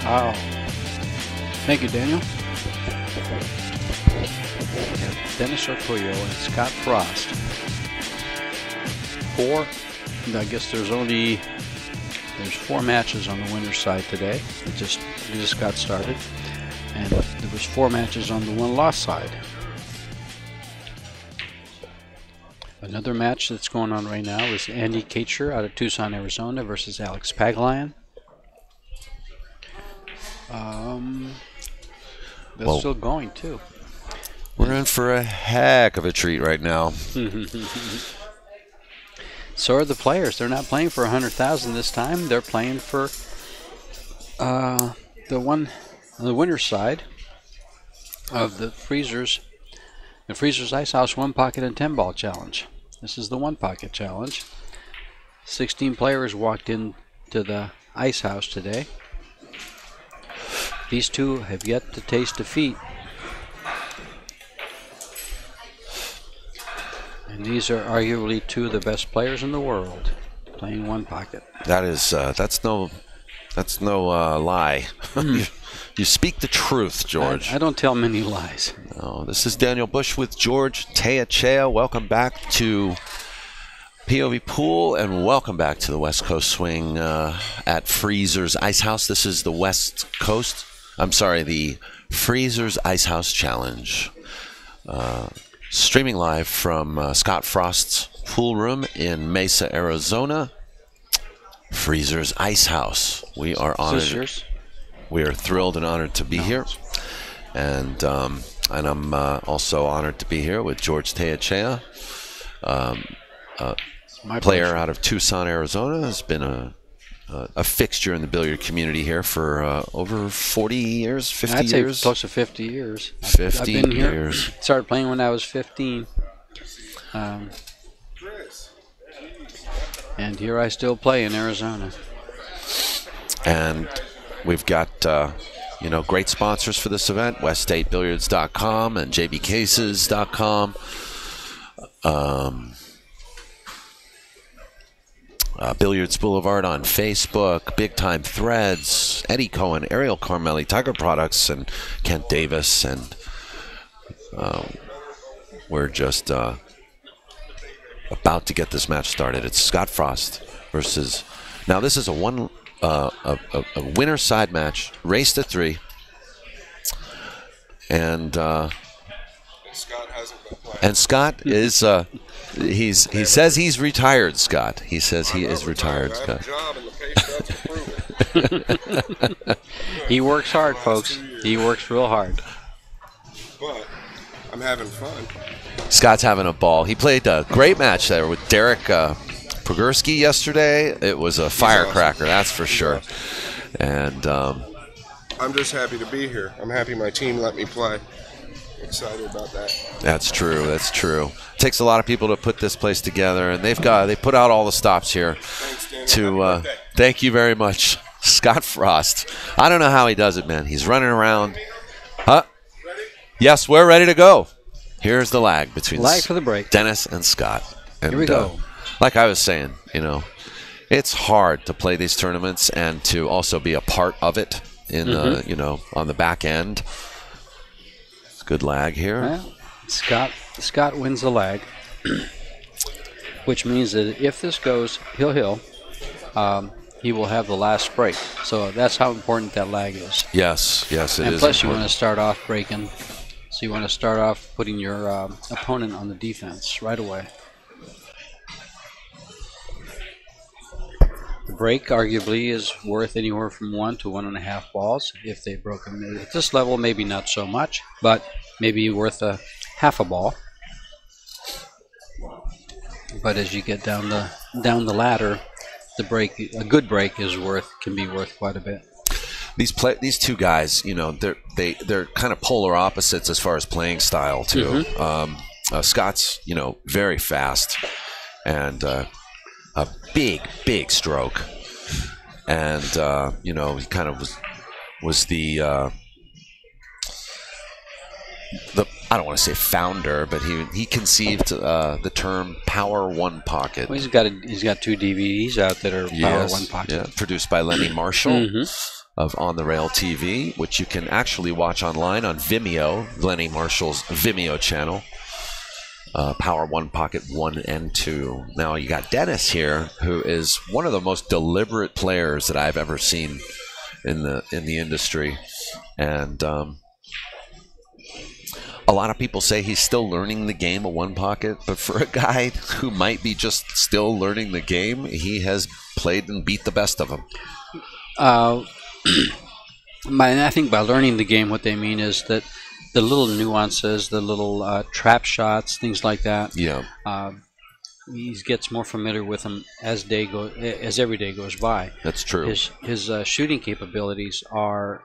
Oh. Thank you, Daniel. We have Dennis Orcollo and Scott Frost. I guess there's 4 matches on the winner's side today. We just got started. And there was 4 matches on the one-loss side. Another match that's going on right now is Andy Kacher out of Tucson, Arizona versus Alex Paglian. That's still going too. We're in for a heck of a treat right now. So are the players. They're not playing for $100,000 this time. They're playing for the winner's side of the Freezers Icehouse 1 Pocket and 10 Ball Challenge. This is the 1 Pocket Challenge. 16 players walked into the Icehouse today. These two have yet to taste defeat. And these are arguably 2 of the best players in the world playing 1 Pocket. That's no lie. You speak the truth, George. I don't tell many lies. No, this is Daniel Busch with George Teyachea. Welcome back to POVPOOL and welcome back to the West Coast Swing at Freezers Icehouse. This is the the Freezers Icehouse Challenge. Streaming live from Scott Frost's pool room in Mesa, Arizona. Freezers Icehouse. We are honored. We are thrilled and honored to be here, and I'm also honored to be here with George Teyachea, player out of Tucson, Arizona. Has been a fixture in the billiard community here for over 40 years, 50 I'd years. say close to 50 years. 50 I've been years. Here. Started playing when I was 15. And here I still play in Arizona. And we've got great sponsors for this event: WestStateBilliards.com and JBCases.com. Billiards Boulevard on Facebook, Big Time Threads, Eddie Cohen, Ariel Carmelli, Tiger Products, and Kent Davis. And we're just about to get this match started. It's Scott Frost versus. Now this is a winner side match, race to 3, and Scott is he says he's retired. Scott, he says he is retired. Scott. He works hard, folks. He works real hard. But I'm having fun. Scott's having a ball. He played a great match there with Derek Pogurski yesterday. It was a firecracker, awesome. That's for sure. And I'm just happy to be here. I'm happy my team let me play. Excited about that. That's true. That's true. It takes a lot of people to put this place together, and they put out all the stops here. Thanks, to thank you very much, Scott Frost. I don't know how he does it, man. He's running around. Huh? Ready? Yes, we're ready to go. Here's the lag between for the break. Dennis and Scott. And, here we go. Like I was saying, it's hard to play these tournaments and to also be a part of it in on the back end. It's good lag here. Well, Scott wins the lag, which means that if this goes hill, he will have the last break. So that's how important that lag is. Yes, it is. And plus, important. you want to start off breaking. So you want to start off putting your opponent on the defense right away. The break arguably is worth anywhere from 1 to 1.5 balls if they broke them. At this level, maybe not so much, but maybe worth a half a ball. But as you get down the ladder, a good break can be worth quite a bit. These two guys, they're kind of polar opposites as far as playing style too. Mm-hmm. Scott's, very fast and a big stroke, and he kind of was the I don't want to say founder, but he conceived the term Power One Pocket. Well, he's got 2 DVDs out that are Power One Pocket. Yeah, produced by Lenny Marshall. Mm-hmm. of On the Rail TV, which you can actually watch online on Vimeo, Glennie Marshall's Vimeo channel. Power 1 Pocket 1 and 2. Now you got Dennis here, who is one of the most deliberate players that I've ever seen in the industry, and a lot of people say he's still learning the game of 1 pocket, but for a guy who might be just still learning the game, he has played and beat the best of them. And I think by learning the game, what they mean is that the little nuances, the little trap shots, things like that. Yeah. He gets more familiar with them as every day goes by. That's true. His shooting capabilities are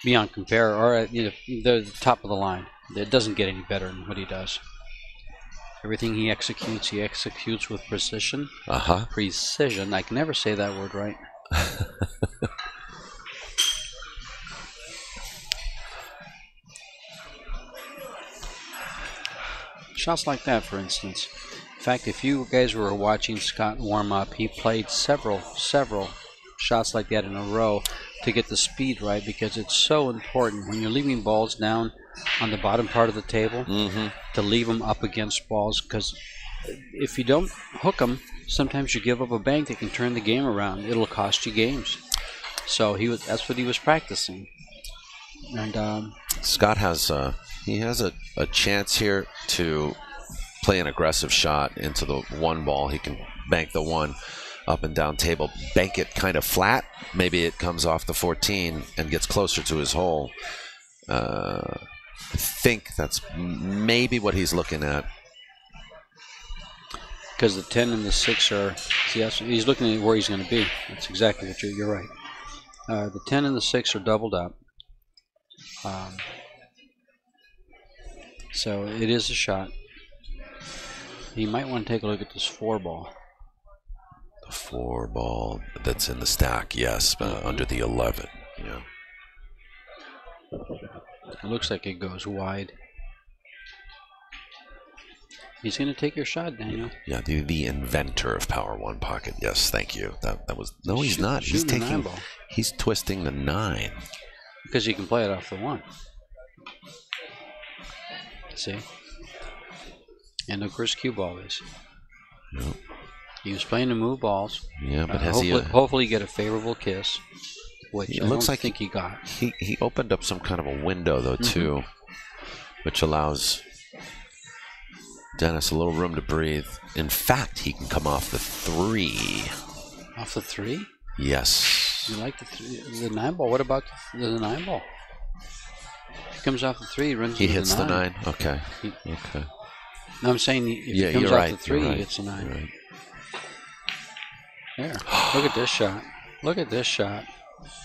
beyond compare, or they're the top of the line. It doesn't get any better than what he does. Everything he executes with precision. Precision. I can never say that word right. Shots like that, for instance. In fact, if you guys were watching Scott warm up, he played several shots like that in a row to get the speed right, because it's so important when you're leaving balls down on the bottom part of the table to leave them up against balls, because if you don't hook them, sometimes you give up a bank that can turn the game around. It'll cost you games. So that's what he was practicing. And Scott has he has a chance here to play an aggressive shot into the 1 ball. He can bank the 1 up and down table, bank it kind of flat. Maybe it comes off the 14 and gets closer to his hole. I think that's maybe what he's looking at. Because the 10 and the 6 are, he's looking at where he's going to be. That's exactly what you're right. The 10 and the 6 are doubled up. So it is a shot. He might want to take a look at this 4 ball. The 4 ball that's in the stack, yes, under the 11. Yeah. It looks like it goes wide. He's going to take your shot, Daniel. Yeah, the inventor of Power 1 Pocket. Yes, thank you. That was no, he's not. He's taking. He's twisting the 9. Because he can play it off the 1. See? And look where his cue ball is. Yep. He was playing to move balls. Yeah, but hopefully get a favorable kiss, which it looks like he got. He opened up some kind of a window though too, which allows Dennis a little room to breathe. In fact, he can come off the 3. Off the 3? Yes. You like the 9 ball? What about the 9 ball? If he comes off the 3, he runs. He hits the 9. Okay. Okay. No, I'm saying if he comes off the 3, he hits a 9. Right. There. Look at this shot. Look at this shot.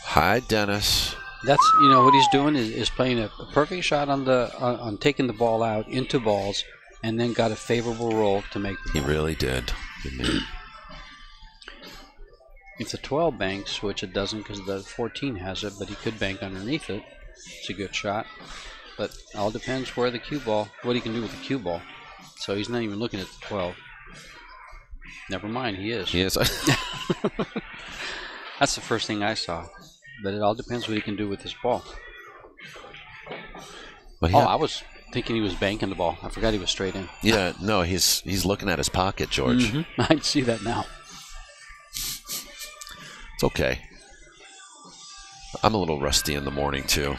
Hi, Dennis. That's what he's doing is playing a perfect shot on taking the ball out into balls, and then got a favorable roll to make the ball. He really did. If the 12 banks, which it doesn't because the 14 has it, but he could bank underneath it. It's a good shot. But all depends where the cue ball, what he can do with the cue ball. So he's not even looking at the 12. Never mind, he is. He is. That's the first thing I saw. But it all depends what he can do with his ball. I was thinking he was banking the ball. I forgot he was straight in. Yeah, no, he's looking at his pocket, George. I'd see that now. It's okay. I'm a little rusty in the morning too.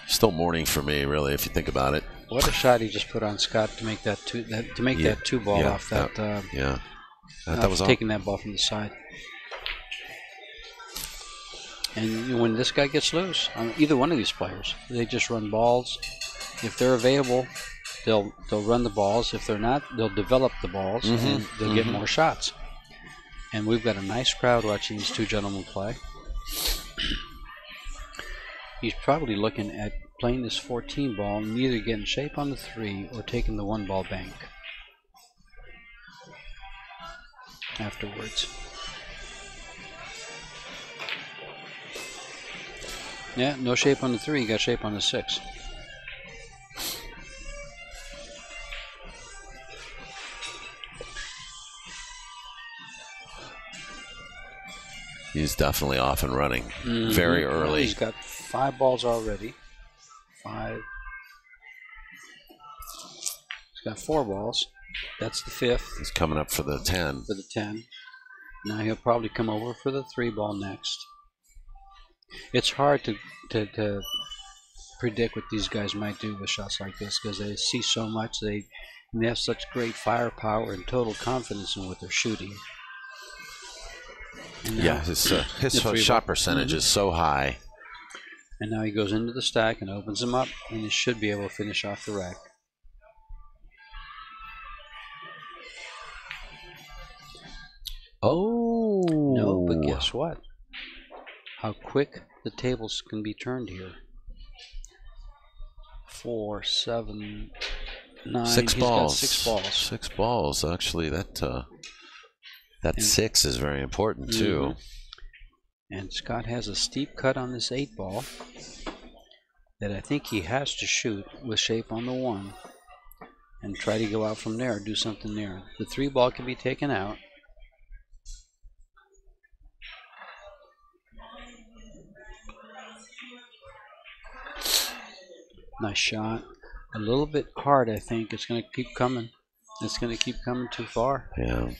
Still morning for me, really, if you think about it. What a shot he just put on Scott to make that 2 ball off that. That was taking that ball from the side. And when this guy gets loose, either one of these players, they just run balls. If they're available, they'll run the balls. If they're not, they'll develop the balls and they'll get more shots. And we've got a nice crowd watching these 2 gentlemen play. He's probably looking at playing this 14 ball and either getting shape on the 3 or taking the 1 ball bank afterwards. Yeah, no shape on the 3, you got shape on the 6. He's definitely off and running very early. He's got 5 balls already. 5. He's got 4 balls. That's the 5th. He's coming up for the 10. For the 10. Now he'll probably come over for the 3 ball next. It's hard to predict what these guys might do with shots like this because they see so much. They have such great firepower and total confidence in what they're shooting. Yeah, his shot percentage is so high. And now he goes into the stack and opens them up, and he should be able to finish off the rack. Oh. No, but guess what? How quick the tables can be turned here. 4, 7, 9. 6 He's balls. got 6 balls. 6 balls. Actually, that 6 is very important too. And Scott has a steep cut on this 8 ball that I think he has to shoot with shape on the 1 and try to go out from there, do something there. The 3 ball can be taken out. Nice shot. A little bit hard, I think. It's going to keep coming. It's going to keep coming too far. Yeah.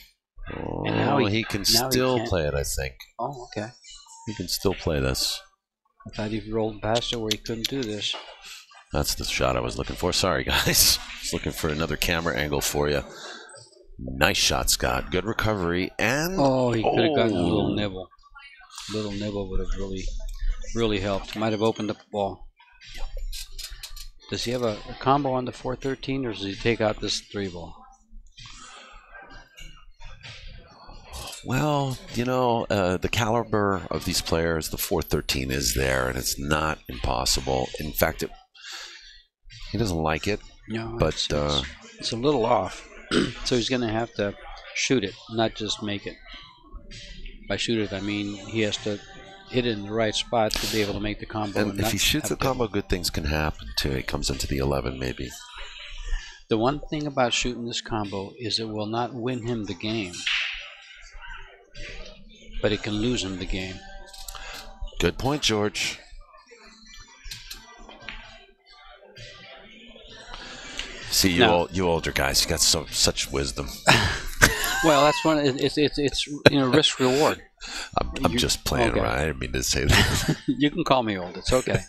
Oh, and now he can still play it, I think. Oh, okay. He can still play this. I thought he rolled past it where he couldn't do this. That's the shot I was looking for. Sorry, guys. I was looking for another camera angle for you. Nice shot, Scott. Good recovery. And he could have gotten a little nibble. A little nibble would have really helped. Might have opened up the ball. Does he have a combo on the 413, or does he take out this 3 ball? Well, you know, the caliber of these players, the 413 is there, and it's not impossible. In fact, he doesn't like it. No, but it's a little off. So he's going to have to shoot it, not just make it. By shoot it, I mean he has to hit it in the right spot to be able to make the combo. And if he shoots the combo, good things can happen too. It comes into the 11 maybe. The one thing about shooting this combo is it will not win him the game, but it can lose him the game. Good point, George. See, you older guys, you got such wisdom. Well, that's one. It's risk reward. I'm just playing around. I didn't mean to say that. You can call me old. It's okay.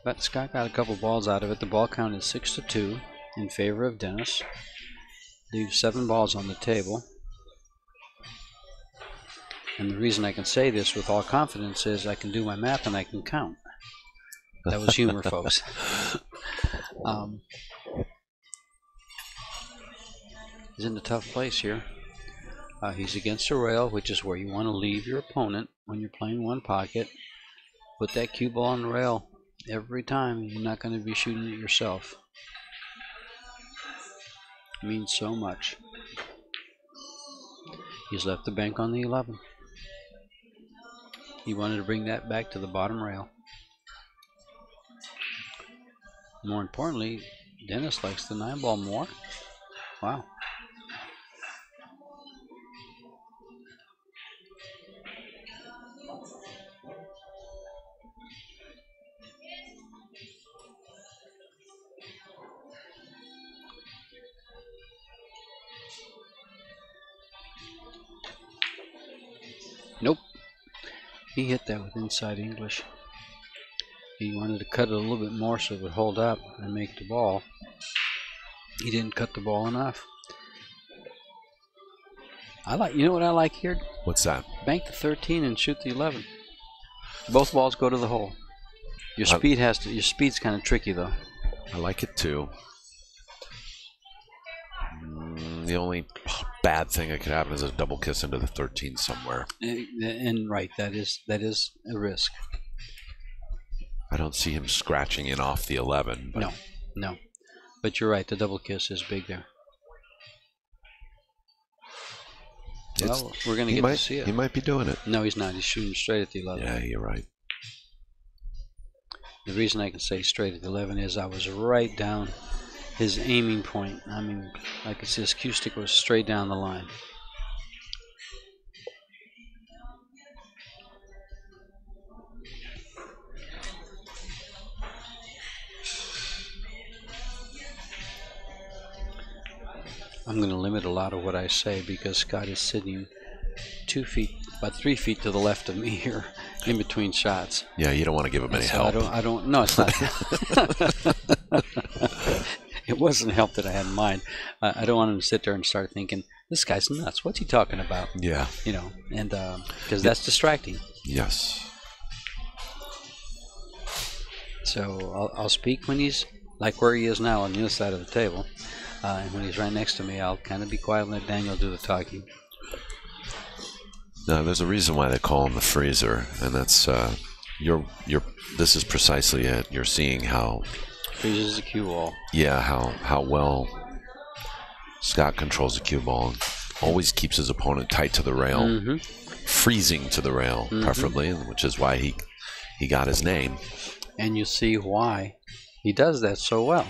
But Scott got a couple balls out of it. The ball count is 6-2 in favor of Dennis. Leaves 7 balls on the table. And the reason I can say this with all confidence is I can do my math and I can count. That was humor, folks. He's in a tough place here. He's against a rail, which is where you want to leave your opponent when you're playing one pocket. Put that cue ball on the rail every time. You're not going to be shooting it yourself. It means so much. He's left the bank on the 11. He wanted to bring that back to the bottom rail. More importantly, Dennis likes the 9 ball more. Wow. Nope. He hit that with inside English. He wanted to cut it a little bit more so it would hold up and make the ball. He didn't cut the ball enough. You know what I like here? What's that? Bank the 13 and shoot the 11. Both balls go to the hole. Your speed's kind of tricky though. I like it too. The only bad thing that could happen is a double kiss into the 13 somewhere. And right, that is a risk. I don't see him scratching in off the 11. But No. But you're right, the double kiss is big there. Well, we're going to get to see it. He might be doing it. No, he's not. He's shooting straight at the 11. Yeah, you're right. The reason I can say straight at the 11 is I was right down his aiming point. I mean, like I said, his cue stick was straight down the line. I'm going to limit a lot of what I say because Scott is sitting 2 feet, about 3 feet to the left of me here, in between shots. Yeah, you don't want to give him any help. I don't. No, it's not. It wasn't help that I had in mind. I don't want him to sit there and start thinking, "This guy's nuts. What's he talking about?" Yeah. You know, and because that's distracting. Yes. So I'll speak when he's like where he is now on the other side of the table. And when he's right next to me, I'll kind of be quiet and let Daniel do the talking. Now, there's a reason why they call him the freezer, and that's this is precisely it. You're seeing how Freezes the cue ball. Yeah, how well Scott controls the cue ball. Always keeps his opponent tight to the rail, freezing to the rail, preferably, which is why he got his name. And you see why he does that so well.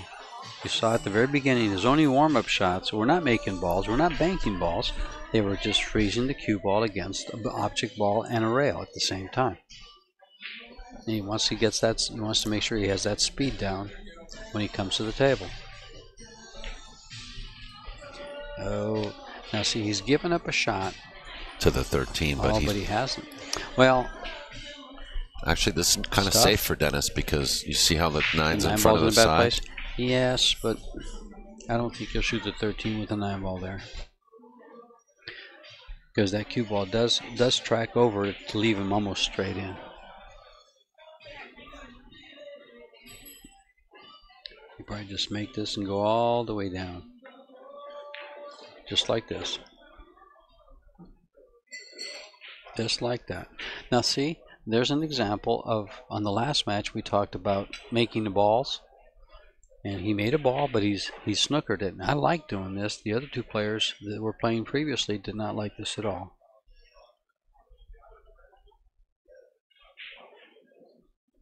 You saw at the very beginning, his only warm-up shots were not making balls, were not banking balls. They were just freezing the cue ball against an object ball and a rail at the same time. And once he gets that, he wants to make sure he has that speed down when he comes to the table. Oh, now see, he's given up a shot To the 13, but he hasn't. Well, actually, this is kind of safe for Dennis because you see how the nine's in nine front balls of the in a bad side. place. Yes, but I don't think he'll shoot the 13 with a 9 ball there. Because that cue ball does track over to leave him almost straight in. You probably just make this and go all the way down. Just like this. Just like that. Now see, there's an example of, on the last match we talked about making the balls. And he made a ball, but he snookered it. And I like doing this. The other two players that were playing previously did not like this at all.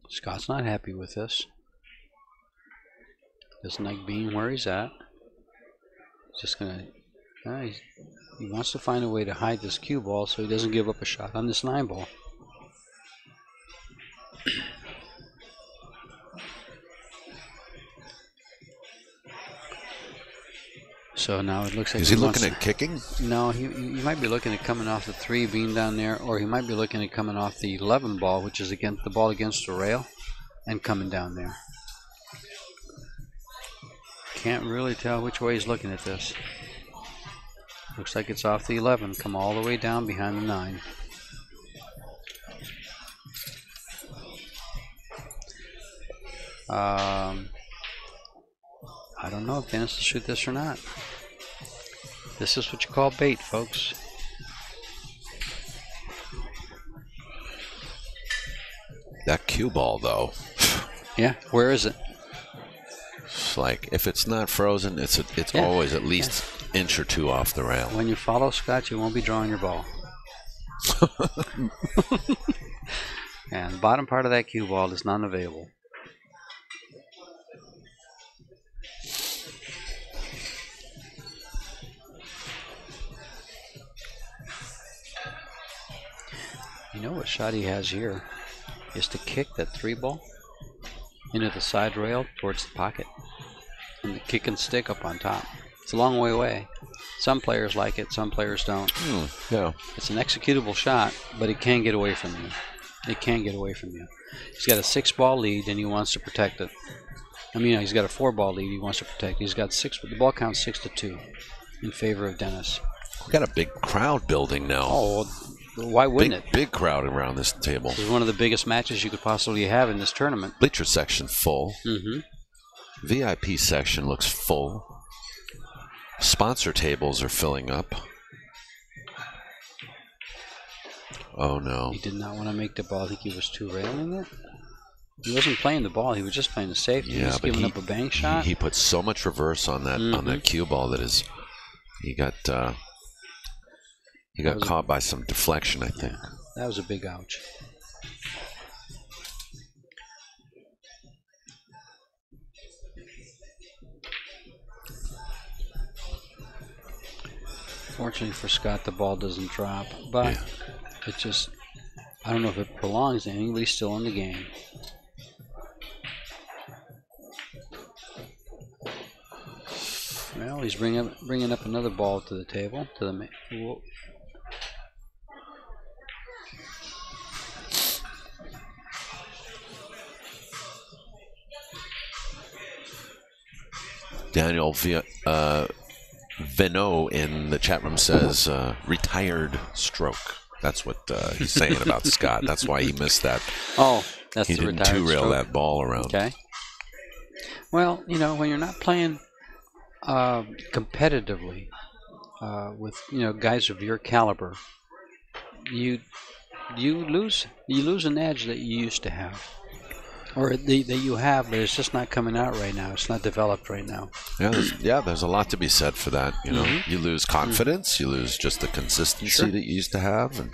Scott's not happy with this. Doesn't like being where he's at. He's just gonna. He wants to find a way to hide this cue ball so he doesn't give up a shot on this 9 ball. So now it looks like Is he looking at kicking? No, he might be looking at coming off the 3 being down there, or he might be looking at coming off the 11 ball, which is against the ball against the rail, and coming down there. Can't really tell which way he's looking at this. Looks like it's off the 11, come all the way down behind the 9. I don't know if Dennis will shoot this or not. This is what you call bait, folks. That cue ball, though. Yeah, where is it? It's like, if it's not frozen, it's always at least inch or two off the rail. When you follow Scott, you won't be drawing your ball. And the bottom part of that cue ball is non-available. You know what shot he has here is to kick that 3 ball into the side rail towards the pocket and the kick and stick up on top. It's a long way away. Some players like it, some players don't. Yeah. It's an executable shot, but it can get away from you. It can get away from you. He's got a 6 ball lead and he wants to protect it. I mean, he's got a 4 ball lead he wants to protect. He's got 6, but the ball counts 6-2 in favor of Dennis. We got a big crowd building now. Oh, why wouldn't it? Big crowd around this table. This is one of the biggest matches you could possibly have in this tournament. Bleacher section full. VIP section looks full. Sponsor tables are filling up. Oh no. He did not want to make the ball. I think he was too railing it. He wasn't playing the ball. He was just playing the safety. Yeah, he was giving up a bank shot. He put so much reverse on that cue ball that he got caught by some deflection, I think. Yeah, that was a big ouch. Fortunately for Scott, the ball doesn't drop, but it just, I don't know if it prolongs anything, but he's still in the game. Well, he's bringing up another ball to the table, to the whoa. Daniel Veno in the chat room says retired stroke. That's what he's saying about Scott. That's why he missed that. Oh, that's he the didn't retired two-rail stroke. that ball around. Okay. Well, you know, when you're not playing competitively with guys of your caliber, you lose an edge that you used to have. Or that you have, but it's just not coming out right now. It's not developed right now. Yeah, there's a lot to be said for that. You know, you lose confidence, you lose just the consistency that you used to have, and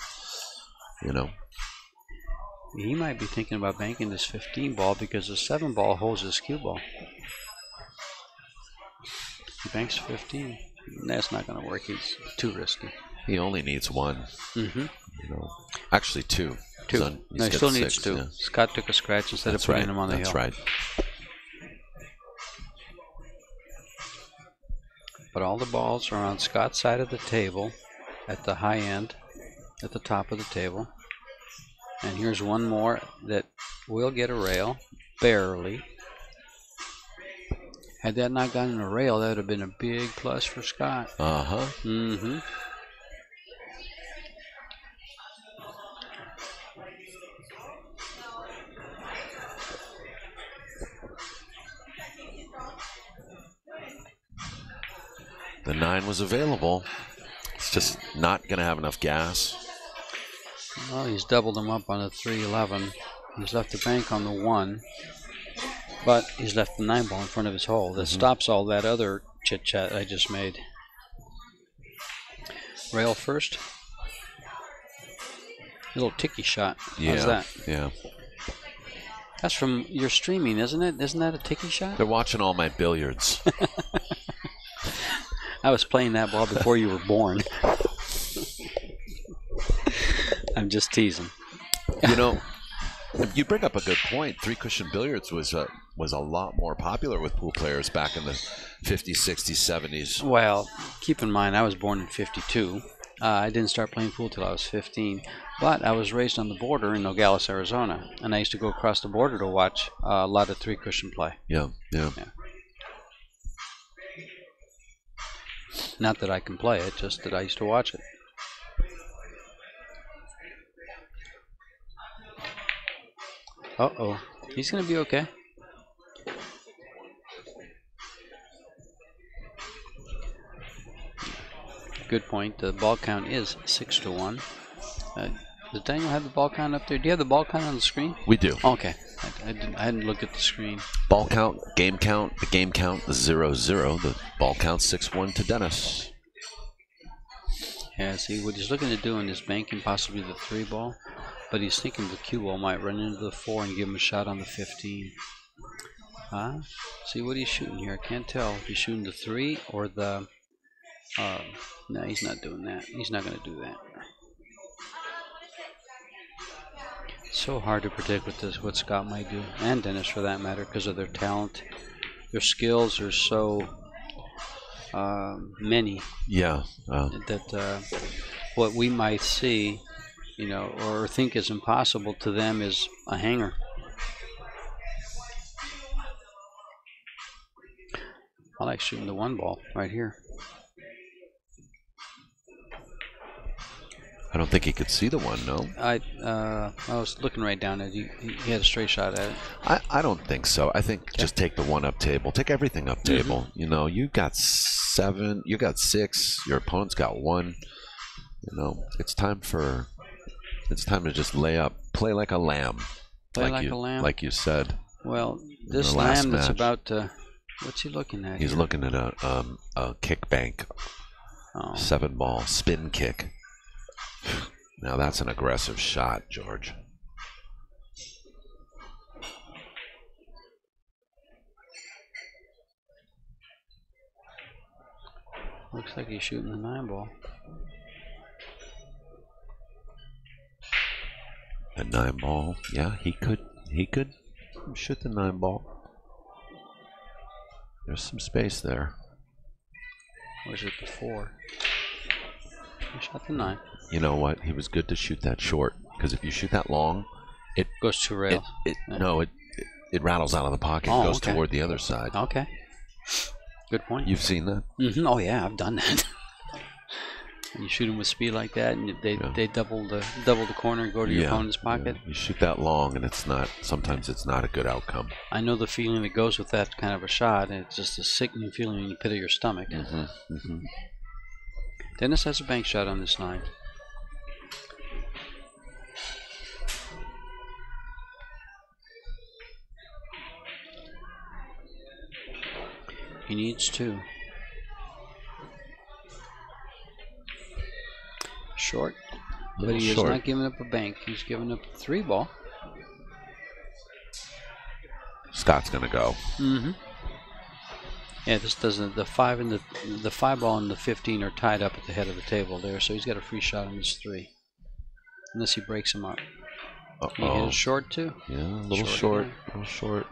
he might be thinking about banking this 15 ball because the 7 ball holds his cue ball. He banks 15. That's not going to work. He's too risky. He only needs 1. Actually 2. 2. No, he still needs 2. Yeah. Scott took a scratch instead of putting him on the hill. That's right. But all the balls are on Scott's side of the table at the high end, at the top of the table. And here's one more that will get a rail, barely. Had that not gotten a rail, that would have been a big plus for Scott. Uh-huh. Mm-hmm. The 9 was available. It's just not going to have enough gas. Well, he's doubled him up on the 3-11. He's left the bank on the 1, but he's left the 9 ball in front of his hole. That stops all that other chit-chat I just made. Rail first. A little ticky shot. How's that? Yeah. That's from your streaming, isn't it? Isn't that a ticky shot? They're watching all my billiards. I was playing that ball before you were born. I'm just teasing. You bring up a good point. 3-cushion billiards was a lot more popular with pool players back in the 50s, 60s, 70s. Well, keep in mind, I was born in 52. I didn't start playing pool till I was 15, but I was raised on the border in Nogales, Arizona, and I used to go across the border to watch a lot of 3-cushion play. Yeah. Not that I can play it, just that I used to watch it. Uh-oh. He's going to be okay. Good point. The ball count is 6-1. Does Daniel have the ball count up there? Do you have the ball count on the screen? We do. Okay. I hadn't looked at the screen. Ball count, game count. The game count is 0-0. The ball count 6-1 to Dennis. Yeah, see, what he's looking to do in is banking possibly the 3 ball, but he's thinking the cue ball might run into the 4 and give him a shot on the 15. See what he's shooting here. I can't tell if he's shooting the 3 or the... no, he's not doing that. He's not going to do that. It's so hard to predict what Scott might do, and Dennis for that matter, because of their talent. Their skills are so many. Yeah. That what we might see, or think is impossible to them is a hanger. I like shooting the 1 ball right here. I don't think he could see the 1, no? I was looking right down at it. He had a straight shot at it. I don't think so. I think just take the 1 up table. Take everything up table. You got 7, you got 6, your opponent's got 1. It's time to just lay up, play like a lamb. Play like a lamb? Like you said. Well, this lamb that's about to... What's he looking at? He's here? looking at a kick bank. 7 ball spin kick. Now that's an aggressive shot, George. Looks like he's shooting the 9 ball. A 9 ball. Yeah, he could shoot the 9 ball. There's some space there. Or is it the 4? He shot the 9. You know what? He was good to shoot that short, because if you shoot that long, it goes to rails. It rattles out of the pocket. Oh, goes okay. toward the other side. Okay. Good point. You've seen that? Mm-hmm. Oh yeah, I've done that. You shoot them with speed like that, and they double the corner and go to your opponent's pocket. Yeah. You shoot that long, and sometimes it's not a good outcome. I know the feeling that goes with that kind of a shot, and it's just a sickening feeling in the pit of your stomach. Mm-hmm. Mm-hmm. Dennis has a bank shot on this 9. He needs 2. Short, but he is not giving up a bank. He's giving up a 3 ball. Scott's gonna go. Mm-hmm. Yeah, this doesn't. The 5 and the 5 ball and the 15 are tied up at the head of the table there, so he's got a free shot on this 3, unless he breaks him up. He hit it short too. Yeah, a little short. A little short.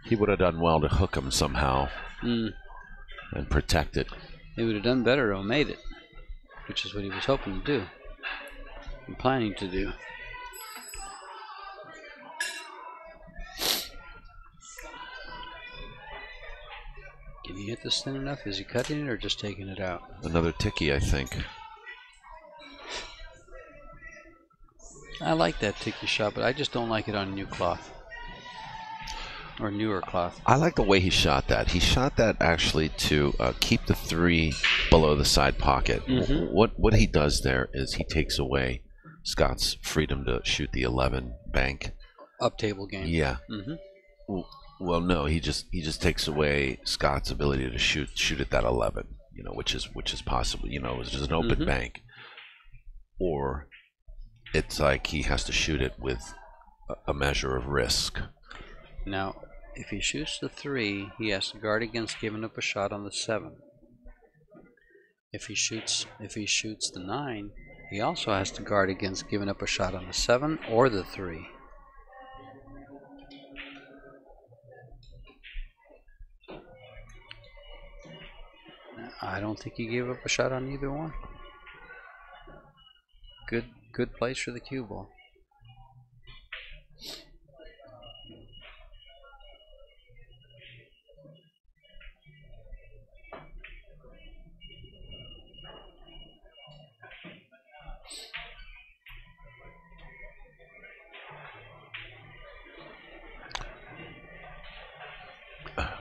He would have done well to hook him somehow and protect it. He would have done better to have made it, which is what he was hoping to do and planning to do. Can he hit this thin enough? Is he cutting it or just taking it out? Another ticky, I think. I like that ticky shot, but I just don't like it on new cloth. Or newer cloth. I like the way he shot that. He shot that actually to keep the 3 below the side pocket. Mm-hmm. What he does there is he takes away Scott's freedom to shoot the 11 bank. Up table game. Yeah. Mm-hmm. Well, no, he just takes away Scott's ability to shoot at that 11. Which is possible. It's just an open bank, or it's like he has to shoot it with a measure of risk. Now, if he shoots the 3, he has to guard against giving up a shot on the 7. If he shoots the 9, he also has to guard against giving up a shot on the 7 or the 3. I don't think he gave up a shot on either one. Good place for the cue ball.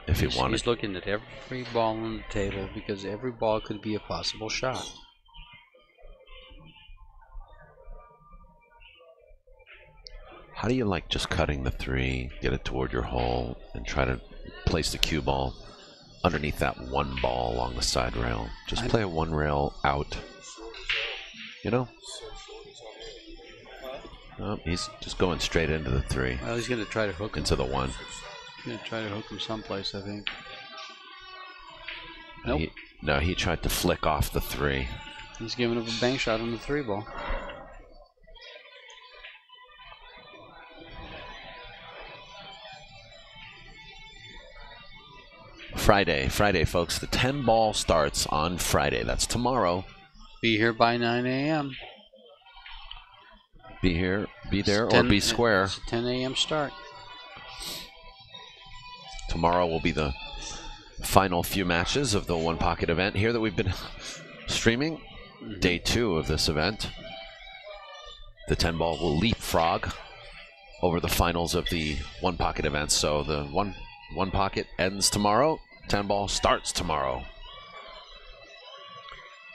If he wanted. He's looking at every ball on the table because every ball could be a possible shot. How do you like just cutting the 3, get it toward your hole, and try to place the cue ball underneath that 1 ball along the side rail? Just play a 1 rail out. Oh, he's just going straight into the 3. Well, he's going to try to hook him. Into the 1. He's going to try to hook him someplace, I think. Nope. No, he tried to flick off the 3. He's giving up a bank shot on the 3 ball. Friday, folks. The 10 ball starts on Friday. That's tomorrow. Be here by 9 a.m. Be here, be there, or be square. It's a 10 a.m. start. Tomorrow will be the final few matches of the One Pocket event here that we've been streaming. Day 2 of this event. The 10 ball will leapfrog over the finals of the One Pocket event. So the one pocket ends tomorrow. 10 ball starts tomorrow.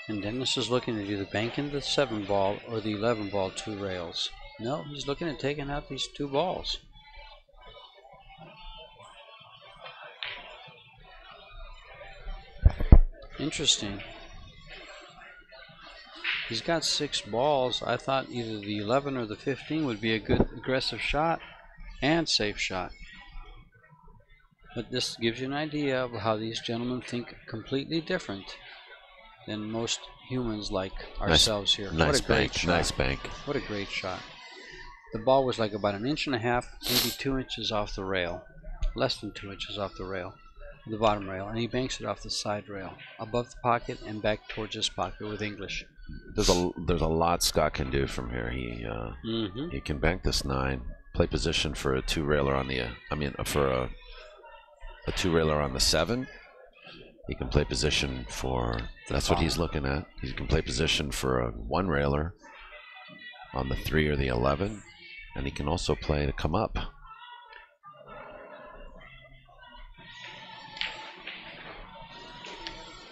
And Dennis is looking at either banking the 7 ball or the 11 ball 2 rails. No, he's looking at taking out these 2 balls. Interesting. He's got 6 balls. I thought either the 11 or the 15 would be a good aggressive shot and safe shot. But this gives you an idea of how these gentlemen think completely different than most humans like ourselves here. Nice what a great bank. shot. Nice bank. What a great shot. The ball was like about 1.5 inches, maybe 2 inches off the rail, less than 2 inches off the rail, the bottom rail, and he banks it off the side rail, above the pocket and back towards his pocket with English. There's a lot Scott can do from here. He can bank this 9, play position for a 2-railer on the for a 2-railer on the 7. He can play position for, that's what he's looking at. He can play position for a 1-railer on the 3 or the 11, and he can also play to come up.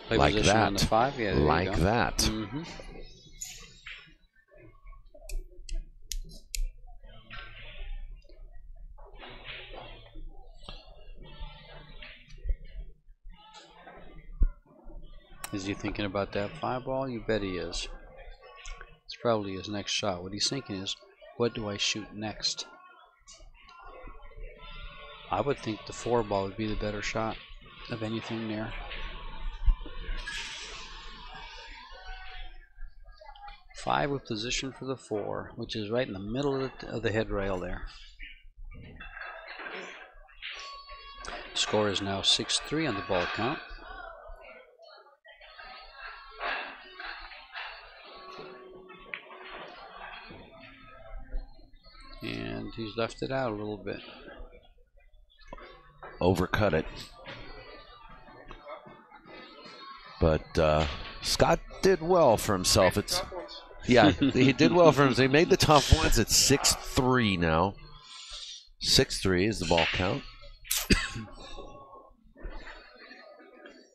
Play like position that. On the 5, yeah, like that. Is he thinking about that 5 ball? You bet he is. It's probably his next shot. What he's thinking is, what do I shoot next? I would think the 4 ball would be the better shot of anything there. 5 with position for the 4, which is right in the middle of the head rail there. Score is now 6-3 on the ball count. And he's left it out a little bit. Overcut it. But Scott did well for himself. He did well for himself. He made the tough ones. It's 6-3 now. 6-3 is the ball count.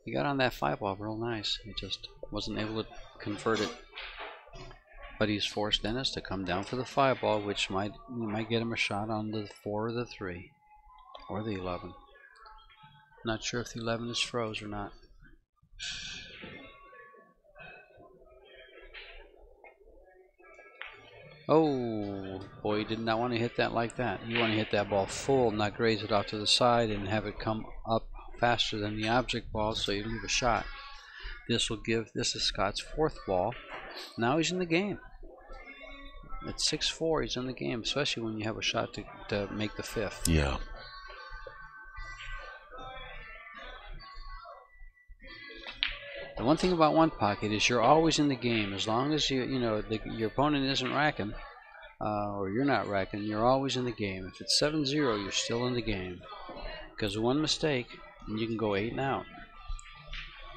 He got on that 5 ball real nice. He just wasn't able to convert it. But he's forced Dennis to come down for the 5 ball, which might get him a shot on the 4 or the 3 or the 11. Not sure if the 11 is froze or not. Oh boy, he did not want to hit that like that. You want to hit that ball full, not graze it off to the side and have it come up faster than the object ball, so you leave a shot. This is Scott's 4th ball. Now he's in the game. At 6-4, he's in the game, especially when you have a shot to make the 5th. Yeah. The one thing about one pocket is you're always in the game. As long as your opponent isn't racking, or you're not racking, you're always in the game. If it's 7-0, you're still in the game. Because one mistake, and you can go 8 and out.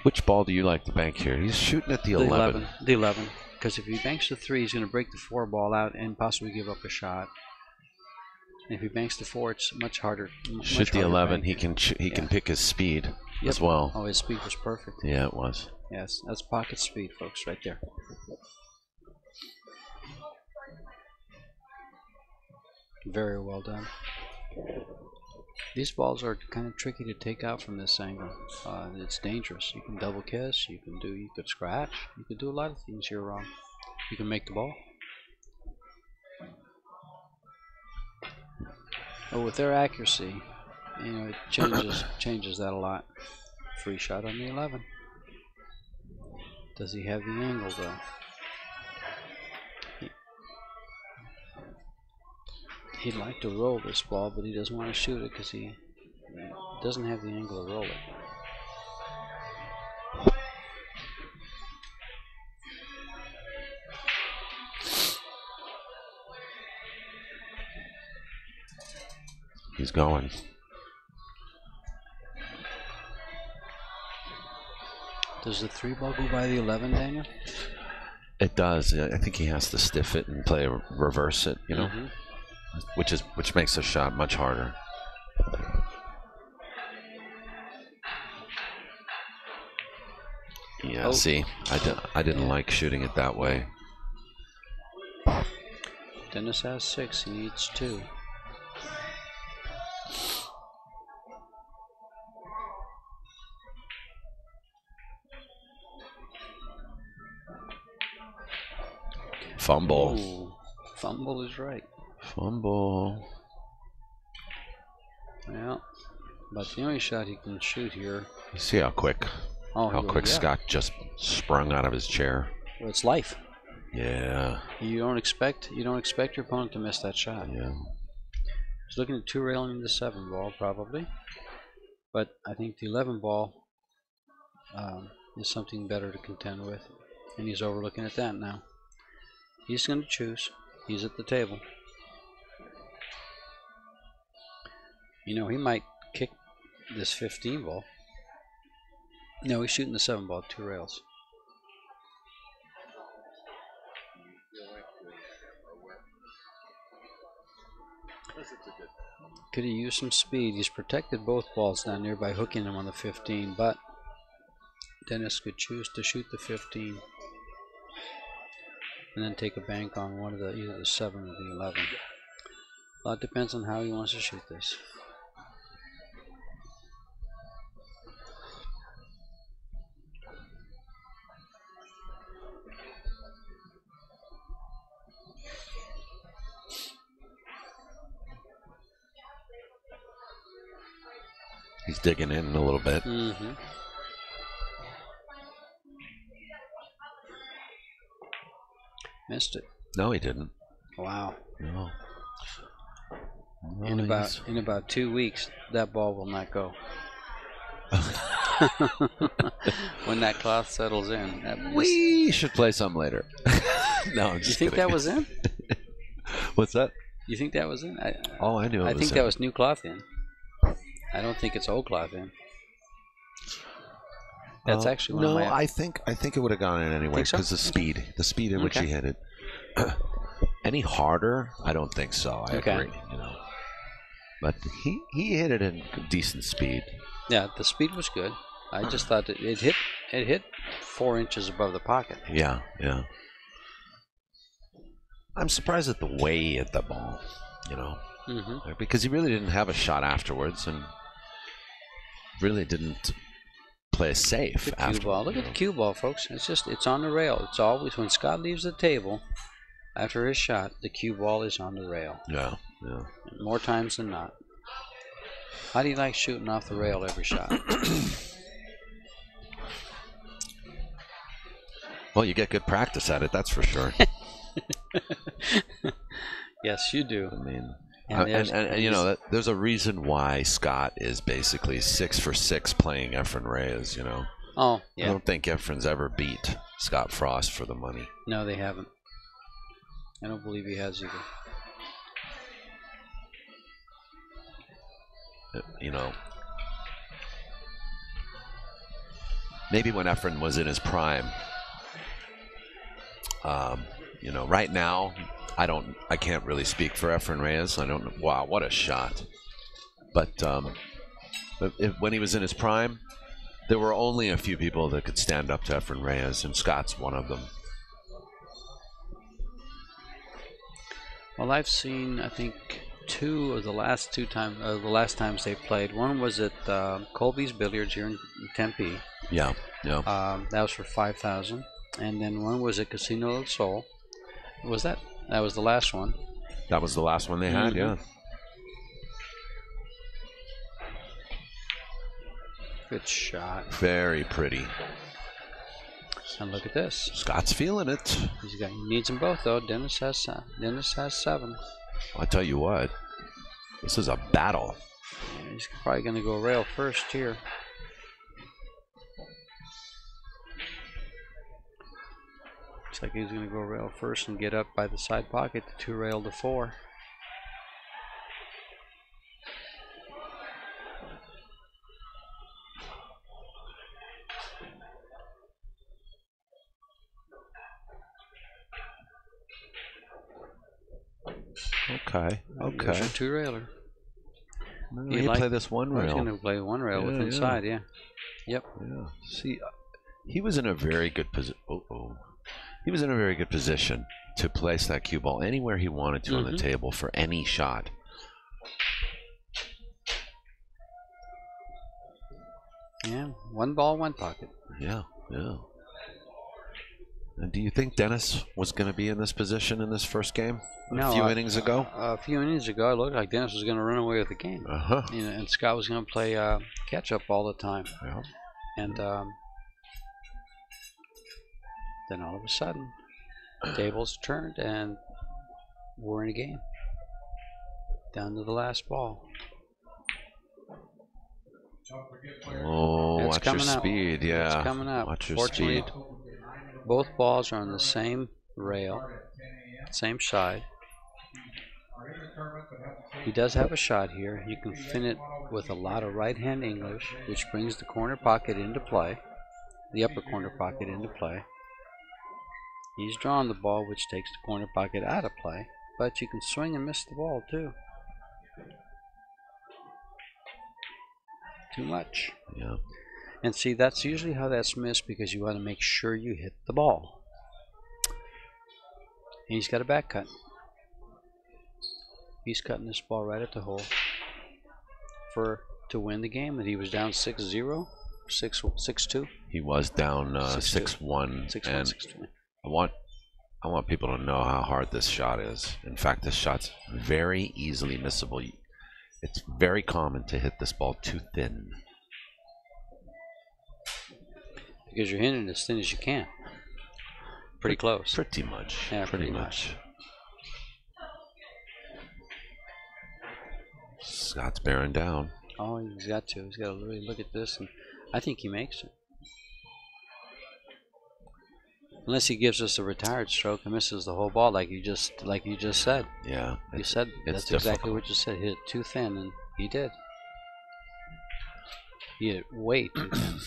Which ball do you like to bank here? He's shooting at the 11. The 11. Because if he banks the 3, he's going to break the 4 ball out and possibly give up a shot. And if he banks the 4, it's much harder. Shoot the 11. He can pick his speed as well. Oh, his speed was perfect. Yeah, it was. Yes, that's pocket speed, folks, right there. Very well done. These balls are kind of tricky to take out from this angle. It's dangerous. You can double kiss. You could scratch. You could do a lot of things here wrong. You can make the ball. But with their accuracy, it changes that a lot. Free shot on the 11. Does he have the angle though? He'd like to roll this ball, but he doesn't want to shoot it because he doesn't have the angle to roll it. He's going. Does the 3 ball go by the 11, Daniel? It does. I think he has to stiff it and reverse it, which makes the shot much harder. Yeah, see, I didn't like shooting it that way. Dennis has 6. He needs 2. Fumble. Ooh, fumble is right. Fumble. Yeah, but the only shot he can shoot here. You see how quick? Scott just sprung out of his chair. Well, it's life. Yeah. You don't expect your opponent to miss that shot. Yeah. He's looking at 2-railing the 7 ball probably, but I think the 11 ball is something better to contend with, and he's overlooking at that now. He's going to choose. He's at the table. You know, he might kick this 15 ball. No, he's shooting the 7 ball, 2 rails. Could he use some speed? He's protected both balls down there by hooking him on the 15, but Dennis could choose to shoot the 15 and then take a bank on one of the either the 7 or the 11. A lot depends on how he wants to shoot this. He's digging in a little bit. Mm-hmm. Missed it. No, he didn't. Wow. No. In about 2 weeks, that ball will not go. When that cloth settles in. We should play some later. No, I'm just You think kidding. that was in? What's that? You think that was in? I knew it was I think in. that was new cloth in. I don't think it's old cloth in. That's actually one of my... I think it would have gone in anyway because the speed in which he hit it. Any harder? I don't think so. I agree. You know, but he hit it in decent speed. Yeah, the speed was good. I just thought it hit 4 inches above the pocket. Yeah. I'm surprised at the way he hit the ball. You know, because he really didn't have a shot afterwards, and really didn't play safe after. Ball. Look at the cue ball, folks. It's on the rail. It's always when Scott leaves the table after his shot, the cue ball is on the rail. Yeah. More times than not. How do you like shooting off the rail every shot? Well, you get good practice at it, that's for sure. Yes, you do. I mean, and you know, there's a reason why Scott is basically 6 for 6 playing Efren Reyes. You know. Oh, yeah. I don't think Efren's ever beat Scott Frost for the money. No, they haven't. I don't believe he has either. You know, maybe when Efren was in his prime. You know, right now, I can't really speak for Efren Reyes. I don't know. Wow, what a shot! But when he was in his prime, there were only a few people that could stand up to Efren Reyes, and Scott's one of them. Well, I've seen, I think, 2 of the last times they played. One was at Colby's Billiards here in Tempe. Yeah. That was for $5,000, and then one was at Casino del Sol. That was the last one. That was the last one they had. Yeah. Good shot. Very pretty. And look at this. Scott's feeling it. He needs them both though. Dennis has 7. I'll tell you what. This is a battle. Yeah, he's probably going to go rail first here. Looks like he's going to go rail first and get up by the side pocket to 2 rail to 4. Okay. There's your 2 railer. You play this 1 rail. He's going to play 1 rail with inside, yeah. Yep. Yeah. See, he was in a very good position. He was in a very good position to place that cue ball anywhere he wanted to on the table for any shot. Yeah, 1 ball, 1 pocket. Yeah. And do you think Dennis was going to be in this position in this first game? No, a few innings ago? A few innings ago, it looked like Dennis was going to run away with the game. You know, and Scott was going to play catch up all the time. Yeah. And then all of a sudden, Tables turned, and we're in a game. Down to the last ball. Oh, It's watch your coming up. speed. Yeah. It's coming up. Watch your Fortunately, speed. both balls are on the same rail, same side. He does have a shot here. You can fin it with a lot of right-hand English, which brings the corner pocket into play, the upper corner pocket into play. He's drawn the ball, which takes the corner pocket out of play, but you can swing and miss the ball too. Too much. Yeah. And see, that's usually how that's missed, because you want to make sure you hit the ball. And he's got a back cut. He's cutting this ball right at the hole to win the game. And he was down 6-0, 6-2. He was down 6-1. 6-1, 6-2. I want people to know how hard this shot is. In fact, this shot's very easily missable. It's very common to hit this ball too thin. Because you're hitting it as thin as you can. Pretty close. Pretty much. Yeah, pretty much. Scott's bearing down. Oh, he's got to. He's got to really look at this, and I think he makes it. Unless he gives us a retired stroke and misses the whole ball, like you just said. Yeah. You said that's exactly what you said. Hit it too thin, and he did. He hit it way too thin.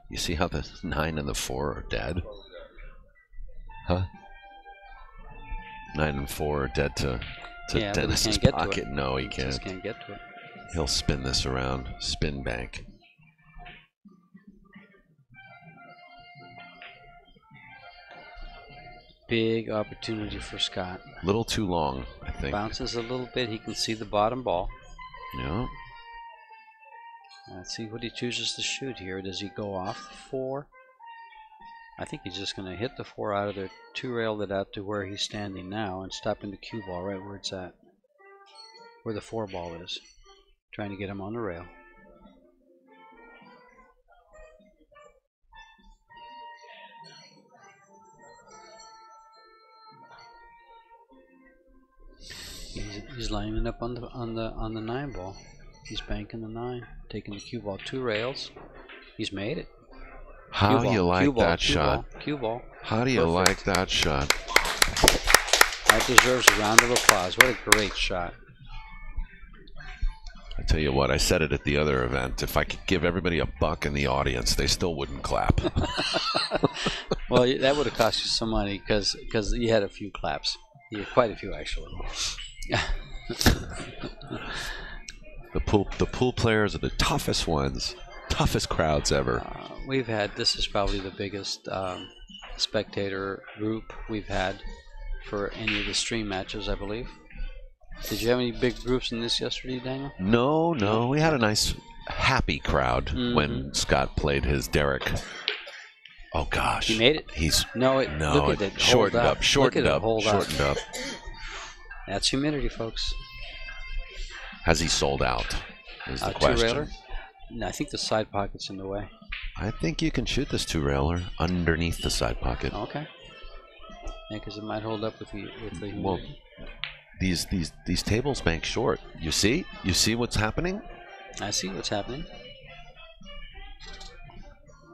You see how the 9 and the 4 are dead? Huh? 9 and 4 are dead to yeah, Dennis's but he can't pocket. Get to it. No, he He can't. just can't get to it. He'll spin this around. Spin bank. Big opportunity for Scott. A little too long, I think. Bounces a little bit. He can see the bottom ball. Yeah. Let's see what he chooses to shoot here. Does he go off the 4? I think he's just going to hit the 4 out of there, 2-rail it out to where he's standing now, and stop in the cue ball right where it's at, where the 4 ball is. Trying to get him on the rail. He's lining up on the 9 ball. He's banking the 9, taking the cue ball 2 rails. He's made it. How do you like that shot? Cue ball. How do you like that shot? That deserves a round of applause. What a great shot. I tell you what, I said it at the other event. If I could give everybody $1 in the audience, they still wouldn't clap. Well, that would have cost you some money because you had a few claps. You had quite a few, actually. The pool players are the toughest ones, toughest crowds ever. We've had, this is probably the biggest spectator group we've had for any of the stream matches, I believe. Did you have any big groups in this yesterday, Daniel? No. We had a nice, happy crowd when Scott played his Derek. Oh gosh, he made it. Look at it. Shortened up. That's humidity, folks. Has he sold out? Is the question. 2-railer? No, I think the side pocket's in the way. I think you can shoot this 2-railer underneath the side pocket. Okay. Yeah, because it might hold up with the humidity. Well, these tables bank short. You see what's happening? I see what's happening.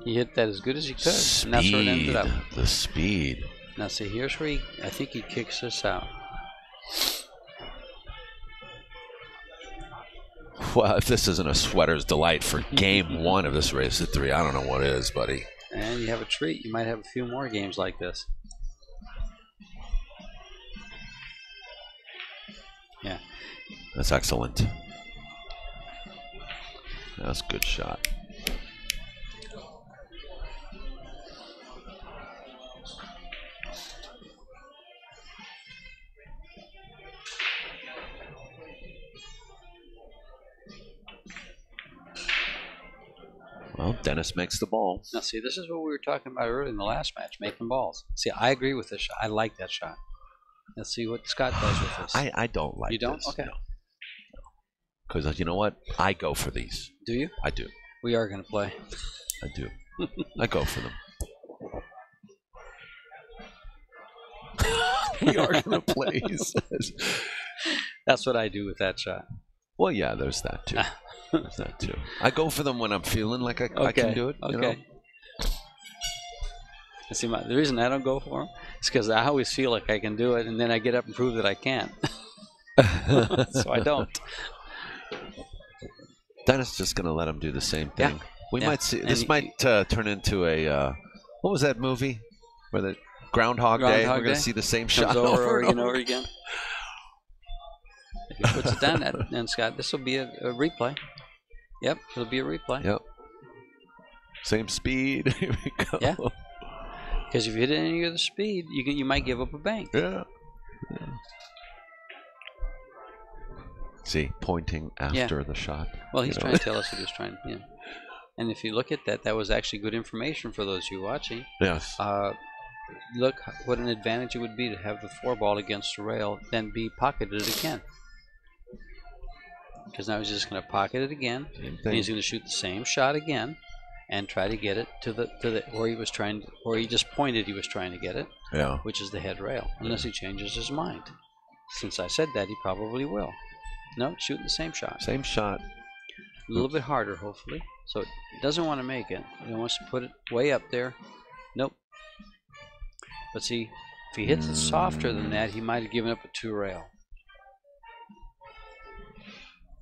He hit that as good as he could. Speed. And that's where it ended up. The speed. Now see, here's where I think he kicks this out. Well, if this isn't a sweater's delight for game 1 of this race at 3, I don't know what is, buddy. And you have a treat. You might have a few more games like this. Yeah. That's excellent. That's a good shot. Well, Dennis makes the ball. Now, see, this is what we were talking about earlier in the last match, making balls. See, I agree with this shot. I like that shot. Let's see what Scott does with this. I don't like this. You don't? Okay. Because you know what? I go for these. Do you? I do. We are going to play. I do. I go for them. We are going to play, he says. That's what I do with that shot. Well, yeah, there's that too. There's that too. I go for them when I'm feeling like I can do it. Okay. You know? See, the reason I don't go for them is because I always feel like I can do it, and then I get up and prove that I can't. So I don't. Dennis just going to let him do the same thing. Yeah. We might see. This might turn into a what was that movie where the Groundhog Day? We're going to see the same shot over and over again. If he puts it down, and Scott, this will be a replay. Yep, it'll be a replay. Yep. Same speed. Here we go. Yeah. Because if you hit any other speed, you might give up a bank. Yeah. See, pointing after the shot. Well, he's trying to tell us what he's trying. Yeah. And if you look at that, that was actually good information for those of you watching. Yes. Look what an advantage it would be to have the 4-ball against the rail, then be pocketed again. Because now he's just going to pocket it again, and he's going to shoot the same shot again, and try to get it to the where he was trying, or he just pointed he was trying to get it. Yeah. Which is the head rail, unless he changes his mind. Since I said that, he probably will. No, shooting the same shot. Same shot. A little bit harder, hopefully. So it doesn't want to make it. He wants to put it way up there. Nope. But see, if he hits it softer than that, he might have given up a 2-rail.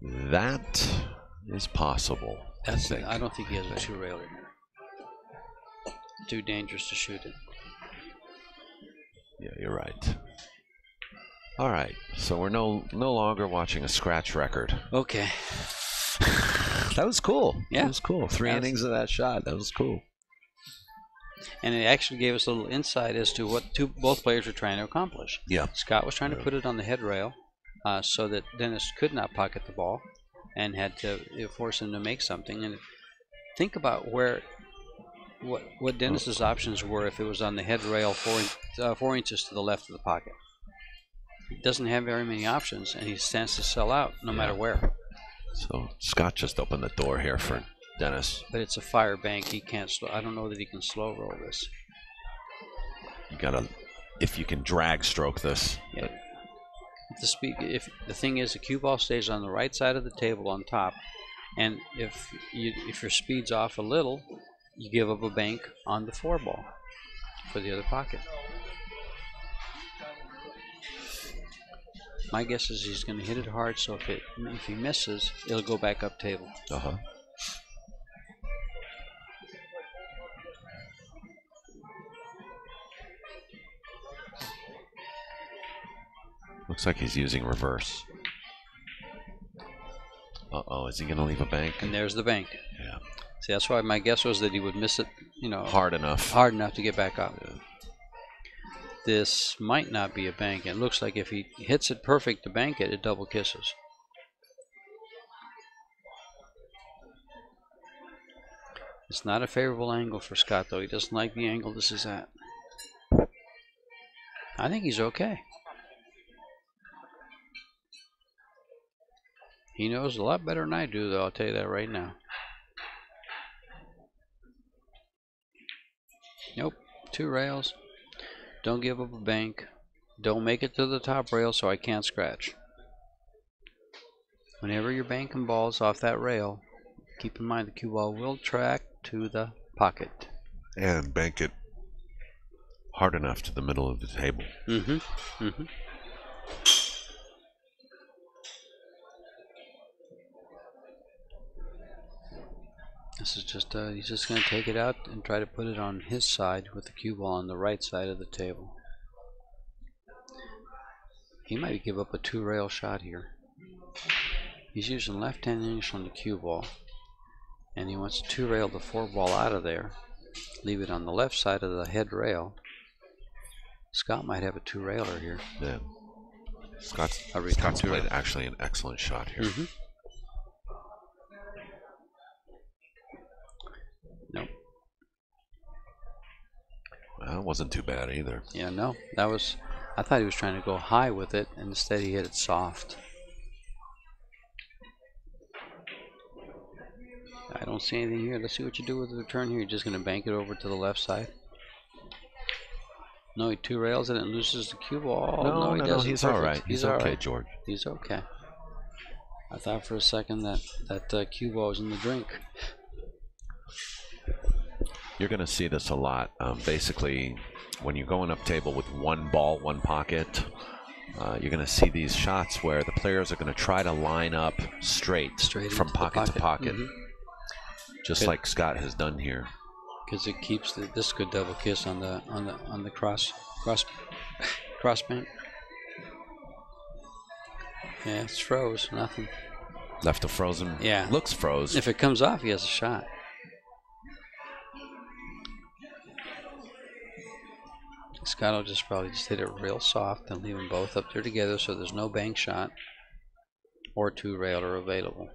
That is possible. I don't think he has a 2-railer here. Too dangerous to shoot it. Yeah, you're right. All right, so we're no longer watching a scratch record. Okay. That was cool. Yeah. That was cool. 3 innings of that shot. That was cool. And it actually gave us a little insight as to what both players were trying to accomplish. Yeah. Scott was trying to put it on the head rail so that Dennis could not pocket the ball and had to force him to make something. And think about what Dennis's options were if it was on the head rail 4 inches to the left of the pocket. He doesn't have very many options, and he stands to sell out no matter where. So Scott just opened the door here for Dennis. But it's a fire bank. He can't slow. I don't know that he can slow roll this. You gotta, if you can drag stroke this. Yeah. If the thing is, the cue ball stays on the right side of the table on top, and if your speed's off a little, you give up a bank on the 4-ball for the other pocket. My guess is he's going to hit it hard, so if he misses, it'll go back up table. Uh-huh. Looks like he's using reverse. Uh-oh, is he going to leave a bank? And there's the bank. Yeah. See, that's why my guess was that he would miss it, hard enough to get back up. Yeah. This might not be a bank. It looks like if he hits it perfect to bank it, it double kisses. It's not a favorable angle for Scott, though. He doesn't like the angle this is at. I think he's okay. He knows a lot better than I do, though. I'll tell you that right now. Nope. 2 rails. Don't give up a bank. Don't make it to the top rail so I can't scratch. Whenever you're banking balls off that rail, keep in mind the cue ball will track to the pocket. And bank it hard enough to the middle of the table. Mm-hmm. Mm-hmm. This is just, he's just going to take it out and try to put it on his side with the cue ball on the right side of the table. He might give up a 2-rail shot here. He's using left-hand English on the cue ball, and he wants to 2-rail the 4-ball out of there, leave it on the left side of the head rail. Scott might have a 2-railer here. Yeah. Scott's played actually an excellent shot here. Mm-hmm. Nope. Well, that wasn't too bad either. Yeah, no. I thought he was trying to go high with it, and instead he hit it soft. I don't see anything here. Let's see what you do with the return here. You're just going to bank it over to the left side. No, he two rails it and loses the cue ball. No, he doesn't. he's Perfect. all right. He's okay, right. George. He's okay. I thought for a second that cue ball was in the drink. You're going to see this a lot. Basically, when you're going up table with one ball, one pocket, you're going to see these shots where the players are going to try to line up straight from pocket to pocket, just like Scott has done here. Because it keeps this good double kiss on the cross bank. Yeah, it's froze. Nothing. Left a frozen. Yeah. Looks froze. If it comes off, he has a shot. Scott will probably just hit it real soft and leave them both up there together so there's no bank shot or two railer available.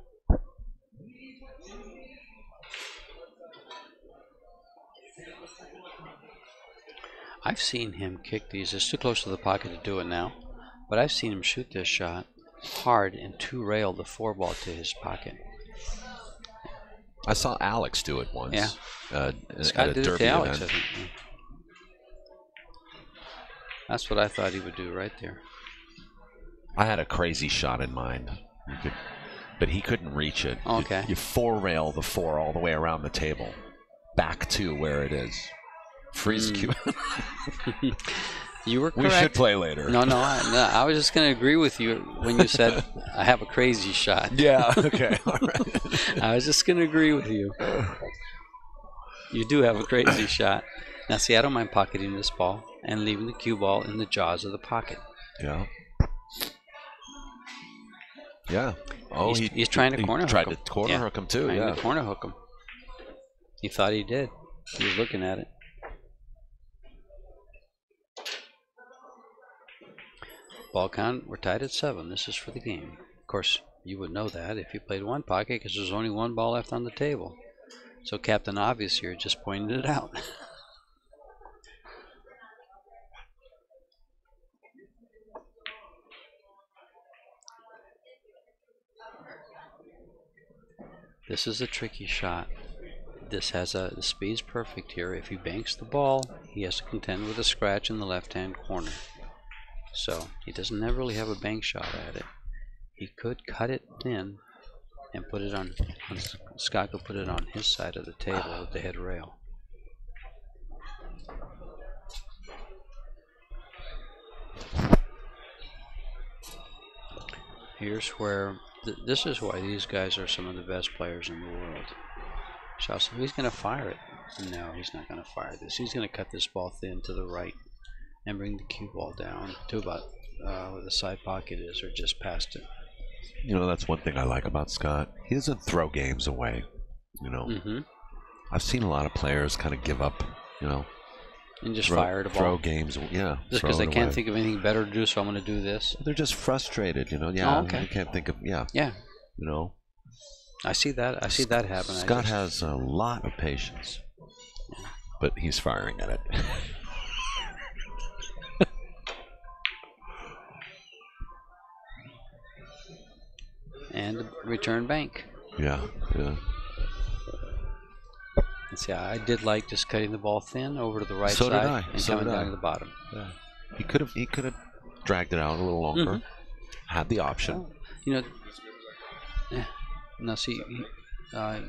I've seen him kick these. It's too close to the pocket to do it now, but I've seen him shoot this shot hard and two rail the four ball to his pocket. I saw Alex do it once. Yeah. Scott did it to Alex, event. I think. That's what I thought he would do right there. I had a crazy shot in mind, but he couldn't reach it. Okay. You four rail the four all the way around the table, back to where it is. Freeze cue. You were correct. We should play later. No, I was just going to agree with you when you said I have a crazy shot. Yeah, okay. All right. I was just going to agree with you. You do have a crazy shot. Now, see, I don't mind pocketing this ball and leaving the cue ball in the jaws of the pocket. Yeah. Yeah. Oh, he's trying to corner hook him. Tried to corner hook him, too. Trying to corner hook him. He thought he did. He was looking at it. Ball count, we're tied at 7. This is for the game. Of course, you would know that if you played one pocket because there's only one ball left on the table. So Captain Obvious here just pointed it out. This is a tricky shot. This has the speed's perfect here. If he banks the ball, he has to contend with a scratch in the left-hand corner. So he doesn't really have a bank shot at it. He could cut it thin and put it on Scott could put it on his side of the table with the head rail. Here's where this is why these guys are some of the best players in the world. So he's going to fire it. No, he's not going to fire this. He's going to cut this ball thin to the right and bring the cue ball down to about where the side pocket is, or just past it. You know, that's one thing I like about Scott. He doesn't throw games away. You know, I've seen a lot of players kind of give up. You know, and just fire the ball. Throw games, yeah. Just because they can't think of anything better to do, so I'm going to do this. They're just frustrated. You know, yeah. Oh, okay. You can't think of Yeah. You know, I see that. I see that happen. Scott has a lot of patience, but he's firing at it. And return bank. Yeah. And see, I did like just cutting the ball thin over to the right side and coming down to the bottom. Yeah. He could have dragged it out a little longer. Had the option. Well, you know. Now see,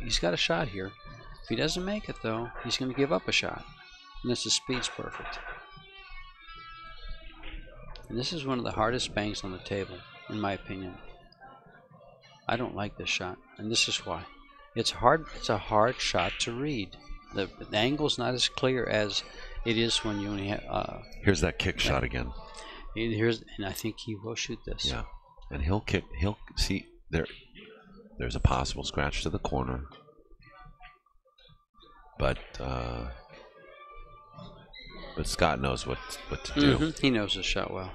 he's got a shot here. If he doesn't make it though, he's going to give up a shot. And this is speed's perfect. And this is one of the hardest banks on the table, in my opinion. I don't like this shot, and this is why. It's hard. It's a hard shot to read. The angle's not as clear as it is when you only have. Here's that kick shot again. And I think he will shoot this. Yeah, and he'll kick. He'll see there. There's a possible scratch to the corner, but Scott knows what to do. He knows the shot well.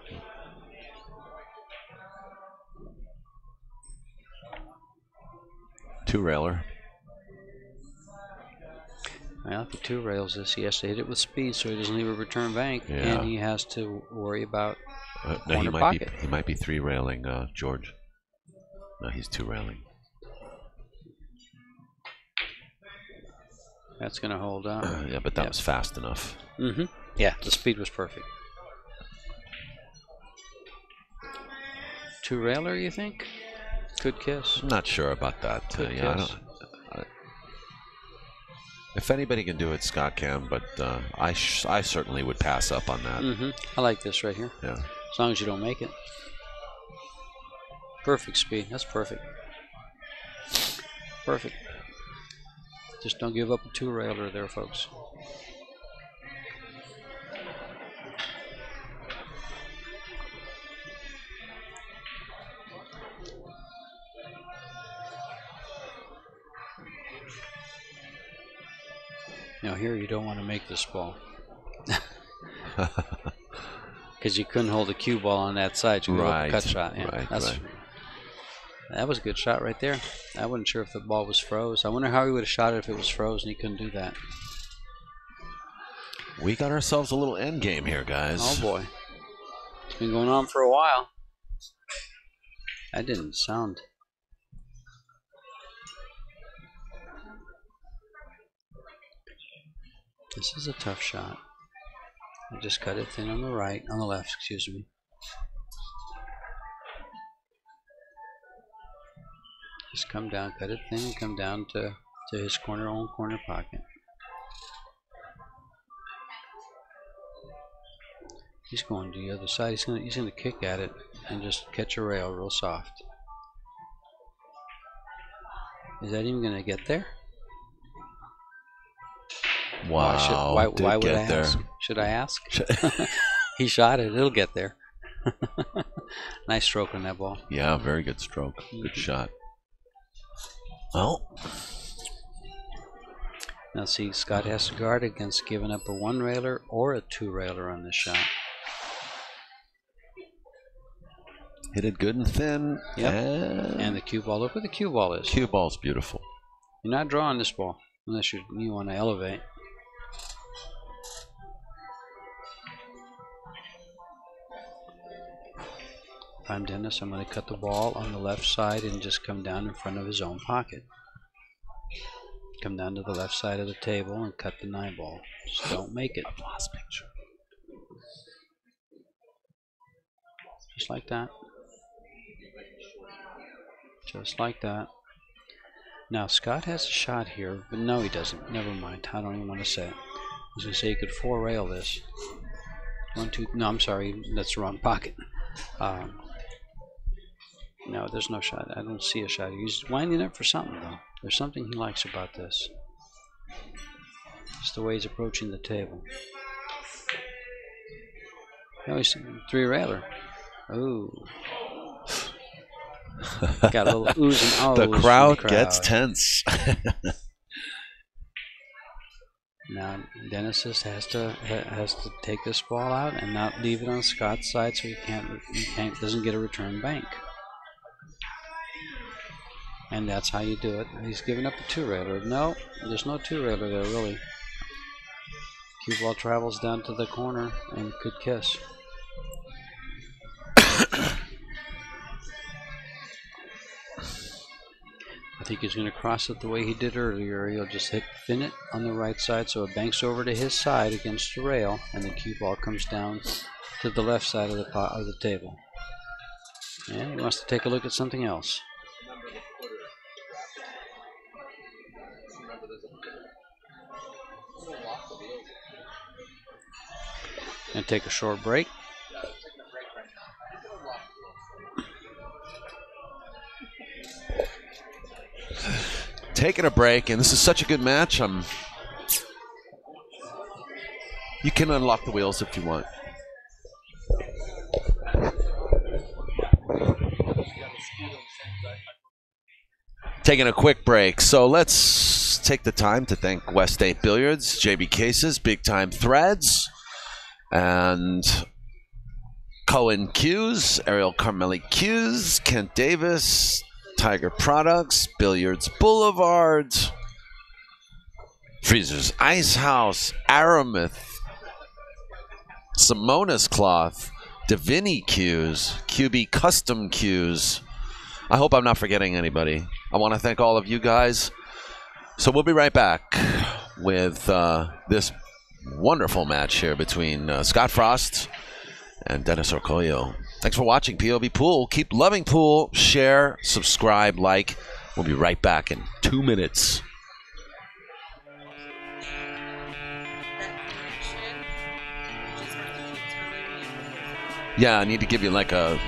Two railer. Well, if he two rails this, he has to hit it with speed so he doesn't leave a return bank, and he has to worry about corner pocket. He might be three railing, George. No, he's two railing. That's going to hold on. Yeah, but that was fast enough. Mm-hmm. Yeah, the speed was perfect. Two railer, you think? Could kiss. I'm not sure about that. Could Yeah, kiss. If anybody can do it, Scott can, but I certainly would pass up on that. Mm-hmm. I like this right here. Yeah. As long as you don't make it. Perfect speed. That's perfect. Perfect. Just don't give up a two railer there, folks. Now here you don't want to make this ball. Because you couldn't hold a cue ball on that side. You could hold a cut shot. Yeah, Right. That was a good shot right there. I wasn't sure if the ball was froze. I wonder how he would have shot it if it was froze and he couldn't do that. We got ourselves a little end game here, guys. Oh boy. It's been going on for a while. That didn't sound. This is a tough shot. I just cut it thin on the right, on the left, excuse me. Just come down, cut it thin, and come down to his own corner pocket. He's going to the other side. He's gonna kick at it and just catch a rail real soft. Is that even gonna get there? Wow. Why would I ask? Should I ask? He shot it. It'll get there. Nice stroke on that ball. Yeah, very good stroke. Good shot. Well. Now see, Scott has to guard against giving up a one railer or a two railer on this shot. Hit it good and thin. Yep. And the cue ball. Look where the cue ball is. Cue ball's beautiful. You're not drawing this ball unless you want to elevate. If I'm Dennis, I'm going to cut the ball on the left side and just come down in front of his own pocket. Come down to the left side of the table and cut the 9-ball. Just don't make it. Last picture. Just like that. Just like that. Now Scott has a shot here, but no, he doesn't. Never mind. I don't even want to say it. I was going to say he could 4-rail this. 1, 2. No, I'm sorry. That's the wrong pocket. No, there's no shot. I don't see a shot. He's winding up for something, though. There's something he likes about this. Just the way he's approaching the table. No, he's 3-railer. Ooh. Got a little oohs and ahs. The crowd gets tense. Now Dennis has to take this ball out and not leave it on Scott's side, so he doesn't get a return bank. And that's how you do it. He's giving up a 2-railer. No, there's no 2-railer there really. Cue ball travels down to the corner and could kiss. I think he's going to cross it the way he did earlier. He'll just hit thin it on the right side so it banks over to his side against the rail, and the cue ball comes down to the left side of the table. And he wants to take a look at something else. And take a short break. Taking a break, and this is such a good match. You can unlock the wheels if you want. Taking a quick break, so let's take the time to thank West State Billiards, JB Cases, Big Time Threads, and Cohen Cues, Ariel Carmeli Cues, Kent Davis, Tiger Products, Billiards Boulevard, Freezers Icehouse, Aramith, Simona's Cloth, Divini Cues, QB Custom Cues. I hope I'm not forgetting anybody. I want to thank all of you guys. So we'll be right back with this wonderful match here between Scott Frost and Dennis ORCOLLO. Thanks for watching POVPOOL. Keep loving pool. Share, subscribe, like. We'll be right back in 2 minutes. Yeah, I need to give you like a...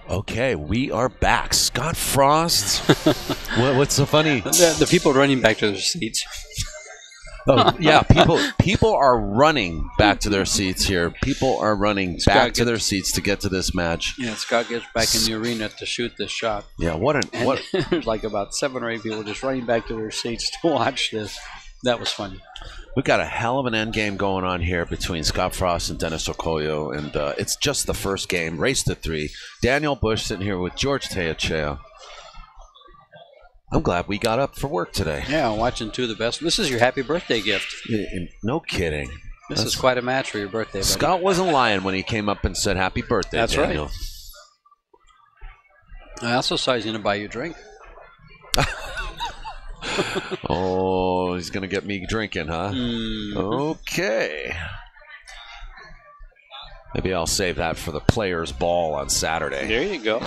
Okay, we are back. Scott Frost. What's so funny? The people running back to their seats. Oh, yeah, people are running back to their seats here. People are running back to their seats to get to this match. Yeah, Scott gets back in the arena to shoot this shot. Yeah, There's like about 7 or 8 people just running back to their seats to watch this. That was funny. We've got a hell of an end game going on here between Scott Frost and Dennis ORCOLLO, and it's just the first game, race to 3. Daniel Busch sitting here with George Teyachea. I'm glad we got up for work today. Yeah, watching two of the best. This is your happy birthday gift. No kidding. This is quite a match for your birthday, buddy. Scott wasn't lying when he came up and said happy birthday, That's Daniel. Right. I also saw he's going to buy you a drink. Oh, he's going to get me drinking, huh? Okay. Maybe I'll save that for the players' ball on Saturday. There you go.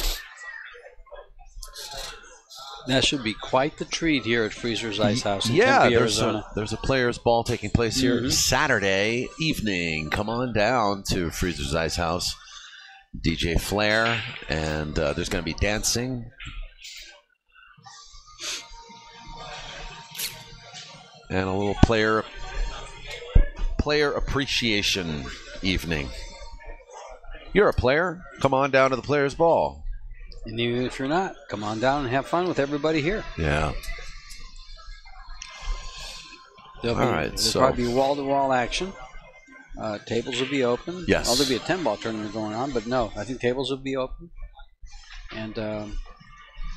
That should be quite the treat here at Freezer's Icehouse in Tempe, Arizona. There's a players' ball taking place here Saturday evening. Come on down to Freezer's Icehouse. DJ Flair, and there's going to be dancing. And a little player appreciation evening. You're a player? Come on down to the players' ball. And even if you're not, come on down and have fun with everybody here. Yeah. There'll probably be wall-to-wall action. Tables will be open. Yes. Well, there'll be a 10-ball tournament going on, but no, I think tables will be open. And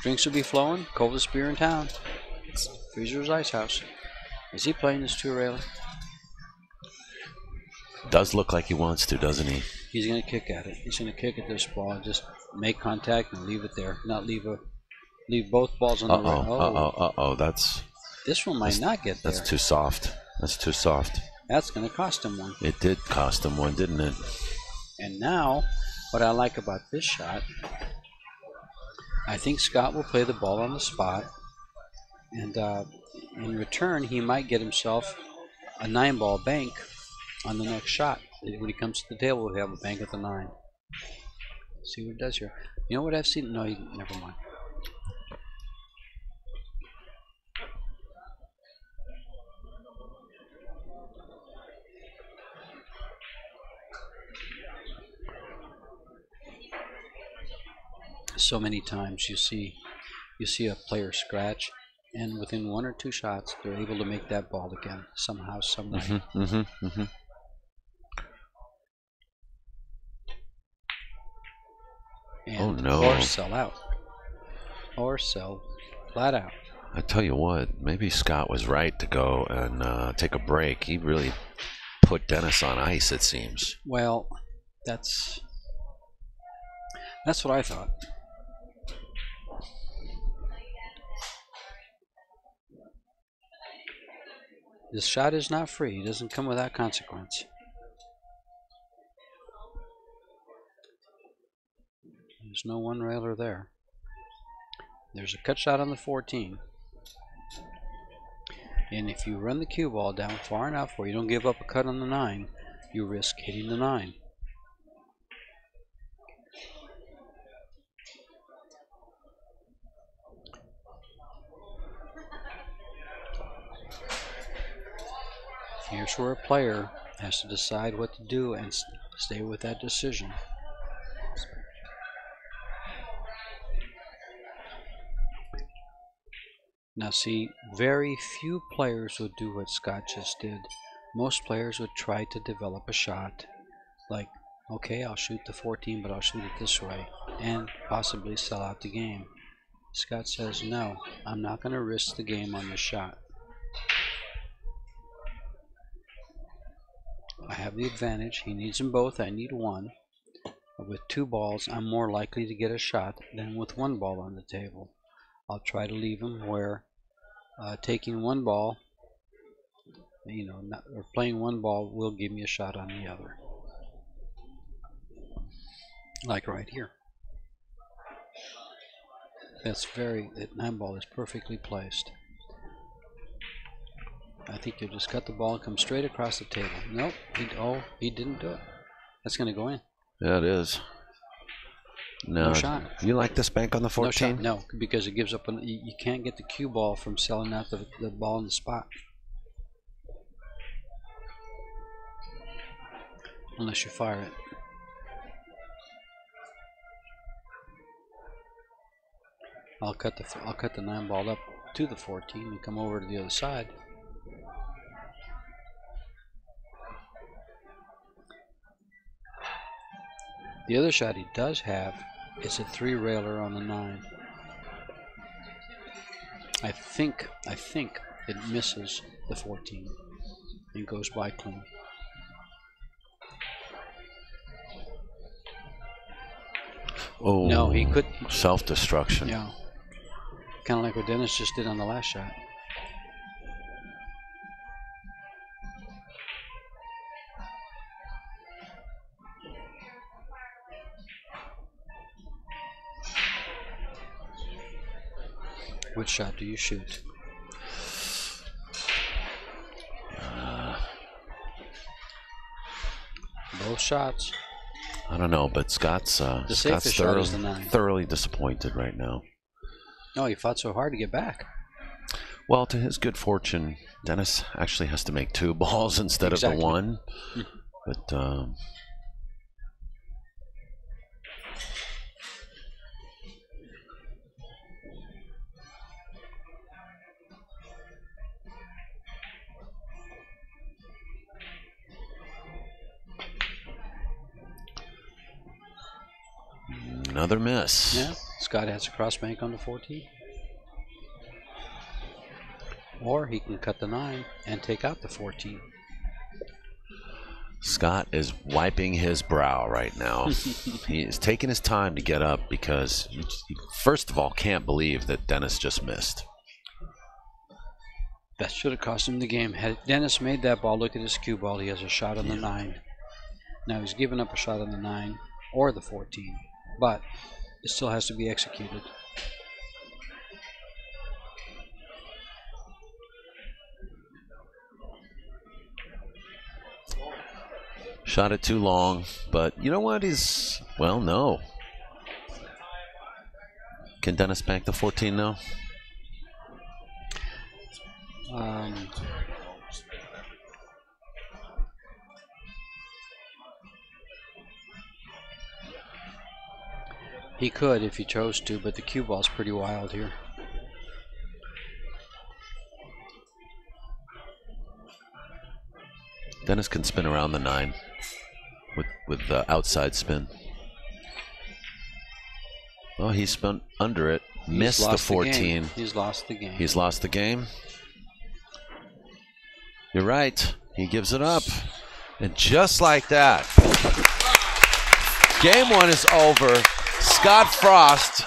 drinks will be flowing. Coldest beer in town. Freezer's Icehouse. Is he playing this two-railer? Does look like he wants to, doesn't he? He's going to kick at it. He's going to kick at this ball and just make contact and leave it there. Not leave both balls on the right. That's... This one might not get there. That's too soft. That's too soft. That's going to cost him one. It did cost him one, didn't it? And now, what I like about this shot, I think Scott will play the ball on the spot. And in return, he might get himself a 9-ball bank on the next shot. When he comes to the table, we'll have a bank at the 9. See what it does here. You know what I've seen? No, never mind. So many times you see a player scratch, and within 1 or 2 shots, they're able to make that ball again somehow, some way. And or sell out, or sell flat out. I tell you what, maybe Scott was right to go and take a break. He really put Dennis on ice, it seems. Well, that's what I thought. This shot is not free. It doesn't come without consequence. There's no one-railer there. There's a cut shot on the 14. And if you run the cue ball down far enough where you don't give up a cut on the 9, you risk hitting the 9. Here's where a player has to decide what to do and stay with that decision. Now see, very few players would do what Scott just did. Most players would try to develop a shot like, okay, I'll shoot the 14, but I'll shoot it this way, and possibly sell out the game. Scott says, no, I'm not going to risk the game on this shot. I have the advantage. He needs them both. I need one. But with 2 balls, I'm more likely to get a shot than with 1 ball on the table. I'll try to leave him where taking 1 ball, or playing 1 ball will give me a shot on the other. Like right here. That 9 ball is perfectly placed. I think you'll just cut the ball and come straight across the table. Nope. He didn't do it. That's going to go in. Yeah, it is. No shot. You like this bank on the 14? No, because it gives up. You can't get the cue ball from selling out the ball in the spot. Unless you fire it. I'll cut the 9 ball up to the 14 and come over to the other side. The other shot he does have is a 3-railer on the 9. I think it misses the 14 and goes by clean. Oh, no, he could self-destruction. Yeah, kind of like what Dennis just did on the last shot. Which shot do you shoot? Both shots. I don't know, but Scott's safest shot is the 9. thoroughly disappointed right now. Oh, he fought so hard to get back. Well, to his good fortune, Dennis actually has to make 2 balls instead of the 1. But another miss. Yeah, Scott has a cross bank on the 14. Or he can cut the 9 and take out the 14. Scott is wiping his brow right now. He is taking his time to get up because he, first of all, can't believe that Dennis just missed. That should have cost him the game. Had Dennis made that ball, look at his cue ball, he has a shot on the 9. Now he's given up a shot on the 9 or the 14, but it still has to be executed. Shot it too long, but you know what? He's, well, no. Can Dennis bank the 14 now? He could if he chose to, but the cue ball's pretty wild here. Dennis can spin around the 9 with the outside spin. Oh, he spun under it. Missed the 14. He's lost the game. He's lost the game. You're right. He gives it up. And just like that, game 1 is over. Scott Frost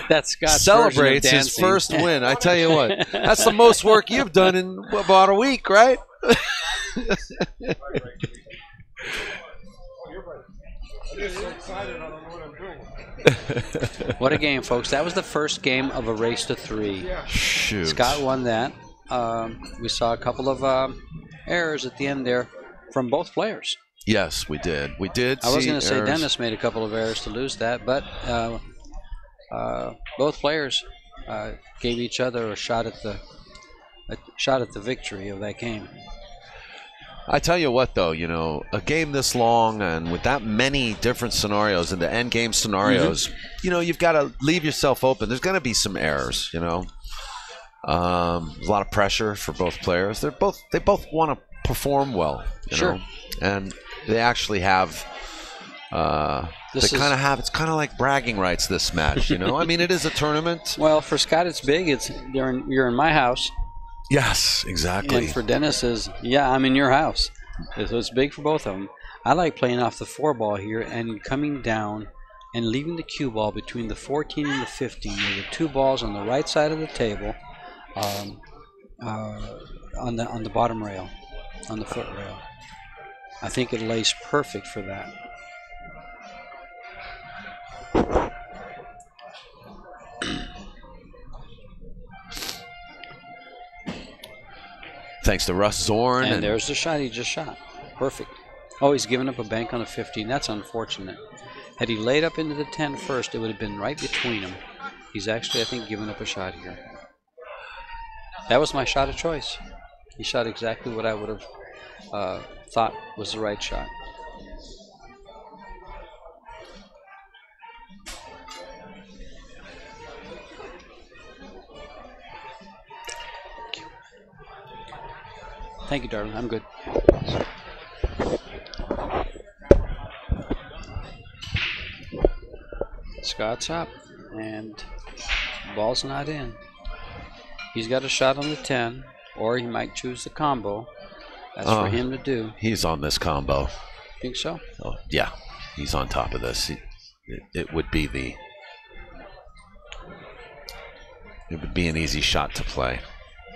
That's Scott celebrates his first win. I tell you what, that's the most work you've done in about a week, right? What a game, folks. That was the first game of a race to 3. Shoot. Scott won that. We saw a couple of errors at the end there from both players. Yes, we did. We did. I was going to say errors. Dennis made a couple of errors to lose that, but both players gave each other a shot at the victory of that game. I tell you what, though, you know, a game this long and with that many different scenarios and the end game scenarios, you know, you've got to leave yourself open. There's going to be some errors, you know. A lot of pressure for both players. They both want to perform well, you know, and they actually have. It's kind of like bragging rights. This match, you know. I mean, it is a tournament. Well, for Scott, it's big. You're in my house. Yes, exactly. And for Dennis, I'm in your house. So it's big for both of them. I like playing off the 4 ball here and coming down and leaving the cue ball between the 14 and the 15. There are 2 balls on the right side of the table, on the bottom rail, on the foot rail. I think it lays perfect for that. Thanks to Russ Zorn. And there's the shot he just shot. Perfect. Oh, he's given up a bank on a 15. That's unfortunate. Had he laid up into the 10 first, it would have been right between them. He's actually, I think, given up a shot here. That was my shot of choice. He shot exactly what I would have thought was the right shot. Thank you, darling. I'm good. Scott's up, and the ball's not in. He's got a shot on the 10, or he might choose the combo. That's for him to do. He's on this combo. Think so? Oh, yeah, he's on top of this. It would be an easy shot to play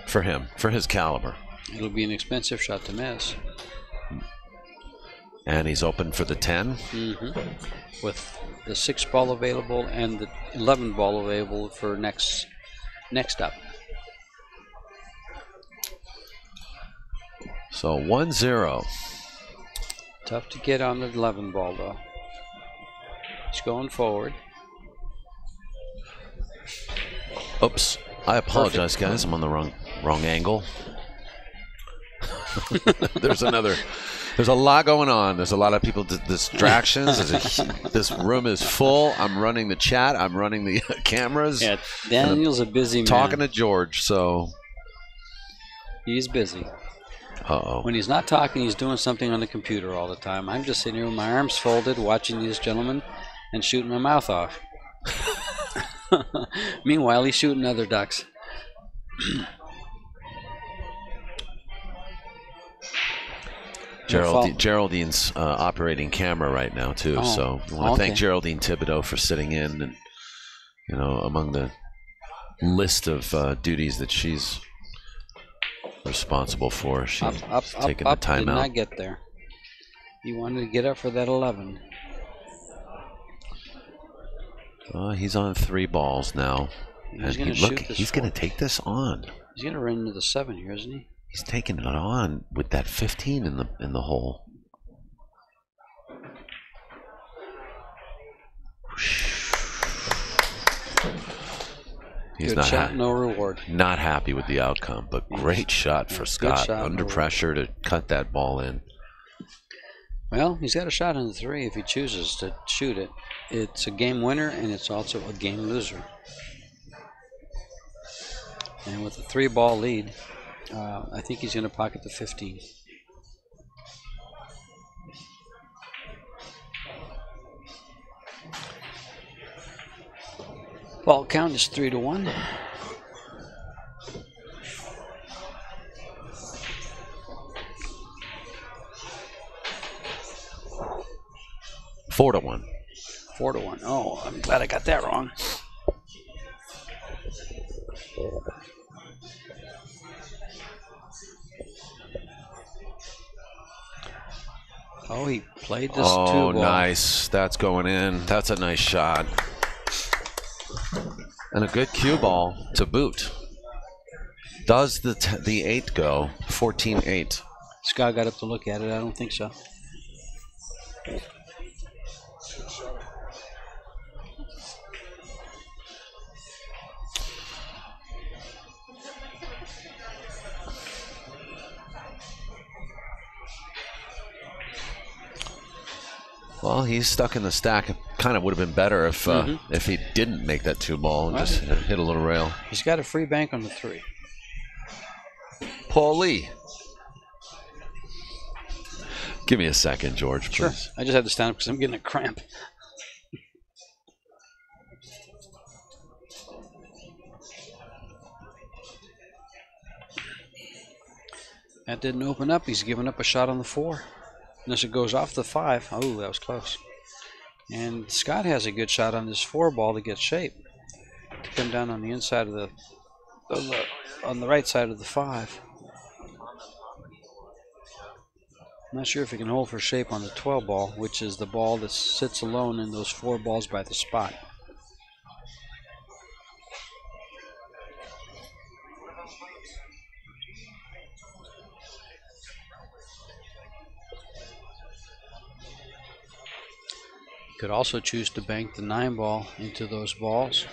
for him, for his caliber. It'll be an expensive shot to miss. And he's open for the 10. With the 6 ball available and the 11 ball available for next up. So 1-0. Tough to get on the 11 ball though. He's going forward. Oops. I apologize, guys. I'm on the wrong angle. There's a lot going on. There's a lot of people, distractions. This room is full. I'm running the chat. I'm running the cameras. Yeah, Daniel's a busy man. Talking to George, so. He's busy. Uh-oh. When he's not talking, he's doing something on the computer all the time. I'm just sitting here with my arms folded, watching these gentlemen and shooting my mouth off. Meanwhile, he's shooting other ducks. Geraldine's operating camera right now too, so I want to thank Geraldine Thibodeau for sitting in, and among the list of duties that she's responsible for, she's taking the time did out. Not get there. He wanted to get up for that 11. He's on 3 balls now, He's and he's going to take this on. He's going to run into the 7 here, isn't he? He's taking it on with that 15 in the hole. He's Good shot, no reward. Not happy with the outcome, but great shot for Scott. Shot, under pressure to cut that ball in. Well, he's got a shot on the 3 if he chooses to shoot it. It's a game winner, and it's also a game loser. And with a 3-ball lead, I think he's going to pocket the 15. Ball count is 3-1. Four to 1. 4-1. Oh, I'm glad I got that wrong. Oh, he played this 2-ball. Oh, nice. That's going in. That's a nice shot. And a good cue ball to boot. Does the 8 go? 14-8. Scott got up to look at it. I don't think so. Well, he's stuck in the stack. It kind of would have been better if he didn't make that 2-ball and just hit a little rail. He's got a free bank on the 3. Paulie. Give me a second, George, please. Sure. I just had to stand up because I'm getting a cramp. That didn't open up. He's giving up a shot on the 4. Unless it goes off the 5. Oh, that was close. And Scott has a good shot on this 4-ball to get shape. To come down on the inside of on the right side of the 5. I'm not sure if he can hold for shape on the 12-ball, which is the ball that sits alone in those 4 balls by the spot. Could also choose to bank the 9-ball into those balls.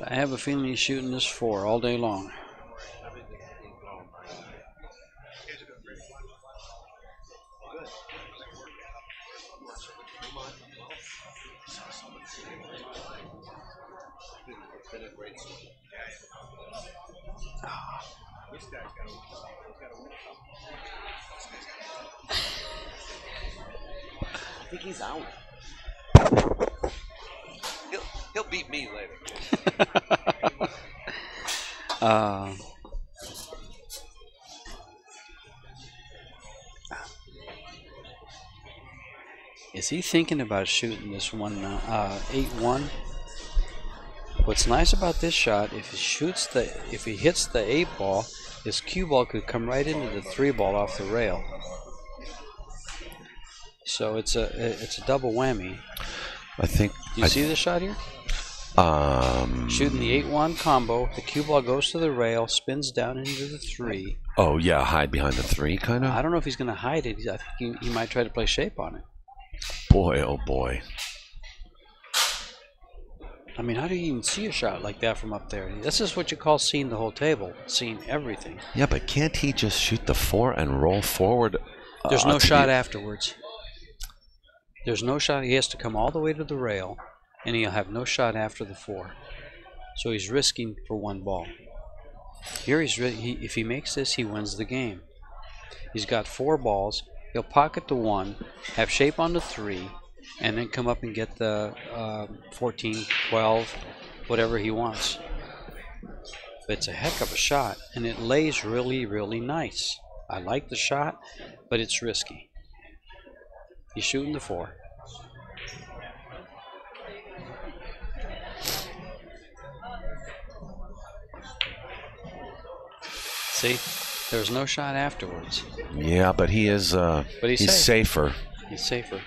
I have a feeling he's shooting this 4 all day long. I think he's out. He'll beat me later. Is he thinking about shooting this 8-1? What's nice about this shot, if he hits the 8 ball, his cue ball could come right into the 3 ball off the rail. So it's a double whammy. I think. Do you see the shot here? Shooting the 8-1 combo, the cue ball goes to the rail, spins down into the 3. Oh yeah, hide behind the 3, kind of. I don't know if he's going to hide it. I think he might try to play shape on it. Boy, oh boy. I mean, how do you even see a shot like that from up there? This is what you call seeing the whole table, seeing everything. Yeah, but can't he just shoot the 4 and roll forward? There's no shot afterwards. There's no shot. He has to come all the way to the rail, and he'll have no shot after the 4. So he's risking for 1 ball. Here if he makes this, he wins the game. He's got 4 balls. He'll pocket the 1, have shape on the 3, and then come up and get the 14, 12, whatever he wants. But it's a heck of a shot, and it lays really, really nice. I like the shot, but it's risky. He's shooting the 4. See, there's no shot afterwards. Yeah, but he is. But he's safer. He's safer.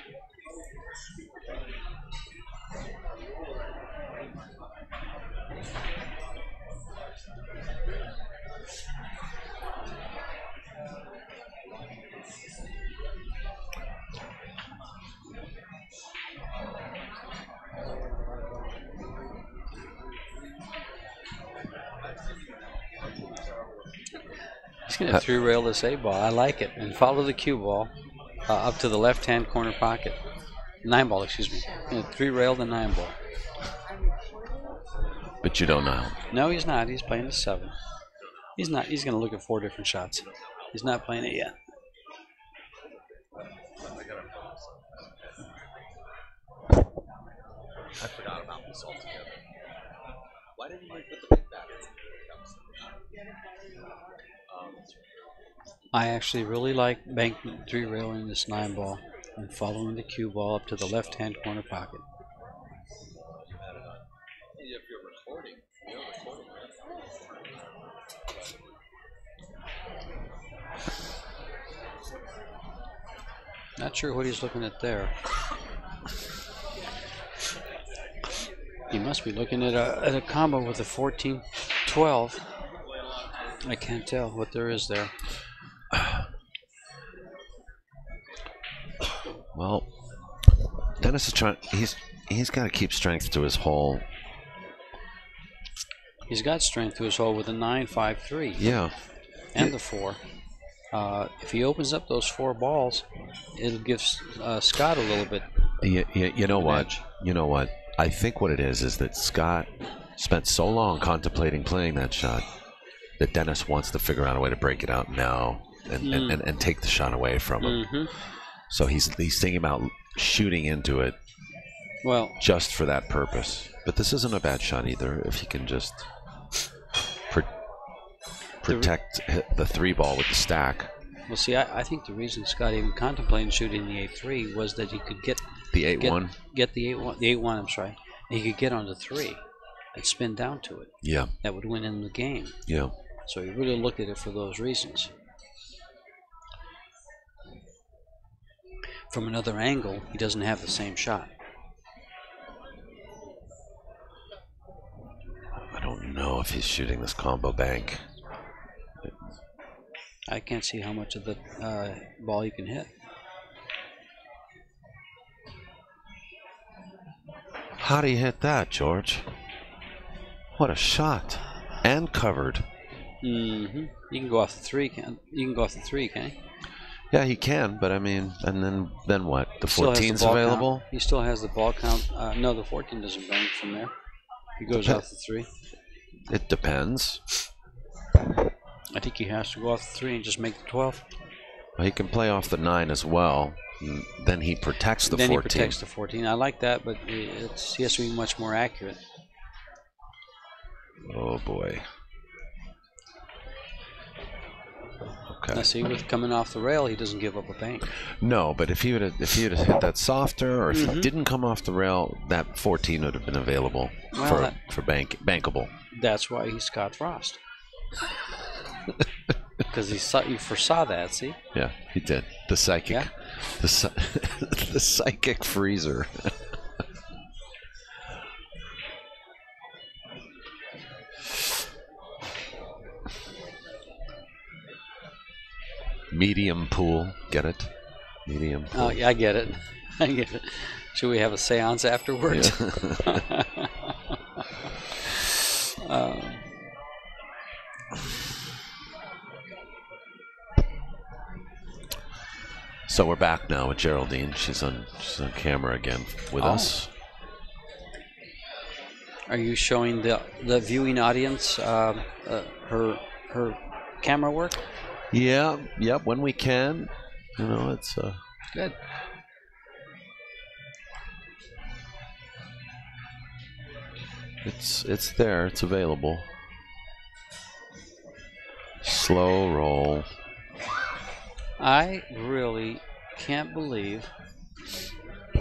He's going to 3-rail this 8 ball. I like it. And follow the cue ball up to the left-hand corner pocket. 9 ball, excuse me. Going to 3-rail the 9 ball. But you don't know. No, he's not. He's playing the 7. He's not. He's going to look at 4 different shots. He's not playing it yet. I forgot about this altogether. Why didn't you put the big bat in? I actually really like bank 3-railing this 9 ball and following the cue ball up to the left-hand corner pocket. If you're recording, Not sure what he's looking at there. He must be looking at a combo with a 14-12. I can't tell what there is there. Well, Dennis is trying. He's got to keep strength to his hole. He's got strength to his hole with a 9-5-3. Yeah. And the 4. If he opens up those 4 balls, it'll give Scott a little bit. You know what? Edge. You know what? I think what it is that Scott spent so long contemplating playing that shot that Dennis wants to figure out a way to break it out now and take the shot away from him. Mm-hmm. So he's thinking about shooting into it, well, just for that purpose. But this isn't a bad shot either if he can just protect the 3 ball with the stack. Well, see, I think the reason Scott even contemplated shooting the 8-3 was that he could get the 8-1. Get the 8-1. I'm sorry. He could get on the 3 and spin down to it. Yeah. That would win him the game. Yeah. So he really looked at it for those reasons. From another angle, he doesn't have the same shot. I don't know if he's shooting this combo bank. I can't see how much of the ball you can hit. How do you hit that, George? What a shot. And covered. Mm-hmm. You can go off the 3, you can go off the 3, can't you? Yeah, he can, but I mean, and then what? The Still has 14's the ball available? Count. He still has the ball count. No, the 14 doesn't bang from there. He goes off the 3. It depends. I think he has to go off the 3 and just make the 12. Well, he can play off the 9 as well. Then he protects the 14. Then he protects the 14. I like that, but he has to be much more accurate. Oh, boy. Okay. Now see, with coming off the rail, he doesn't give up a bank. No, but if he would have hit that softer, or if he didn't come off the rail, that 14 would have been available for bankable. That's why he's Scott Frost. Because he foresaw that. See? Yeah, he did. The psychic, Yeah. the psychic freezer. Medium pool, get it? Medium pool. Oh, yeah, I get it. I get it. Should we have a seance afterwards? Yeah. So we're back now with Geraldine. She's on camera again with us. Are you showing the viewing audience her camera work? Yeah, yep. When we can, you know, it's Good. it's there. It's available. Slow roll. I really can't believe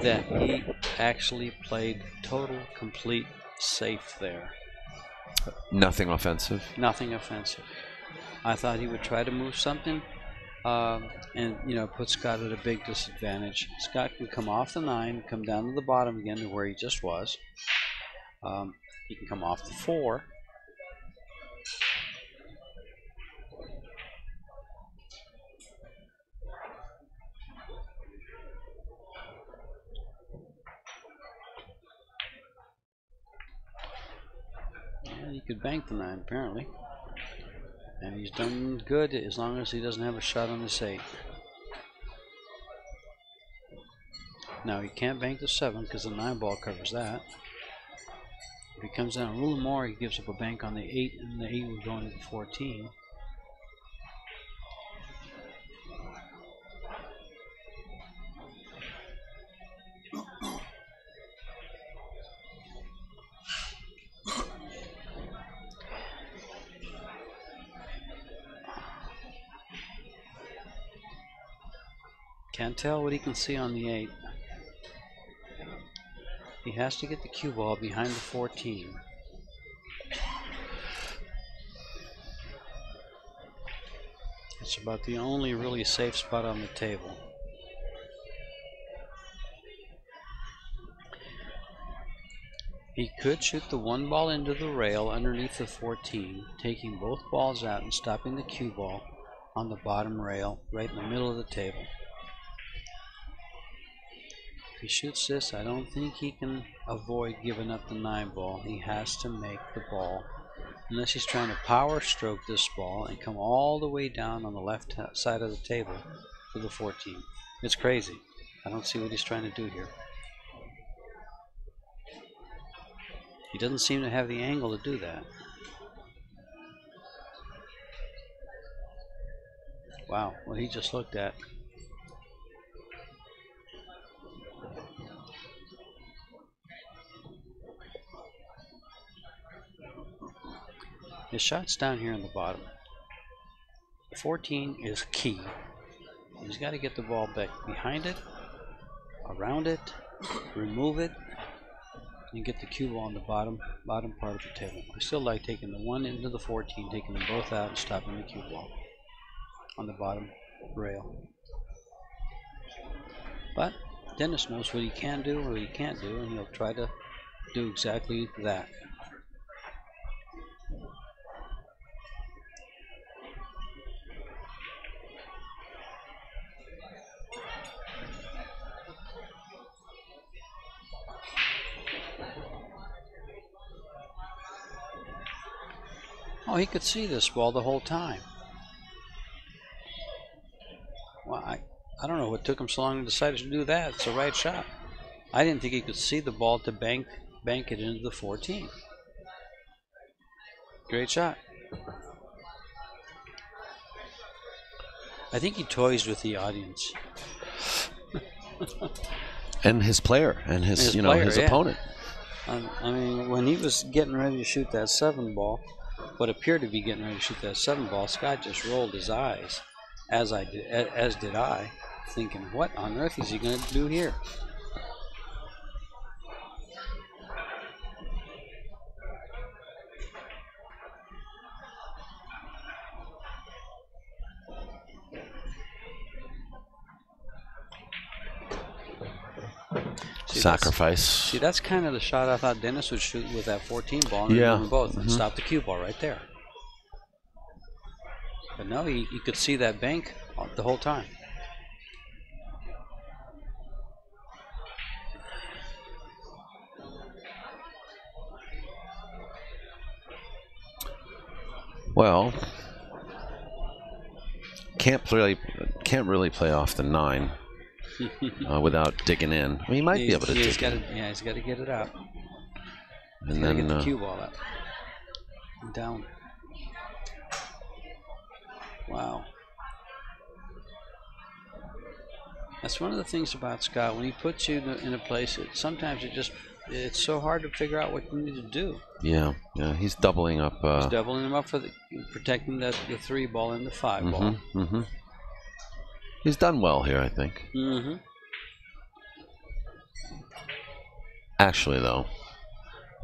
that he actually played total, complete safe there. Nothing offensive. Nothing offensive. I thought he would try to move something and, you know, put Scott at a big disadvantage. Scott can come off the 9, come down to the bottom again to where he just was. He can come off the 4. He could bank the 9 apparently, and he's done good as long as he doesn't have a shot on this 8. Now he can't bank the 7 because the 9 ball covers that. If he comes down a little more, he gives up a bank on the 8, and the 8 would go into the 14. Can't tell what he can see on the 8. He has to get the cue ball behind the 14. It's about the only really safe spot on the table. He could shoot the 1 ball into the rail underneath the 14, taking both balls out and stopping the cue ball on the bottom rail right in the middle of the table. If he shoots this, I don't think he can avoid giving up the 9 ball. He has to make the ball, unless he's trying to power stroke this ball and come all the way down on the left side of the table to the 14. It's crazy. I don't see what he's trying to do here. He doesn't seem to have the angle to do that. Wow, what he just looked at. His shot's down here in the bottom. The 14 is key. He's got to get the ball back behind it, around it, remove it, and get the cue ball on the bottom part of the table. I still like taking the 1 into the 14, taking them both out and stopping the cue ball on the bottom rail. But Dennis knows what he can do or what he can't do, and he'll try to do exactly that. Oh, he could see this ball the whole time. Well, I don't know what took him so long to decide to do that. It's the right shot. I didn't think he could see the ball to bank it into the 14. Great shot. I think he toys with the audience. And his player, and his opponent. I mean, when he was getting ready to shoot that 7 ball, what appeared to be getting ready to shoot that 7 ball, Scott just rolled his eyes. as did I, thinking, what on earth is he going to do here? Sacrifice. That's kind of the shot I thought Dennis would shoot with that 14 ball and remove them both and stop the cue ball right there. But no, you could see that bank the whole time. Well, can't really play off the 9 without digging in. I mean, he might be able to dig in. Yeah, he's got to get it up. And then get the cue ball up and down. Wow. That's one of the things about Scott. When he puts you in a place, sometimes it's so hard to figure out what you need to do. Yeah, he's doubling up. He's doubling them up for protecting the 3 ball and the 5 ball. He's done well here, I think. Actually, though,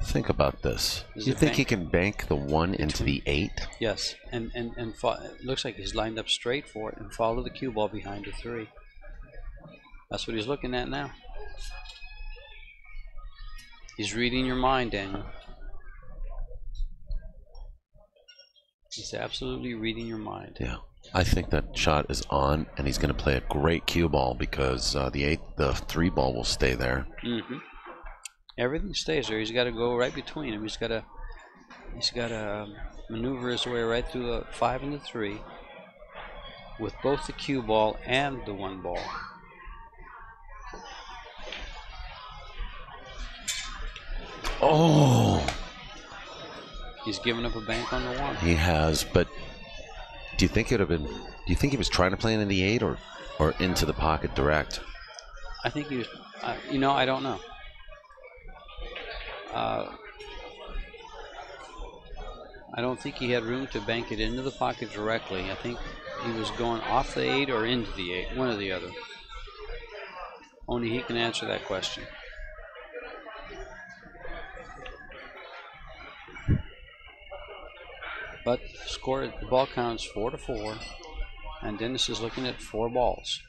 think about this. You think he can bank the 1 into the 8? Yes, and it looks like he's lined up straight for it and follow the cue ball behind the 3. That's what he's looking at now. He's reading your mind, Daniel. He's absolutely reading your mind. Yeah, I think that shot is on, and he's going to play a great cue ball because the 3 ball will stay there. Everything stays there. He's got to go right between them. He's got to maneuver his way right through the 5 and the 3 with both the cue ball and the 1 ball. Oh! He's given up a bank on the 1. He has, but do you think it would have been? Do you think he was trying to play into the 8 or into the pocket direct? I think he was. I don't know. I don't think he had room to bank it into the pocket directly. I think he was going off the 8 or into the 8, one or the other. Only he can answer that question. But the ball count is 4-4, and Dennis is looking at 4 balls.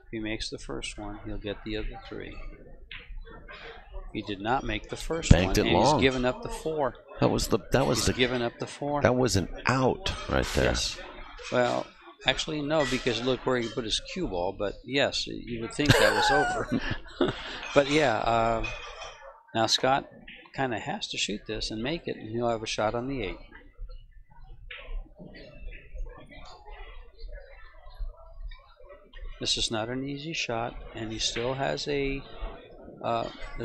If he makes the first one, he'll get the other 3. He did not make the first one, and he's given up the 4. He's given up the 4. That was an out right there. Yes. Well, actually, no, because look where he put his cue ball. But yes, you would think that was over. But yeah, now Scott kind of has to shoot this and make it, and he'll have a shot on the 8. This is not an easy shot, and he still has there's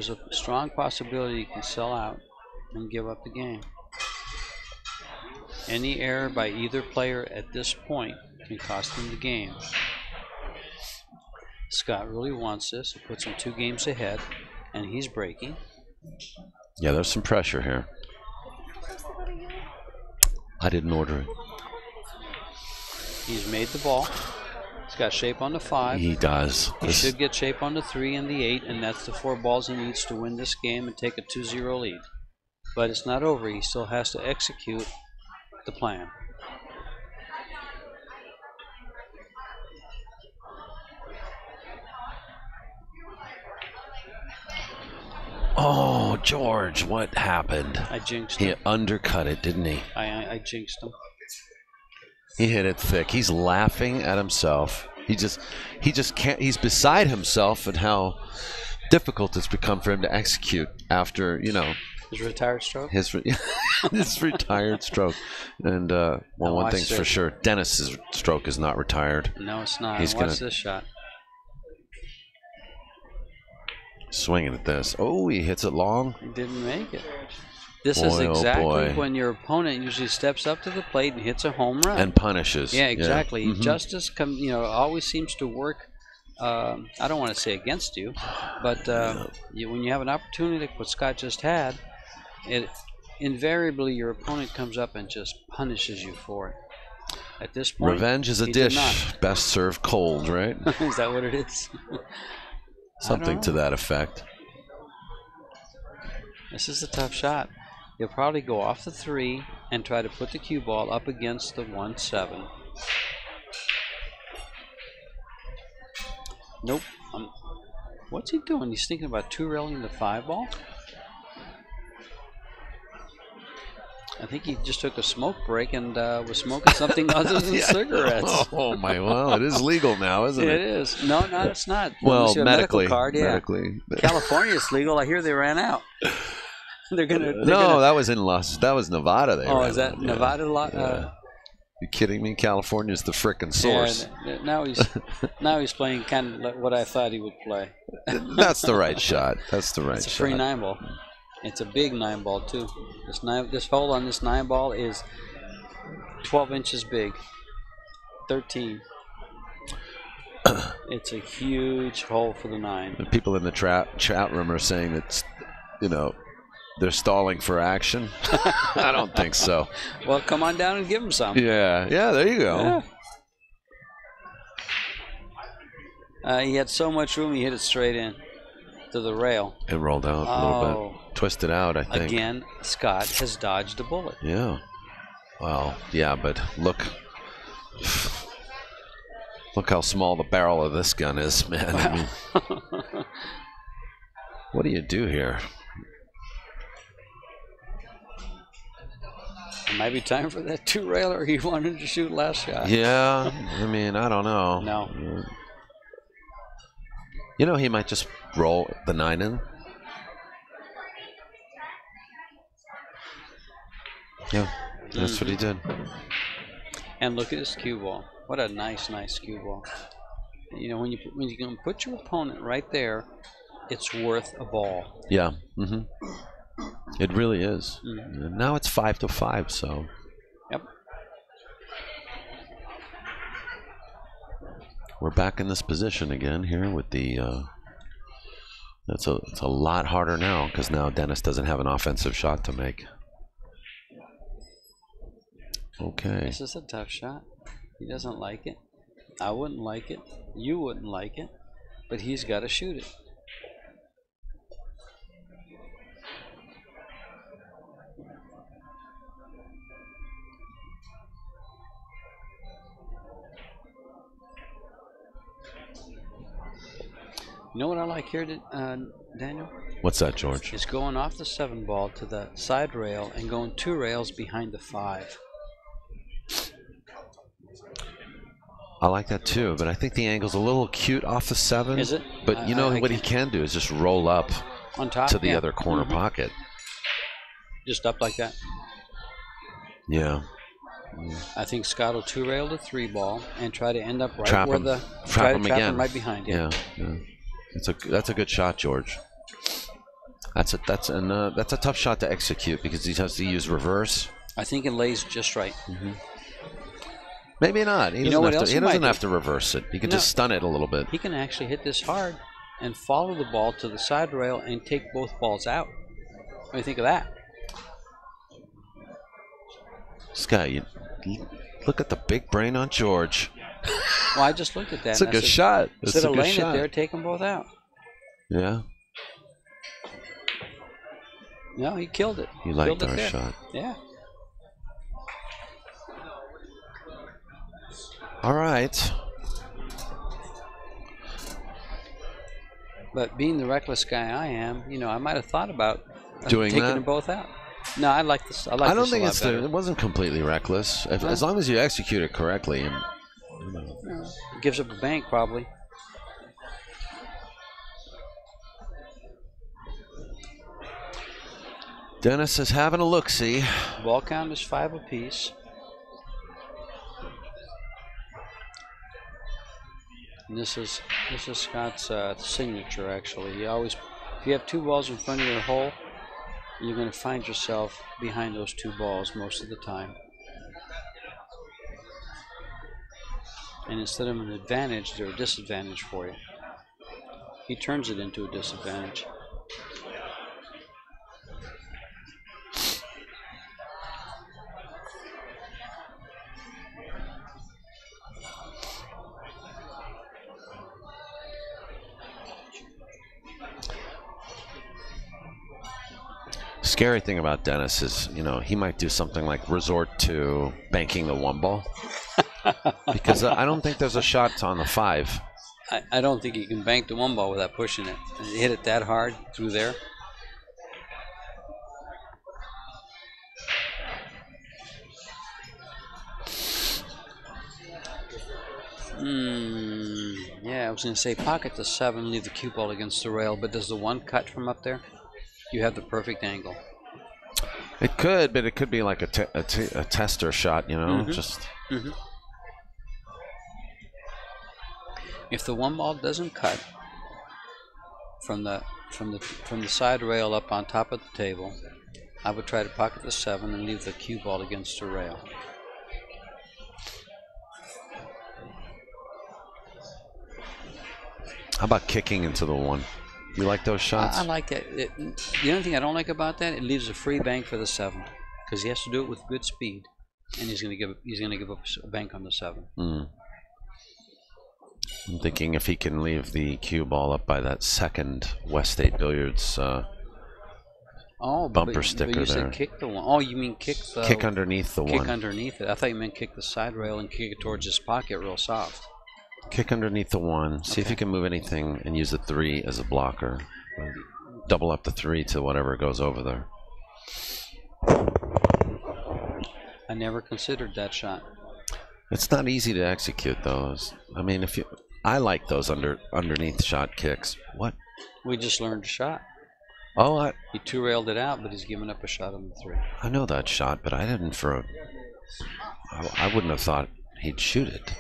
a strong possibility he can sell out and give up the game. Any error by either player at this point can cost him the game. Scott really wants this. It puts him 2 games ahead, and he's breaking. Yeah, there's some pressure here. I didn't order it. He's made the ball. He's got shape on the 5. He does. He should get shape on the 3 and the 8, and that's the 4 balls he needs to win this game and take a 2-0 lead. But it's not over. He still has to execute the plan. Oh, George, what happened? I jinxed him. He undercut it, didn't he? I jinxed him. He hit it thick. He's laughing at himself. He just can't. He's beside himself at how difficult it's become for him to execute after, his retired stroke. His retired stroke. And one thing's for sure: Dennis's stroke is not retired. No, it's not. Watch this shot. Swinging at this. Oh, he hits it long. He didn't make it. This is exactly when your opponent usually steps up to the plate and hits a home run. And punishes. Yeah, exactly. Yeah. Justice always seems to work, I don't want to say against you, but when you have an opportunity like what Scott just had, invariably your opponent comes up and just punishes you for it. At this point, revenge is a he did dish not. best served cold, right? Is that what it is? Something to that effect. This is a tough shot. He'll probably go off the 3 and try to put the cue ball up against the 1-7. Nope. What's he doing? He's thinking about 2-railing the 5 ball? I think he just took a smoke break and was smoking something other than cigarettes. Oh my! Well, it is legal now, isn't it? It is. No, it's not. Well, Unless you have medically, a medical card, yeah. medically. California is legal. I hear they ran out. They're gonna. That was that was Nevada. Is that Nevada? You kidding me? California's the frickin' source. Yeah, now he's playing kind of what I thought he would play. That's the right shot. That's the right shot. It's a free 9 ball. It's a big 9 ball too. This hole on this 9 ball is 12 inches big. 13. It's a huge hole for the 9. The people in the chat room are saying that, they're stalling for action. I don't think so. Well, come on down and give them some. Yeah, there you go. Yeah. He had so much room, he hit it straight in to the rail. It rolled out a little bit. Twisted out, I think. Again, Scott has dodged a bullet. Yeah. Well, yeah, but look how small the barrel of this gun is, man. I mean, what do you do here? It might be time for that 2-railer he wanted to shoot last shot. Yeah, I mean, I don't know. No. He might just roll the 9 in. Yeah, that's what he did. And look at his cue ball. What a nice cue ball. When you can put your opponent right there, it's worth a ball. Yeah. Mm-hmm. It really is. Mm-hmm. Now it's 5-5. So. Yep. We're back in this position again here with the. It's a lot harder now because now Dennis doesn't have an offensive shot to make. Okay. This is a tough shot. He doesn't like it. I wouldn't like it. You wouldn't like it. But he's got to shoot it. You know what I like here, Daniel? What's that, George? It's going off the 7 ball to the side rail and going 2 rails behind the 5. I like that too, but I think the angle's a little cute off the 7. Is it? But what he can do is just roll up on top to the other corner pocket. Just up like that. Yeah. I think Scott will 2-rail the 3 ball and try to end up right trap where him. the Trap him again. right behind him. Yeah. That's a good shot, George. That's a tough shot to execute because he has to use reverse. I think it lays just right. Mm-hmm. Maybe not. He doesn't have to reverse it. He can just stun it a little bit. He can actually hit this hard and follow the ball to the side rail and take both balls out. What do you think of that? Scott, look at the big brain on George. Well, I just looked at that. It's a good shot. Instead of laying it there, take them both out. Yeah. No, he killed it. He liked our shot. Yeah. All right. But being the reckless guy I am, I might have thought about taking them both out. No, I like this. I don't think it wasn't completely reckless. As long as you execute it correctly. And, it gives up a bank, probably. Dennis is having a look-see. Ball count is 5 apiece. And this is Scott's signature, actually. If you have 2 balls in front of your hole, you're going to find yourself behind those 2 balls most of the time. And instead of an advantage, they're a disadvantage for you. He turns it into a disadvantage. scary thing about Dennis is, you know, he might do something like resort to banking the 1 ball. Because I don't think there's a shot on the 5. I don't think you can bank the 1 ball without pushing it. Hit it that hard through there. Yeah, I was going to say pocket the 7, leave the cue ball against the rail, but does the 1 cut from up there? You have the perfect angle. It could, but it could be like a tester shot, you know, just. If the 1 ball doesn't cut from the side rail up on top of the table, I would try to pocket the 7 and leave the cue ball against the rail. How about kicking into the 1? You like those shots? I like that. The only thing I don't like about that, it leaves a free bank for the 7 because he has to do it with good speed, and he's going to give up a bank on the 7. I'm thinking if he can leave the cue ball up by that second West State Billiards bumper sticker but you there. said kick the 1. Oh, you mean kick underneath the 1. Kick underneath it. I thought you meant kick the side rail and kick it towards his pocket real soft. Kick underneath the 1. See if you can move anything and use the 3 as a blocker. Double up the 3 to whatever goes over there. I never considered that shot. It's not easy to execute those. I mean, I like those underneath shot kicks. What? We just learned a shot. Oh, he 2-railed it out, but he's giving up a shot on the 3. I know that shot, but I didn't I wouldn't have thought he'd shoot it.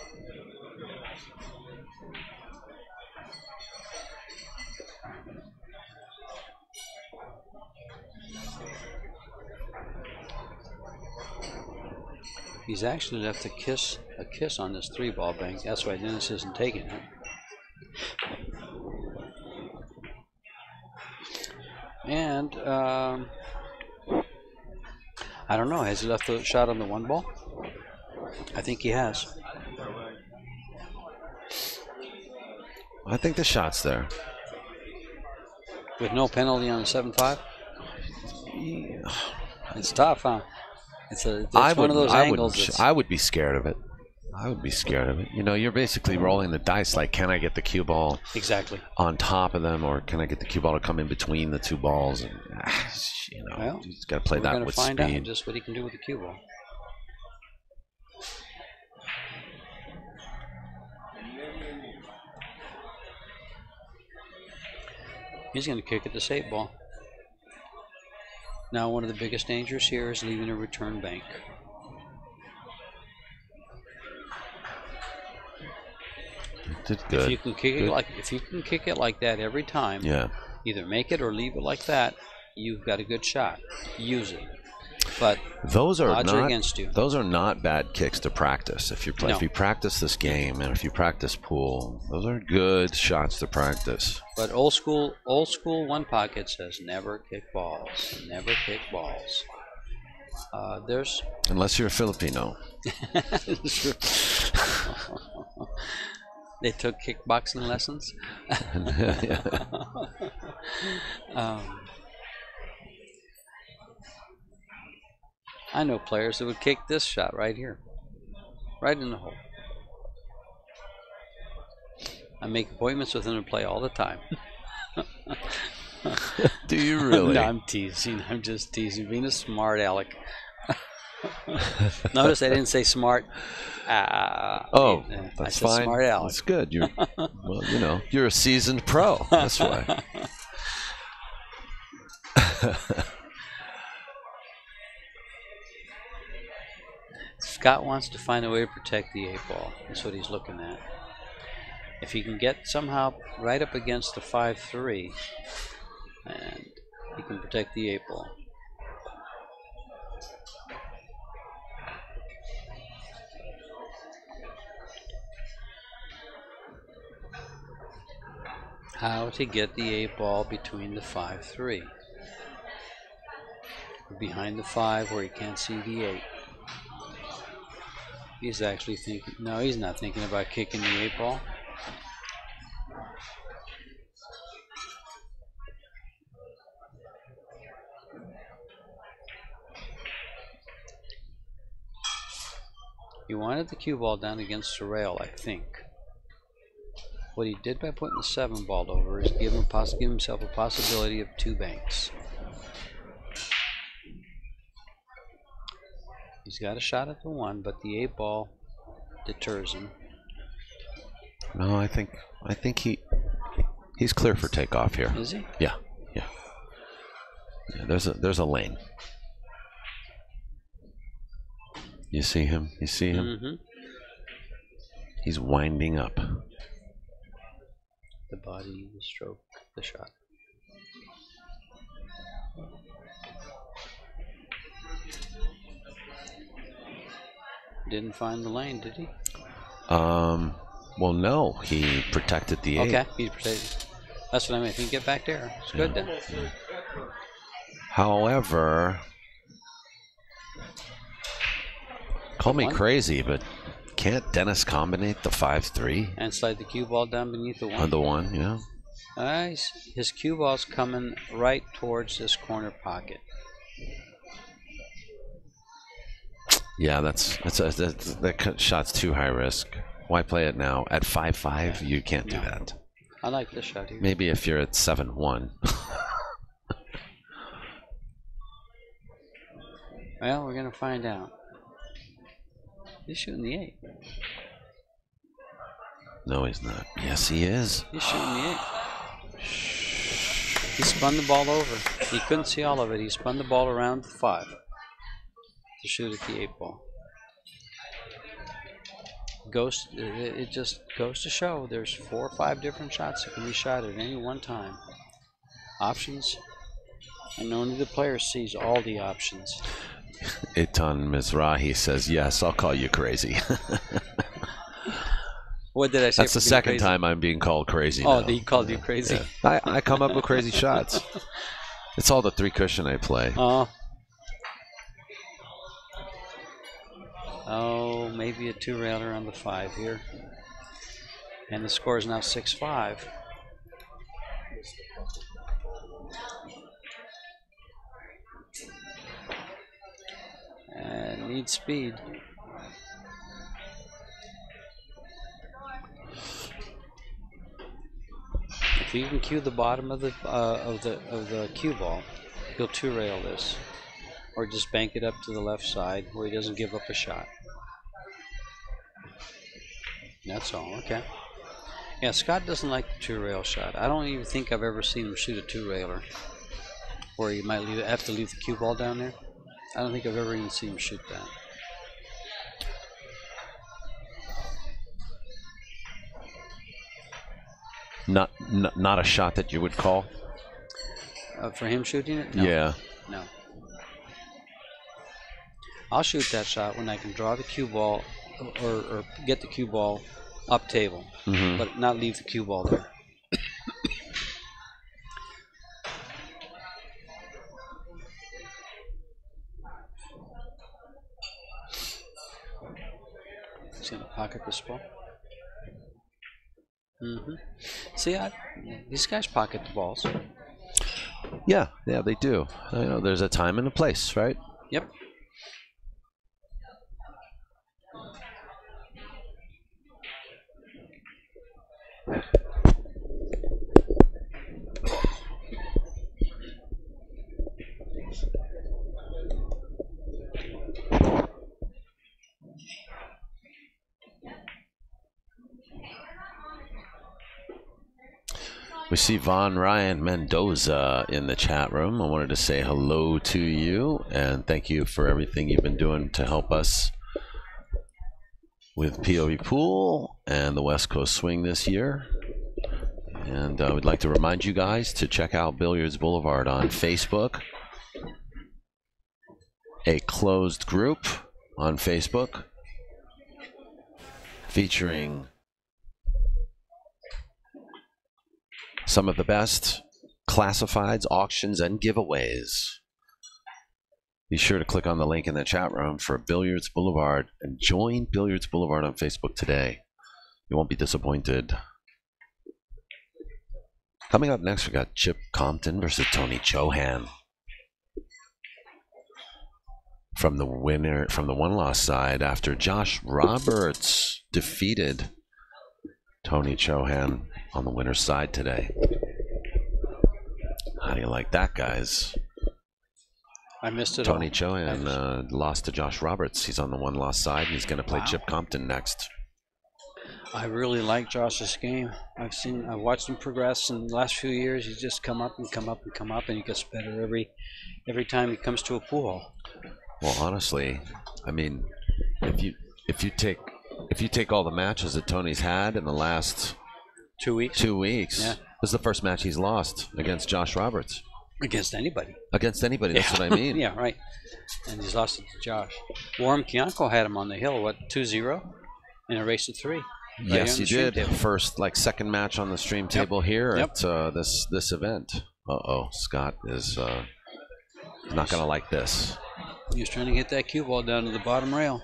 He's actually left a kiss on this 3-ball bank. That's why Dennis isn't taking it. And I don't know. Has he left a shot on the 1 ball? I think he has. I think the shot's there. With no penalty on the 7-5? Yeah. It's tough, huh? It's one of those angles. I would be scared of it. I would be scared of it. You know, you're basically rolling the dice like, can I get the cue ball on top of them, or can I get the cue ball to come in between the 2 balls? And you know, well, he's got to play that with speed. We're going to find out just what he can do with the cue ball. He's going to kick at this 8 ball. Now, one of the biggest dangers here is leaving a return bank. Did good. If you can kick it like that every time, either make it or leave it like that, you've got a good shot. Use it. But those are odds are against you. Those are not bad kicks to practice. If you practice this game and if you practice pool, those are good shots to practice. But old school 1 pocket says never kick balls. Never kick balls. Unless you're a Filipino. They took kickboxing lessons. I know players that would kick this shot right here, right in the hole. I make appointments with them to play all the time. Do you really? No, I'm teasing. I'm just teasing. Being a smart aleck. Notice I didn't say smart. That's I said fine. Smart aleck. That's good. Well, you know, you're a seasoned pro. That's why. Scott wants to find a way to protect the 8 ball. That's what he's looking at. If he can get somehow right up against the 5-3, and he can protect the 8 ball. How to get the 8 ball between the 5-3. Behind the 5 where he can't see the 8. He's actually thinking, no, he's not thinking about kicking the 8 ball. He wanted the cue ball down against the rail, I think. What he did by putting the 7 ball over is give himself a possibility of 2 banks. He's got a shot at the 1, but the 8 ball deters him. No, I think he's clear for takeoff here. Is he? Yeah. There's a lane. You see him? Mm-hmm. He's winding up. The body, the stroke, the shot. Didn't find the lane, did he? Well, no. He protected the 8. Okay, he protected. That's what I mean. If you can get back there, it's good then. Yeah. However, call me crazy, but can't Dennis combinate the 5-3? And slide the cue ball down beneath the 1? On the 1, yeah. Nice. His cue ball's coming right towards this corner pocket. Yeah, that shot's too high risk. Why play it now? At 5-5, you can't do that. I like this shot here. Maybe if you're at 7-1. Well, we're going to find out. He's shooting the 8. No, he's not. Yes, he is. He's shooting the 8. He spun the ball over. He couldn't see all of it. He spun the ball around the 5 to shoot at the 8 ball. It just goes to show there's 4 or 5 different shots that can be shot at any one time. Options, and only the player sees all the options. Itan Mizrahi says, yes, I'll call you crazy. What did I say? That's the second time I'm being called crazy. Oh, now. he called you crazy? Yeah. I come up with crazy shots. It's all the 3 cushion I play. Oh, maybe a 2-railer on the 5 here. And the score is now 6-5. And needs speed. If you can cue the bottom of the cue ball, he'll 2-rail this, or just bank it up to the left side where he doesn't give up a shot. That's all. Okay. Yeah, Scott doesn't like the 2-rail shot. I don't even think I've ever seen him shoot a 2-railer where he might have to leave the cue ball down there. I don't think I've ever even seen him shoot that. Not a shot that you would call? For him shooting it? No. Yeah. No. I'll shoot that shot when I can draw the cue ball or get the cue ball up table, but not leave the cue ball there. He's going to pocket this ball. See, these guys pocket the balls. Yeah, they do. I know there's a time and a place, right? Yep. We see Von Ryan Mendoza in the chat room. I wanted to say hello to you and thank you for everything you've been doing to help us with POVPOOL and the West Coast Swing this year. And I would like to remind you guys to check out Billiards Boulevard on Facebook, a closed group on Facebook featuring some of the best classifieds, auctions, and giveaways. Be sure to click on the link in the chat room for Billiards Boulevard and join Billiards Boulevard on Facebook today. You won't be disappointed. Coming up next, we got Chip Compton versus Tony Chohan. from the one-loss side after Josh Roberts defeated Tony Chohan on the winner's side today. How do you like that, guys? I missed it. Tony Chohan lost to Josh Roberts. He's on the one-loss side, and he's going to play Chip Compton next. I really like Josh's game. I've watched him progress in the last few years. He's just come up and come up and come up, and he gets better every time he comes to a pool hall. Well, honestly, I mean, if you take all the matches that Tony's had in the last 2 weeks, this is the first match he's lost against Josh Roberts. Against anybody. Against anybody, that's what I mean. Yeah, right. And he's lost it to Josh. Warren Kianco had him on the hill, 2-0, in a race of 3. Yes, he did. Second match on the stream table here at this event. Scott is not going to like this. He was trying to get that cue ball down to the bottom rail.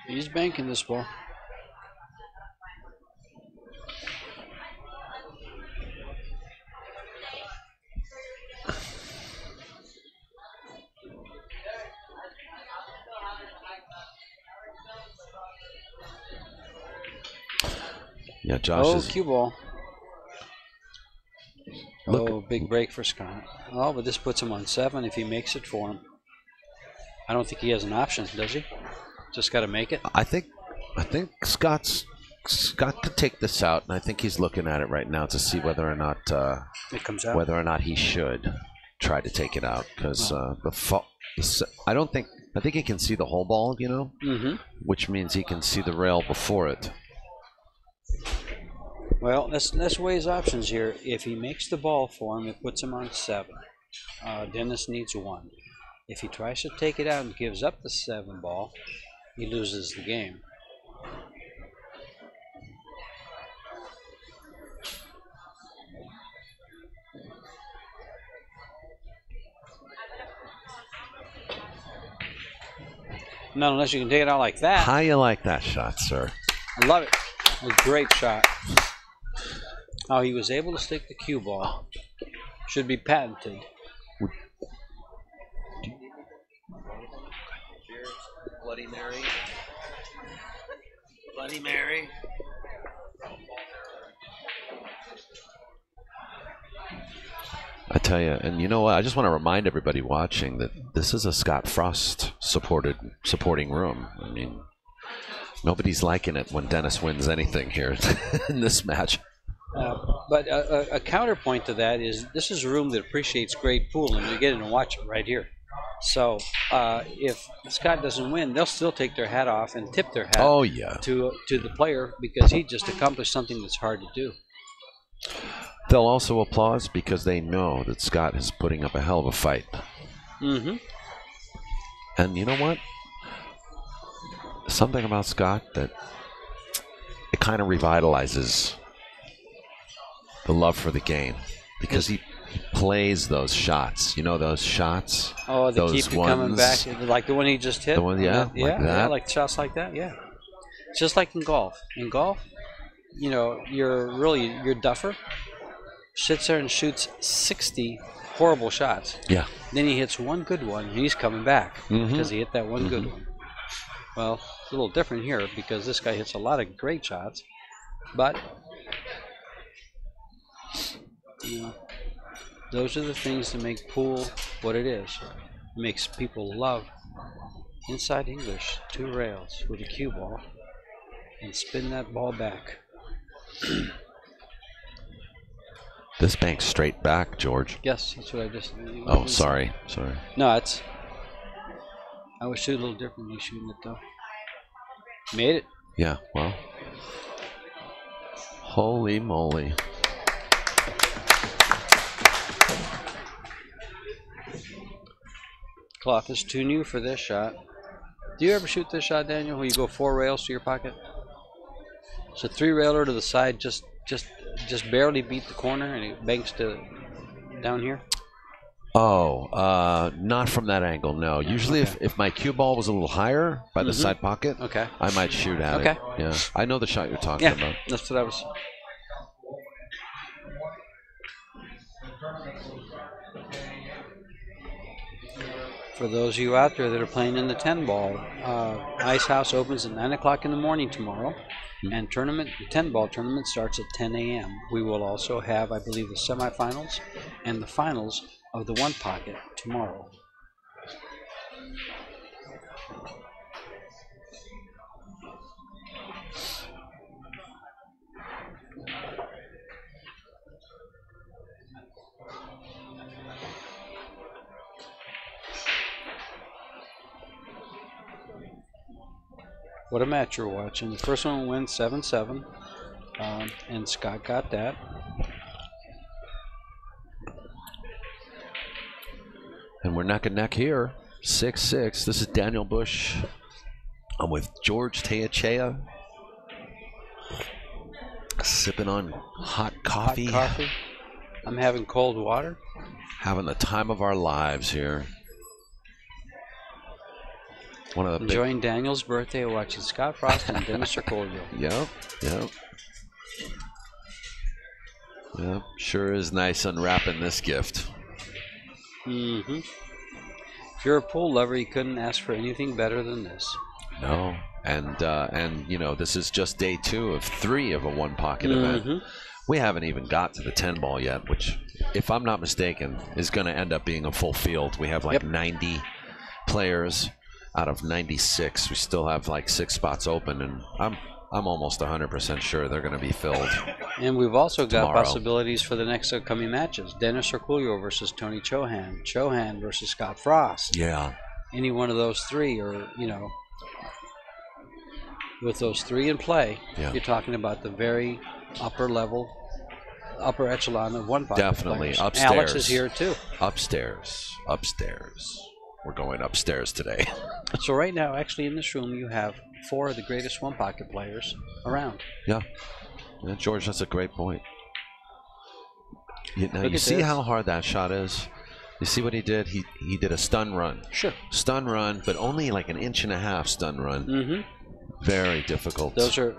He's banking this ball. Yeah, Josh cue ball. Big break for Scott. Oh, but this puts him on 7 if he makes it for him. I don't think he has an option, does he? Just got to make it. I think Scott could take this out, and I think he's looking at it right now to see whether or not it comes out. Whether or not he should try to take it out, because I think he can see the whole ball, which means he can see the rail before it. Well, let's weigh his options here. If he makes the ball for him, it puts him on 7. Dennis needs 1. If he tries to take it out and gives up the 7 ball, he loses the game. Not unless you can take it out like that. How you like that shot, sir? I love it. A great shot. How he was able to stick the cue ball should be patented. Bloody Mary. Bloody Mary. I tell you, and you know what? I just want to remind everybody watching that this is a Scott Frost supporting room. I mean, nobody's liking it when Dennis wins anything here in this match. But a counterpoint to that is this is a room that appreciates great pool, and you get in and watch it right here. So if Scott doesn't win, they'll still take their hat off and tip their hat to the player because he just accomplished something that's hard to do. They'll also applaud because they know that Scott is putting up a hell of a fight. Mm-hmm. And you know what? Something about Scott that it kind of revitalizes the love for the game because he plays those shots. You know those shots? Oh, they keep you coming back, like the one he just hit. The one, like shots like that. Yeah, just like in golf. In golf, your duffer sits there and shoots 60 horrible shots. Yeah. Then he hits one good one, and he's coming back because he hit that one good one. Well, it's a little different here because this guy hits a lot of great shots, but those are the things that make pool what it is. It makes people love inside English 2 rails with a cue ball and spin that ball back. This bank's straight back, George. Yes, that's what I just. Oh, sorry. No, I was shooting a little differently shooting it though. Made it. Yeah. Well. Holy moly. Cloth is too new for this shot. Do you ever shoot this shot, Daniel, where you go 4 rails to your pocket? It's a 3-railer to the side, just barely beat the corner, and it banks to down here. Oh, not from that angle, no. Usually if my cue ball was a little higher by the side pocket, I might shoot at it. Yeah, I know the shot you're talking about. That's what I was... For those of you out there that are playing in the 10 ball, Icehouse opens at 9 o'clock in the morning tomorrow, and the 10 ball tournament starts at 10 a.m. We will also have, I believe, the semifinals and the finals of the 1 pocket tomorrow. What a match you're watching. The first one went 7-7, and Scott got that. And we're neck and neck here, 6-6. This is Daniel Busch. I'm with George Teyachea, sipping on hot coffee. Hot coffee. I'm having cold water. Having the time of our lives here. One of the enjoying Daniel's birthday, watching Scott Frost and Dennis ORCOLLO. Yep. Sure is nice unwrapping this gift. If you're a pool lover, you couldn't ask for anything better than this. No, and you know, this is just day 2 of 3 of a 1 pocket event. We haven't even got to the 10 ball yet, which, if I'm not mistaken, is going to end up being a full field. We have like 90 players. Out of 96, we still have like 6 spots open, and I'm almost 100% sure they're going to be filled. And we've also got tomorrow. Possibilities for the next upcoming matches: Dennis ORCOLLO versus Tony Chohan, Chohan versus Scott Frost. Yeah. Any one of those 3, or with those 3 in play, you're talking about the very upper echelon of 1 pocket. Definitely players. upstairs. Alex is here too. Upstairs. We're going upstairs today. So right now, actually, in this room, you have 4 of the greatest 1 pocket players around. Yeah, George, that's a great point. Now you see how hard that shot is? You see what he did? He did a stun run. Sure. Stun run, but only like an 1.5 inch stun run. Very difficult. Those are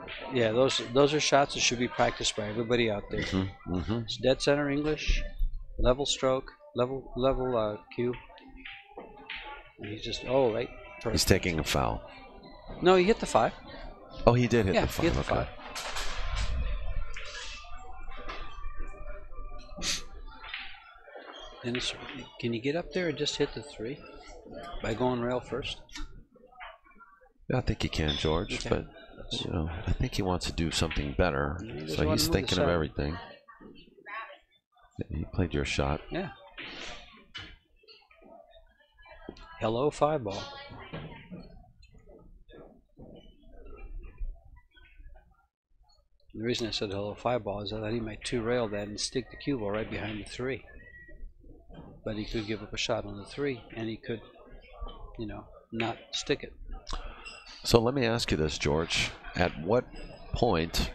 shots that should be practiced by everybody out there. It's dead center English, level stroke, level cue. And he's just right. Perfect. He's taking a foul. No, he hit the 5. Oh, he did hit the 5. He hit the 5. Dennis, can you get up there and just hit the 3 by going rail first? Yeah, I think he can, George, but I think he wants to do something better. So he's thinking of everything. He played your shot. Yeah. Hello, 5 ball. The reason I said hello 5 ball is I thought he might 2-rail that and stick the cue ball right behind the 3. But he could give up a shot on the 3, and he could, not stick it. So let me ask you this, George. At what point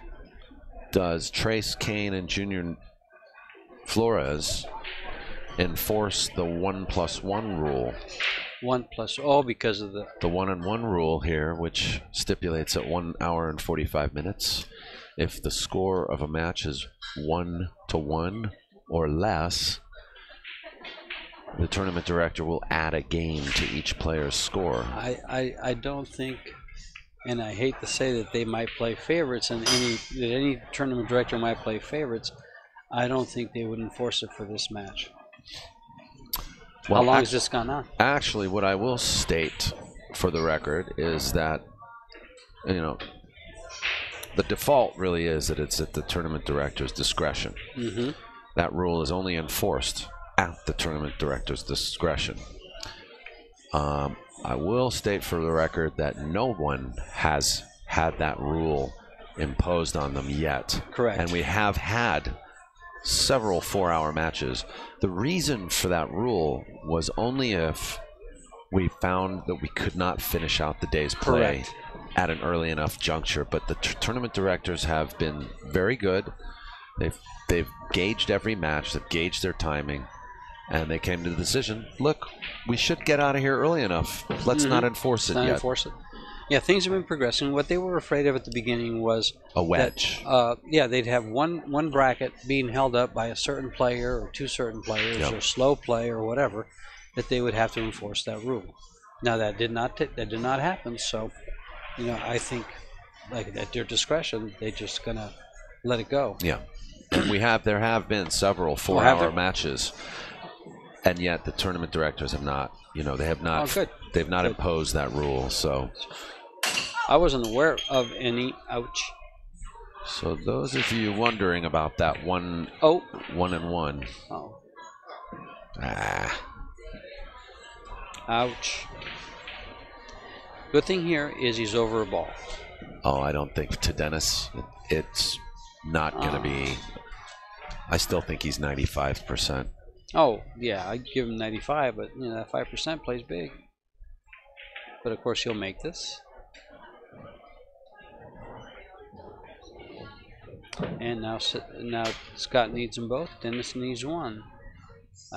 does Trace, Kane, and Junior Flores enforce the 1+1 rule? 1+, because of the 1-on-1 rule here, which stipulates at 1 hour and 45 minutes. If the score of a match is 1-1 or less, the tournament director will add a game to each player's score. I don't think, and I hate to say that they might play favorites, and any tournament director might play favorites. I don't think they would enforce it for this match. Well, how long has this gone on? Actually, what I will state for the record is that, the default really is that it's at the tournament director's discretion. That rule is only enforced at the tournament director's discretion. I will state for the record that no one has had that rule imposed on them yet. Correct. And we have had several 4-hour matches. The reason for that rule was only if we found that we could not finish out the day's play at an early enough juncture. But the tournament directors have been very good. They've gauged every match. They've gauged their timing. And they came to the decision, look, we should get out of here early enough. Let's not enforce it yet. Enforce it. Yeah, things have been progressing. What they were afraid of at the beginning was a wedge. That, they'd have one bracket being held up by a certain player or two certain players or slow play or whatever, that they would have to enforce that rule. Now that did not happen. So, I think like at their discretion, they're just gonna let it go. Yeah, and there have been several 4-hour matches. And yet the tournament directors have not, they've not imposed that rule. So I wasn't aware of any. Ouch. So those of you wondering about that 1-1. Oh. Ouch. Good thing here is he's over a ball. Oh, I don't think to Dennis it's not going to be. I still think he's 95%. Oh, yeah, I'd give him 95, but that 5% plays big. But of course, he'll make this. And now Scott needs them both. Dennis needs one.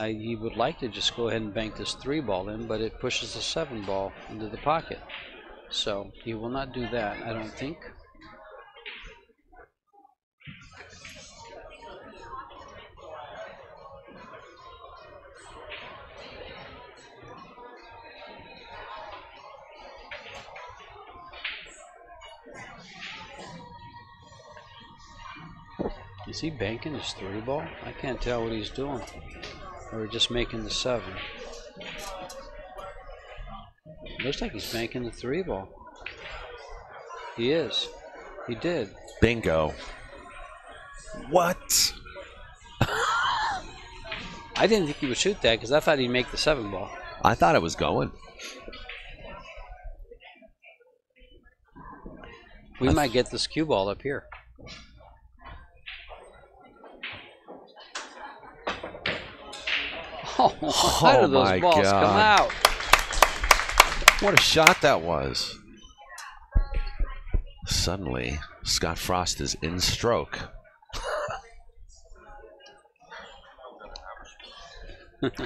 He would like to just go ahead and bank this 3 ball in, but it pushes the 7 ball into the pocket. So he will not do that, I don't think. Is he banking his 3 ball? I can't tell what he's doing. Or just making the 7. Looks like he's banking the 3 ball. He is. He did. Bingo. What? I didn't think he would shoot that because I thought he'd make the 7 ball. I thought it was going. We might get this cue ball up here. How did those balls come out? What a shot that was. Suddenly, Scott Frost is in stroke.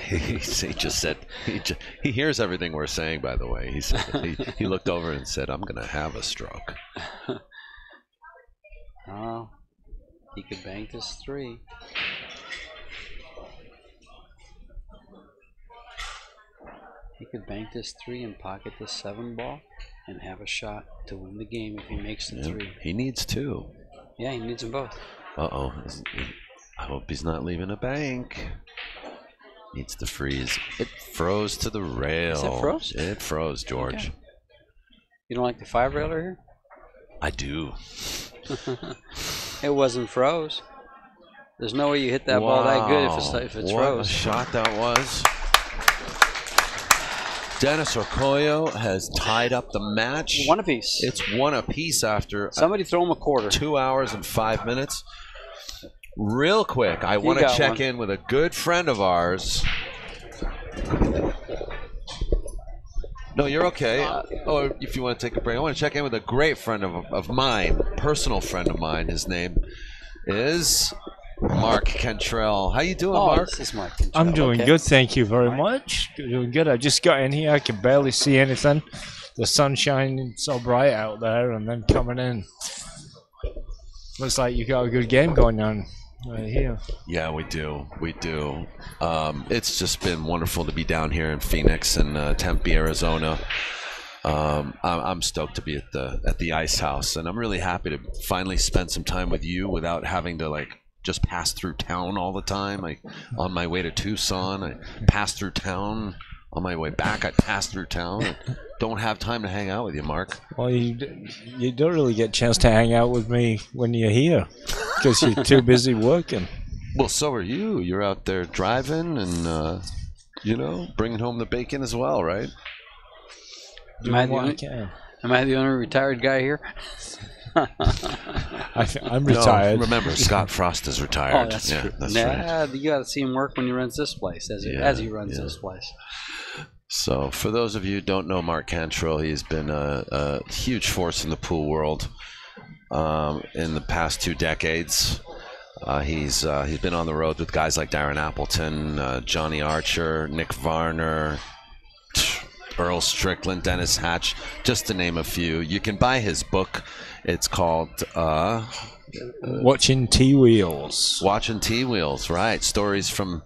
He just said, he hears everything we're saying, by the way. He said, he looked over and said, I'm going to have a stroke. Oh, he could bank this 3. He could bank this 3 and pocket this 7 ball and have a shot to win the game if he makes the 3. He needs 2. Yeah, he needs them both. Uh-oh. I hope he's not leaving a bank. Needs to freeze. It froze to the rail. Is it froze? It froze, George. Okay. You don't like the 5-railer here? I do. It wasn't froze. There's no way you hit that ball that good if it's froze. What a shot that was. Dennis ORCOLLO has tied up the match. 1 apiece. It's 1 apiece after somebody throw him a quarter. 2 hours and 5 minutes. Real quick, I want to check in with a good friend of ours. No, you're okay. Or if you want to take a break, I want to check in with a great friend of mine, personal friend of mine. His name is Mark Cantrell. How you doing, Mark? This is Mark Cantrell. I'm doing good, thank you very much. Doing good. I just got in here. I can barely see anything. The sun's shining so bright out there, and then coming in. Looks like you got a good game going on right here. Yeah, we do. We do. It's just been wonderful to be down here in Phoenix and Tempe, Arizona. I'm stoked to be at the Icehouse, and I'm really happy to finally spend some time with you without having to just pass through town all the time. On my way to Tucson, I pass through town. On my way back, I pass through town. I don't have time to hang out with you, Mark. Well, you don't really get a chance to hang out with me when you're here because you're too busy working. Well, so are you. You're out there driving and, bringing home the bacon as well, right? Am I the only retired guy here? I'm retired. No, remember, Scott Frost is retired. Oh, that's true. That's right. You got to see him work when he runs this place, as he runs this place. So, for those of you who don't know Mark Cantrell, he's been a huge force in the pool world in the past 2 decades. He's been on the road with guys like Darren Appleton, Johnny Archer, Nick Varner, Earl Strickland, Dennis Hatch, just to name a few. You can buy his book. It's called Watching T-Wheels. Watching T-Wheels, right. Stories from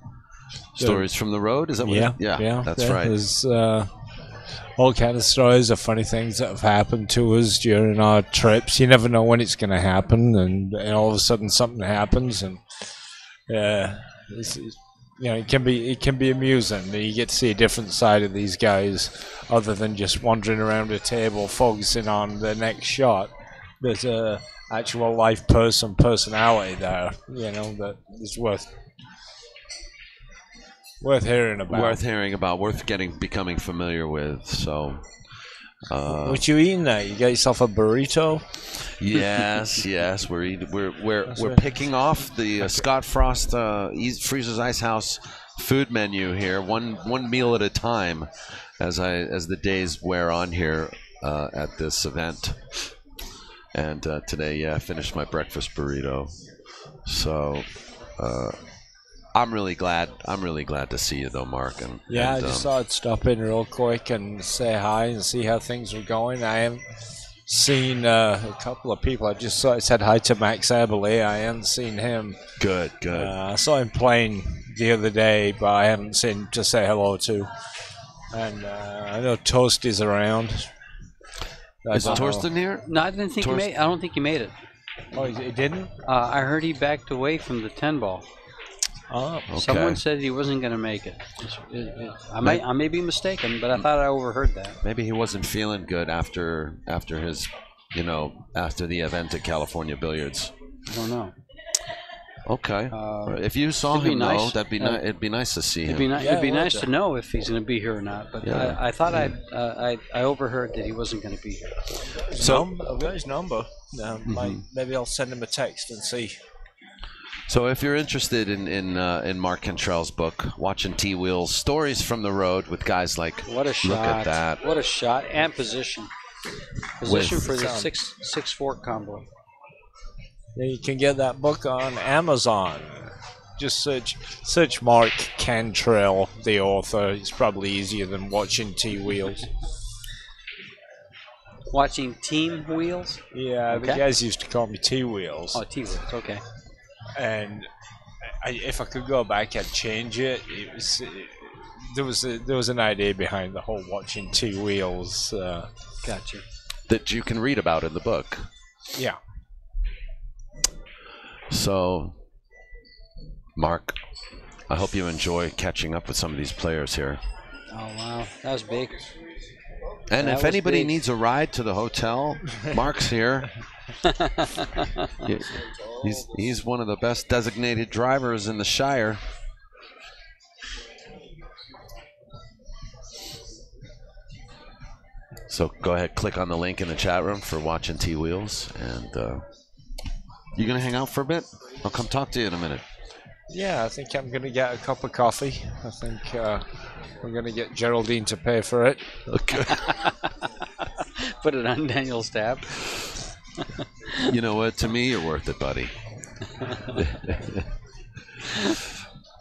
the road? Is that what yeah, that's right. There's all kind of stories of funny things that have happened to us during our trips. You never know when it's going to happen, and all of a sudden something happens, and it can be amusing. You get to see a different side of these guys, other than just wandering around a table focusing on the next shot. There's a actual life personality there, that is worth hearing about. Worth becoming familiar with. So, what you eating there? You got yourself a burrito? Yes. We're picking off the Scott Frost Freezer's Icehouse food menu here, one meal at a time, as the days wear on here at this event. And today, I finished my breakfast burrito. So. I'm really glad to see you though, Mark. I just thought I'd stop in real quick and say hi and see how things are going. I haven't seen a couple of people. I said hi to Max Eberle. I haven't seen him. Good. I saw him playing the other day, but I haven't seen to say hello to. And I know Toasty's around. Is Torsten here? No, I didn't think he made. I don't think he made it. Oh, he didn't? I heard he backed away from the 10 ball. Oh, okay. Someone said he wasn't going to make it. I may be mistaken, but I thought I overheard that. Maybe he wasn't feeling good after his, after the event at California Billiards. I don't know. Okay. If you saw him, though, it'd be nice to see him. It'd be nice to know if he's going to be here or not. But I thought I overheard that he wasn't going to be here. So I've got his number. Maybe I'll send him a text and see. So if you're interested in Mark Cantrell's book, Watching T-Wheels, Stories from the Road with guys like, what a shot. Look at that. What a shot and position. Position for the 6 fork combo. You can get that book on Amazon. Just search Mark Cantrell, the author. It's probably easier than Watching T-Wheels. Watching Team Wheels? Yeah, okay. The guys used to call me T-Wheels. Oh, T-Wheels, okay. And if I could go back, I'd change it. There was an idea behind the whole Watching T-Wheels. Gotcha. That you can read about in the book. Yeah. So, Mark, I hope you enjoy catching up with some of these players here. Oh, wow. That was big. And if anybody needs a ride to the hotel, Mark's here. He's one of the best designated drivers in the Shire. So go ahead, click on the link in the chat room for Watching T-Wheels. And you going to hang out for a bit? I'll come talk to you in a minute. Yeah, I think I'm going to get a cup of coffee. I think I'm going to get Geraldine to pay for it. Okay. Put it on Daniel's tab. You know what? To me, you're worth it, buddy.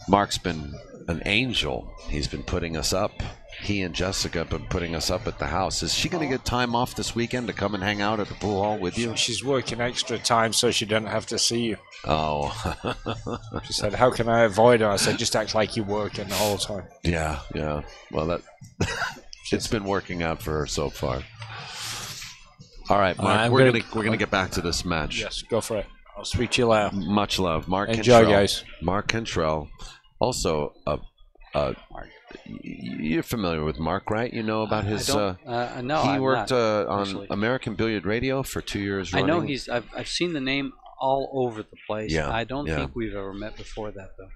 Mark's been an angel. He's been putting us up. He and Jessica have been putting us up at the house. Is she going to get time off this weekend to come and hang out at the pool hall with you? She's working extra time so she doesn't have to see you. Oh. She said, how can I avoid her? I said, just act like you're working the whole time. Yeah. Well, that it's been working out for her so far. All right, Mark, we're gonna get back to this match. Yes, go for it. I'll speak to you later. Much love, Mark. Enjoy, Cantrell. guys. Mark Cantrell. Also, you're familiar with Mark, right? You know about his. No, he worked on actually. American Billiard Radio for 2 years running. I know I've seen the name all over the place. Yeah, I don't think we've ever met before that though.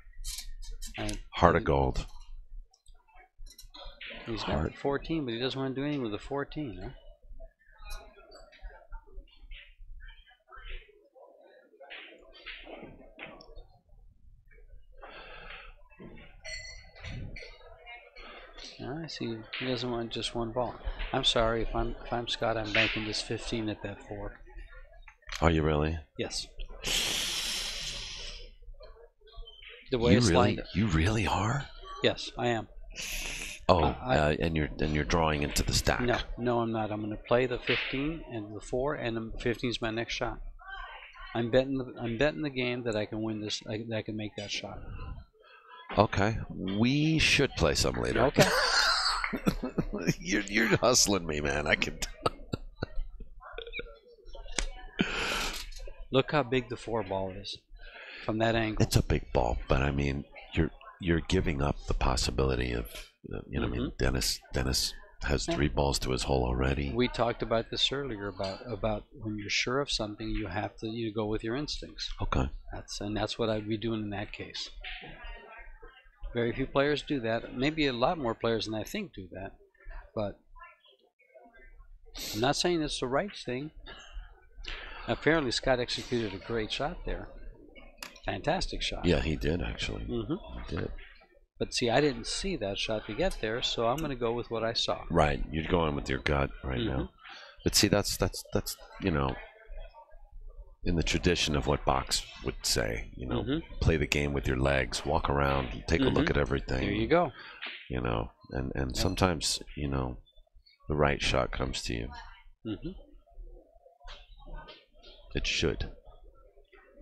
Heart of gold. He's got 14, but he doesn't want to do anything with the 14, huh? I see. He doesn't want just one ball. I'm sorry. If I'm Scott, I'm banking this 15 at that 4. Are you really? Yes. The way it's lined. You really are? Yes, I am. Oh, and you're drawing into the stack. No, I'm not. I'm going to play the 15 and the 4, and the 15 is my next shot. I'm betting the game that I can win this. That I can make that shot. Okay, we should play some later. Okay. You're hustling me, man. I can. Look how big the 4 ball is from that angle. It's a big ball, but I mean, you're giving up the possibility of, you know, I mean, Dennis has 3 balls to his hole already. We talked about this earlier about when you're sure of something, you have to go with your instincts. Okay. That's what I'd be doing in that case. Very few players do that. Maybe a lot more players than I think do that. But I'm not saying it's the right thing. Apparently, Scott executed a great shot there. Fantastic shot. Yeah, he did actually. He did. But see, I didn't see that shot to get there, so I'm going to go with what I saw. Right, you're going with your gut right now. But see, that's you know, in the tradition of what Box would say, you know, play the game with your legs, walk around, take a look at everything. There you go. You know, and sometimes, you know, the right shot comes to you. It should.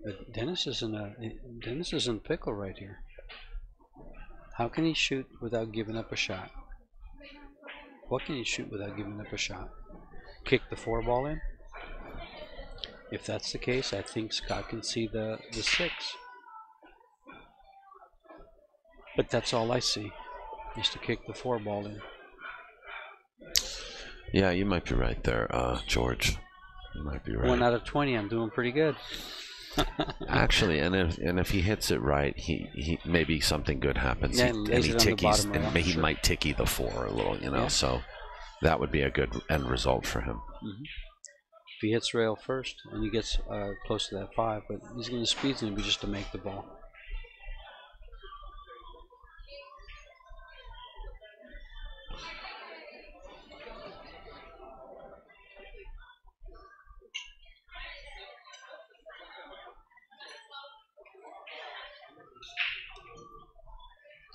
But Dennis is in a pickle right here. How can he shoot without giving up a shot? What can he shoot without giving up a shot? Kick the 4 ball in? If that's the case, I think Scott can see the 6. But that's all I see, is to kick the 4 ball in. Yeah, you might be right there, George. You might be right. 1 out of 20, I'm doing pretty good. Actually, and if he hits it right, he maybe something good happens. Yeah, and he tickies, and he sure. might ticky the 4 a little, you know. Yeah. So that would be a good end result for him. If he hits rail first and he gets close to that 5, but he's going to speed's going to be just to make the ball.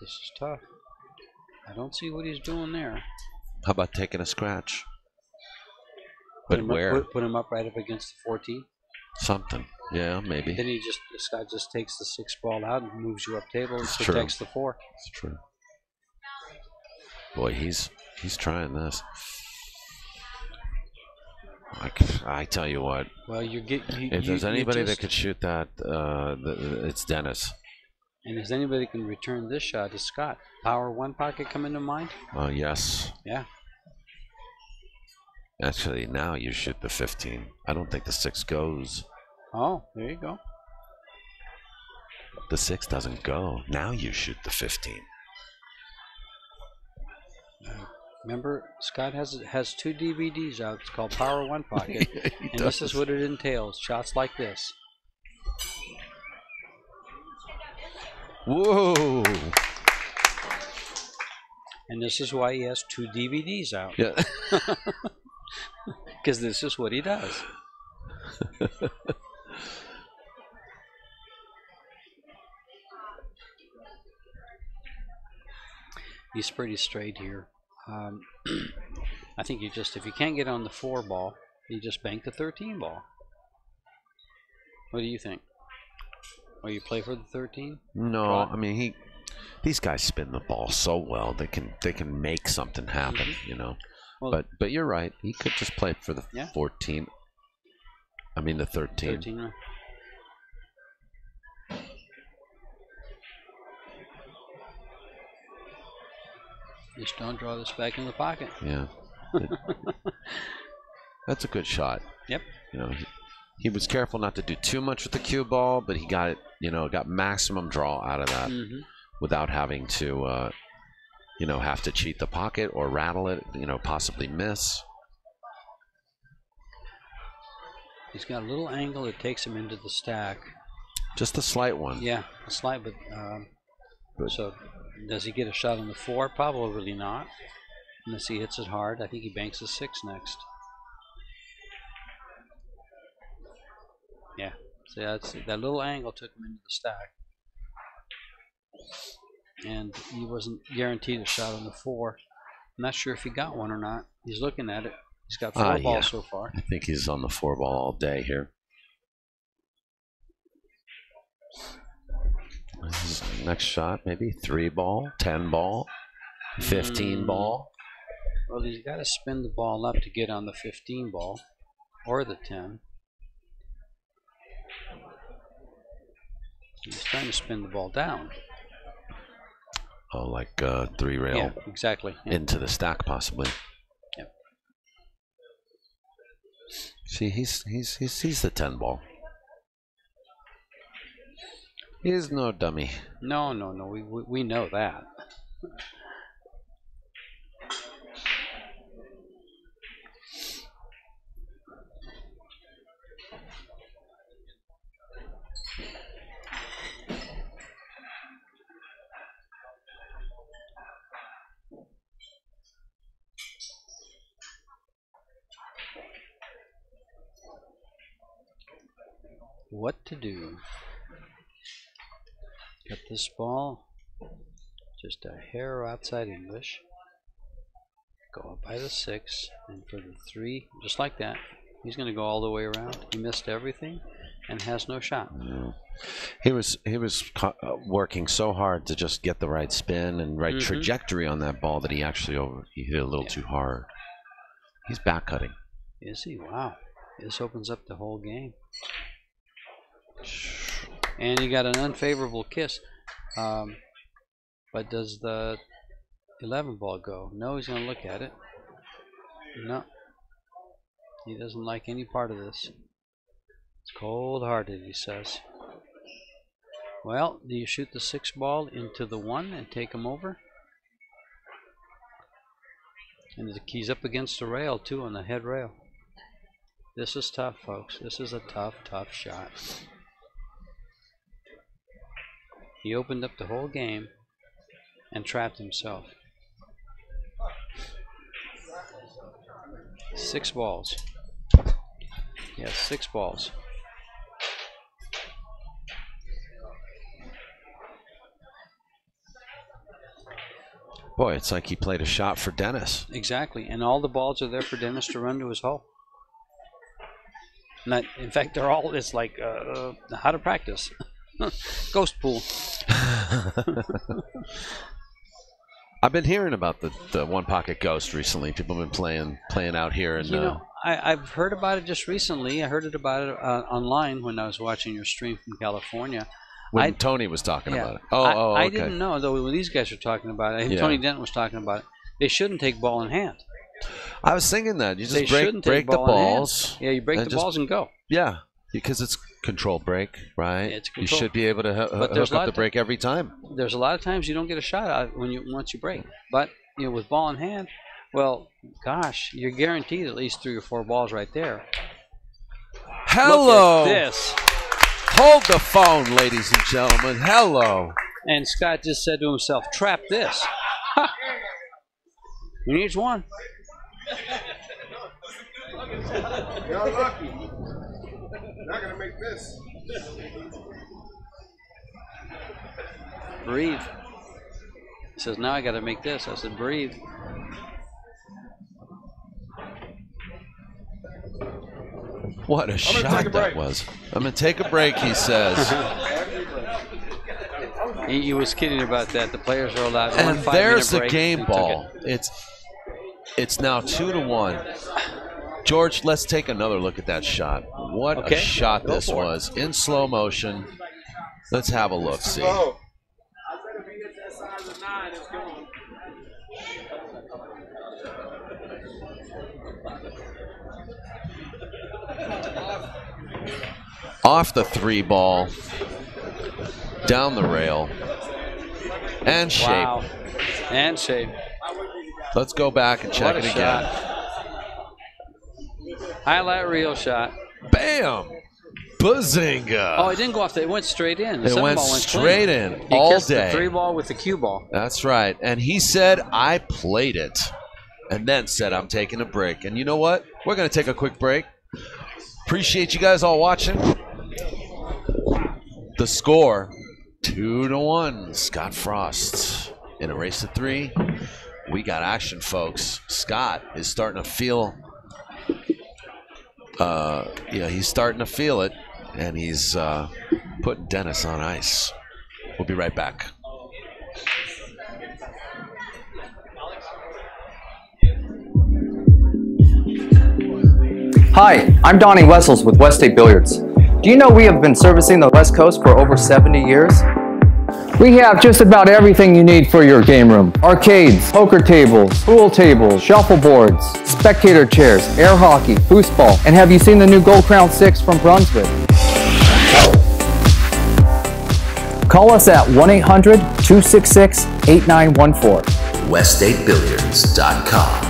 This is tough. I don't see what he's doing there. How about taking a scratch? Put But him where? Put him up right up against the 14. Scott maybe. Then Scott just takes the 6 ball out and moves you up table and It's protects the 4. It's true. Boy, he's trying this. I tell you what. Well, If there's anybody that could shoot that, it's Dennis. And if anybody can return this shot, it's Scott. Power 1 pocket come into mind? Yes. Yeah. Actually, now you shoot the 15. I don't think the 6 goes. Oh, there you go. The 6 doesn't go. Now you shoot the 15. Remember, Scott has 2 DVDs out. It's called Power 1 Pocket. And this is what it entails. Shots like this. Whoa! And this is why he has 2 DVDs out. Yeah. Because this is what he does. He's pretty straight here. I think if you can't get on the 4 ball, you just bank the 13 ball. What do you think? Or you play for the 13? No, What? I mean these guys spin the ball so well they can make something happen, you know. Well, but you're right. He could just play for the 14. I mean the 13. 13, right? Just don't draw this back in the pocket. Yeah. That's a good shot. Yep. You know, he was careful not to do too much with the cue ball, but he got it, you know, got maximum draw out of that without having to, you know, have to cheat the pocket or rattle it, you know, possibly miss. He's got a little angle that takes him into the stack. Just a slight one. Yeah, a slight, but so does he get a shot on the 4? Probably not, unless he hits it hard. I think he banks a 6 next. Yeah, so that little angle took him into the stack. and he wasn't guaranteed a shot on the 4. I'm not sure if he got one or not. He's looking at it. He's got 4 balls so far. I think he's on the 4 ball all day here. Next shot, maybe 3 ball, 10 ball, 15 ball. Well, he's got to spin the ball up to get on the 15 ball or the 10. He's trying to spin the ball down. Oh, like 3 rail. Yeah, exactly. Yeah. Into the stack, possibly. Yep. See, he's the 10 ball. He's no dummy. No. We know that. What to do? Get this ball just a hair outside English. Go up by the 6, and for the 3, just like that. He's going to go all the way around. He missed everything and has no shot. Yeah. He was working so hard to just get the right spin and right trajectory on that ball that he actually he hit a little too hard. He's back cutting. Is he? Wow. This opens up the whole game. And he got an unfavorable kiss. But does the 11 ball go? No, he's going to look at it. No. He doesn't like any part of this. It's cold-hearted, he says. Well, do you shoot the 6 ball into the 1 and take him over? And he's up against the rail, too, on the head rail. This is tough, folks. This is a tough, tough shot. He opened up the whole game and trapped himself. 6 balls. Yes, 6 balls. Boy, it's like he played a shot for Dennis. Exactly, and all the balls are there for Dennis to run to his hole. Not, in fact, they're all. It's like how to practice. Ghost pool. I've been hearing about the one pocket ghost recently. People have been playing out here, and you know, I've heard about it just recently. I heard about it online when I was watching your stream from California. When Tony was talking about it. I okay. didn't know, though, when these guys were talking about it. Tony Dent was talking about it. They shouldn't take ball in hand. I was thinking that. You just break the ball balls. Yeah, you break the balls and go. Yeah, because it's control break, right? Yeah, it's control. You should be able to hook up the break every time. There's a lot of times you don't get a shot out once you break. But with ball in hand, well, gosh, you're guaranteed at least 3 or 4 balls right there. Hello. Look at this. Hold the phone, ladies and gentlemen. Hello. And Scott just said to himself, trap this. Ha! He needs one. You're lucky. Not going to make this. Breathe. He says, now I got to make this. I said, breathe. What a shot that was. I'm going to take a break, he says. He was kidding about that. The players are allowed and 1 5-minute there's the break. game ball. It's now 2-1. George, let's take another look at that shot. What a shot this was. In slow motion. Let's have a look, see. Off the 3 ball, down the rail, and shape. Wow. And shape. Let's go back and check it again. Highlight reel shot. Bam! Bazinga! Oh, it didn't go off. It went straight in. It went straight in all day. The 3 ball with the cue ball. That's right. And he said, I played it. And then said, I'm taking a break. And you know what? We're going to take a quick break. Appreciate you guys all watching. The score, 2-1, Scott Frost in a race to 3. We got action, folks. Scott is starting to feel, he's starting to feel it, and he's putting Dennis on ice. We'll be right back. Hi, I'm Donnie Wessels with West State Billiards. Do you know we have been servicing the West Coast for over 70 years? We have just about everything you need for your game room. Arcades, poker tables, pool tables, shuffleboards, spectator chairs, air hockey, foosball, and have you seen the new Gold Crown 6 from Brunswick? Call us at 1-800-266-8914. WestStateBilliards.com.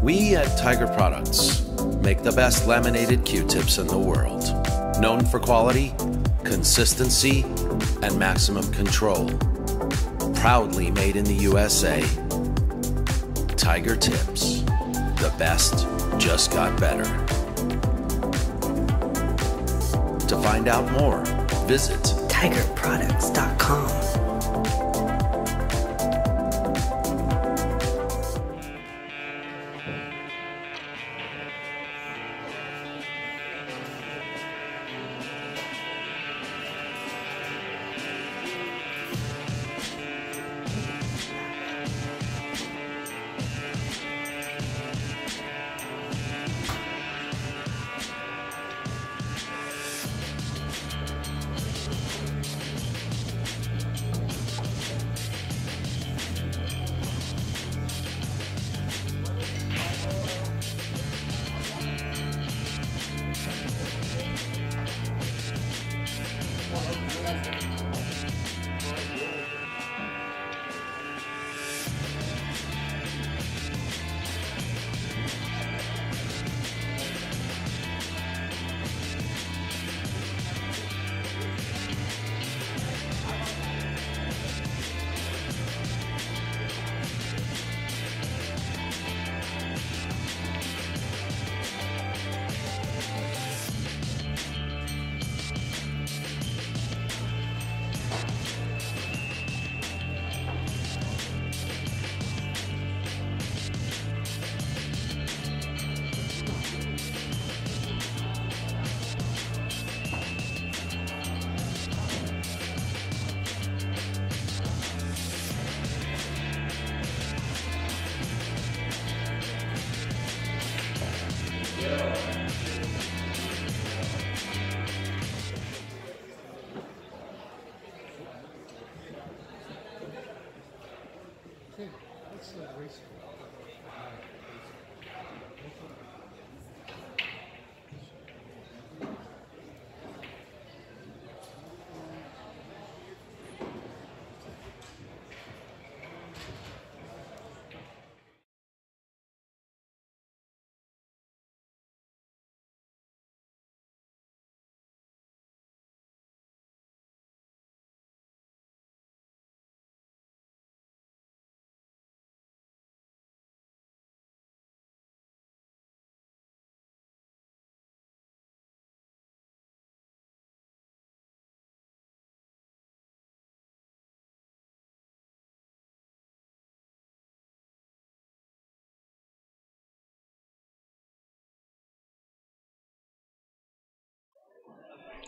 We at Tiger Products make the best laminated Q-tips in the world. Known for quality, consistency, and maximum control. Proudly made in the USA. Tiger Tips. The best just got better. To find out more, visit TigerProducts.com.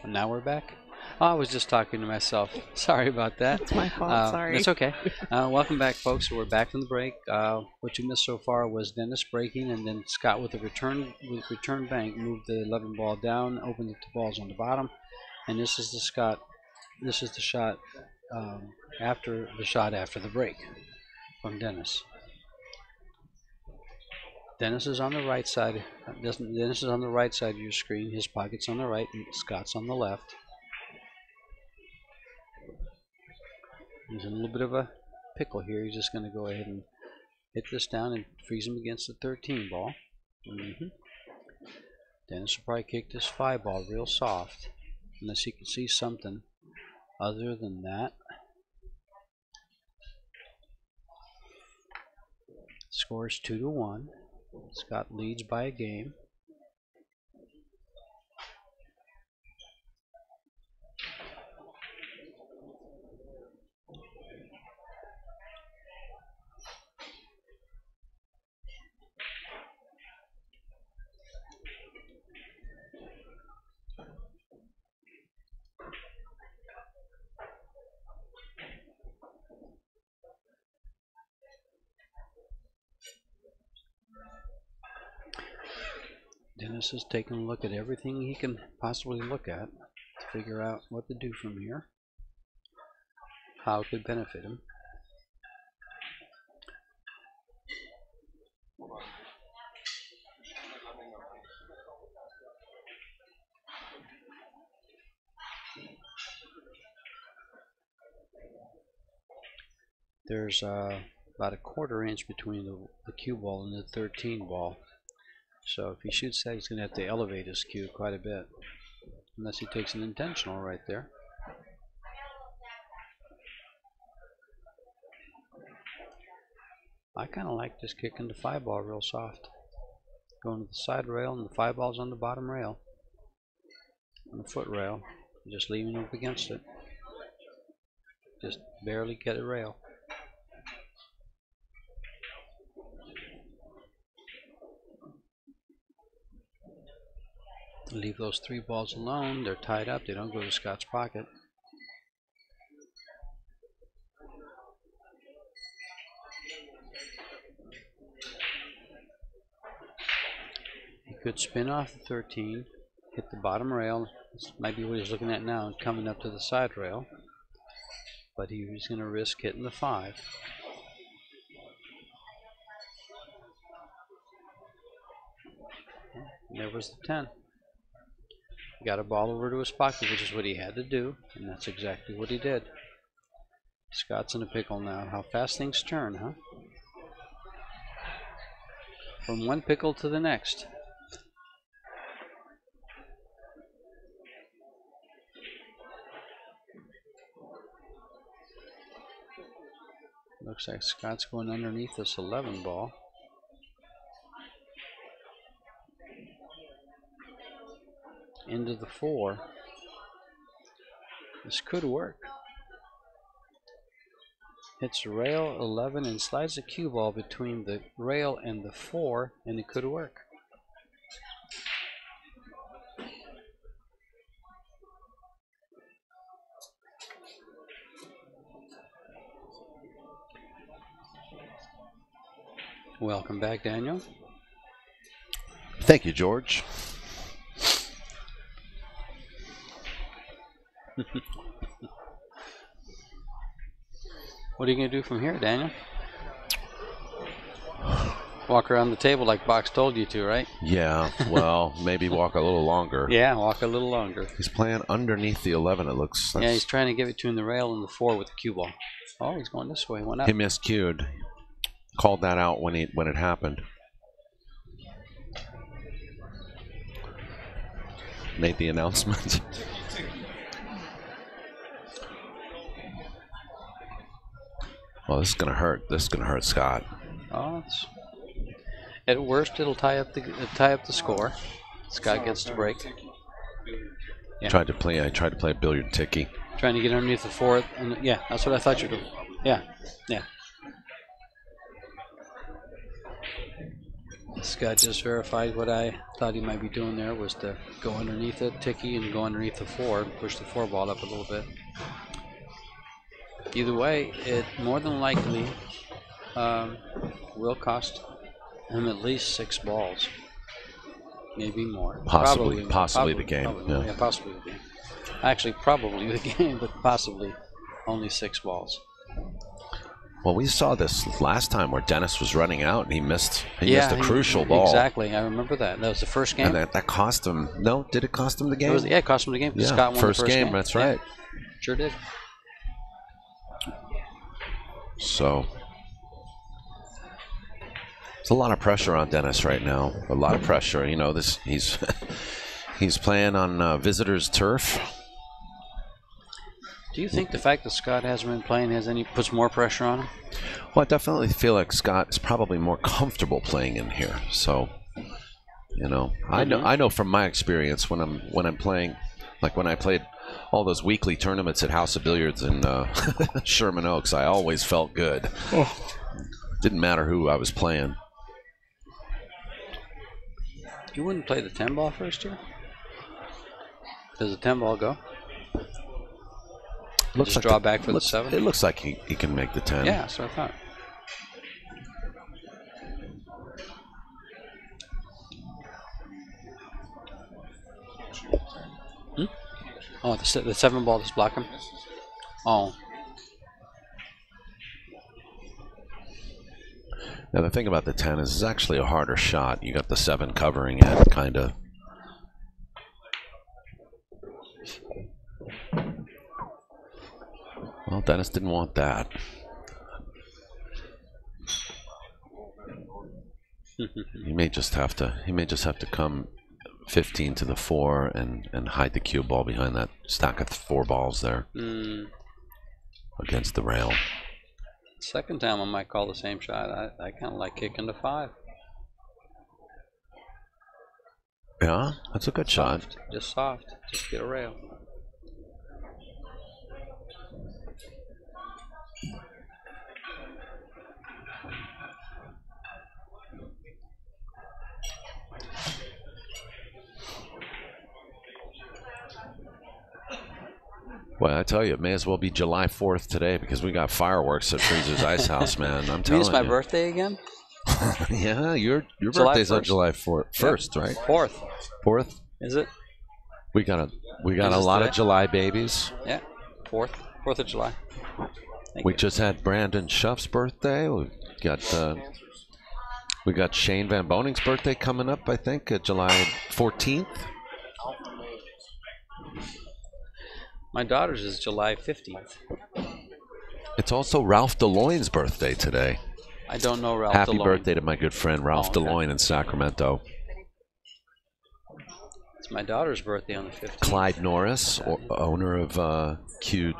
And now we're back. Oh, I was just talking to myself. Sorry about that. It's my fault. Sorry. It's okay. Welcome back, folks. So we're back from the break. What you missed so far was Dennis breaking, and then Scott with a return bank moved the 11 ball down, opened the 2 balls on the bottom, and this is the Scott. This is the shot after the break from Dennis. Dennis is on the right side. Dennis is on the right side of your screen. His pocket's on the right, and Scott's on the left. He's in a little bit of a pickle here. He's just going to go ahead and hit this down and freeze him against the 13 ball. Dennis will probably kick this 5 ball real soft, unless he can see something other than that. Score is 2-1. Scott leads by a game. Dennis is taking a look at everything he can possibly look at to figure out what to do from here, how it could benefit him. There's about a 1/4 inch between the cue ball and the 13 ball. So if he shoots that, he's going to have to elevate his cue quite a bit, unless he takes an intentional right there. I kind of like just kicking the 5 ball real soft, going to the side rail, and the 5 ball's on the bottom rail, on the foot rail, just leaving up against it. Just barely get a rail. Leave those 3 balls alone. They're tied up. They don't go to Scott's pocket. He could spin off the 13, hit the bottom rail. This might be what he's looking at now, coming up to the side rail. But he's going to risk hitting the 5. And there was the 10. Got a ball over to his pocket, which is what he had to do, and that's exactly what he did. Scott's in a pickle now. How fast things turn, huh? From one pickle to the next. Looks like Scott's going underneath this 11 ball. Into the 4. This could work. Hits rail 11 and slides the cue ball between the rail and the 4, and it could work. Welcome back, Daniel. Thank you, George. What are you going to do from here, Daniel? Walk around the table like Box told you to, right? Yeah, well, maybe walk a little longer. Yeah, walk a little longer. He's playing underneath the 11, it looks. Yeah, he's trying to get between the rail and the 4 with the cue ball. Oh, he's going this way. Went up. He miscued. Called that out when it happened. Made the announcement. Well, this is gonna hurt. This is gonna hurt Scott. Oh, at worst, it'll tie up the score. Scott gets the break. Yeah. I tried to play a billiard ticky. Trying to get underneath the 4th, and yeah, that's what I thought you were doing. Yeah, yeah. Scott just verified what I thought he might be doing there, was to go underneath the ticky and go underneath the 4 and push the 4 ball up a little bit. Either way, it more than likely will cost him at least 6 balls, maybe more. Possibly the game. Possibly the game. Actually, probably the game, but possibly only 6 balls. Well, we saw this last time where Dennis was running out and he missed a crucial ball. Exactly, I remember that. That was the first game. And that cost him. No, did it cost him the game? Yeah, it cost him the game. Yeah, Scott won first the first game. That's right. Yeah, sure did. So it's a lot of pressure on Dennis right now. A lot of pressure. You know, he's playing on visitors' turf. Do you think the fact that Scott hasn't been playing puts more pressure on him? Well, I definitely feel like Scott is probably more comfortable playing in here. So, you know, I know from my experience when I'm playing, like when I played all those weekly tournaments at House of Billiards in Sherman Oaks, I always felt good. Didn't matter who I was playing. You wouldn't play the 10 ball first year? Does the 10 ball go? Just draw back for the 7? It looks like he can make the 10. Yeah, that's what I thought. Oh, the 7 ball just block him? Oh. Now, the thing about the 10 is it's actually a harder shot. You got the 7 covering it, kind of. Well, Dennis didn't want that. He may just have to come 15 to the 4 and hide the cue ball behind that stack of 4 balls there against the rail. Second time I might call the same shot. I kind of like kicking to 5. Yeah, that's a good shot. Just soft. Just get a rail. Well, I tell you, it may as well be July 4th today because we got fireworks at Freezer's Icehouse, man. I'm telling you. It's my birthday again? Yeah, your birthday's on July 1st, right? 4th. 4th? Is it? We got a lot of July babies. Yeah, 4th of July. We just had Brandon Schuff's birthday. We got Shane Van Boning's birthday coming up, I think, July 14th. My daughter's is July 15th. It's also Ralph DeLoyne's birthday today. I don't know Ralph Happy DeLoyne. birthday to my good friend Ralph DeLoyne in Sacramento. It's my daughter's birthday on the 15th. Clyde Norris, owner of Q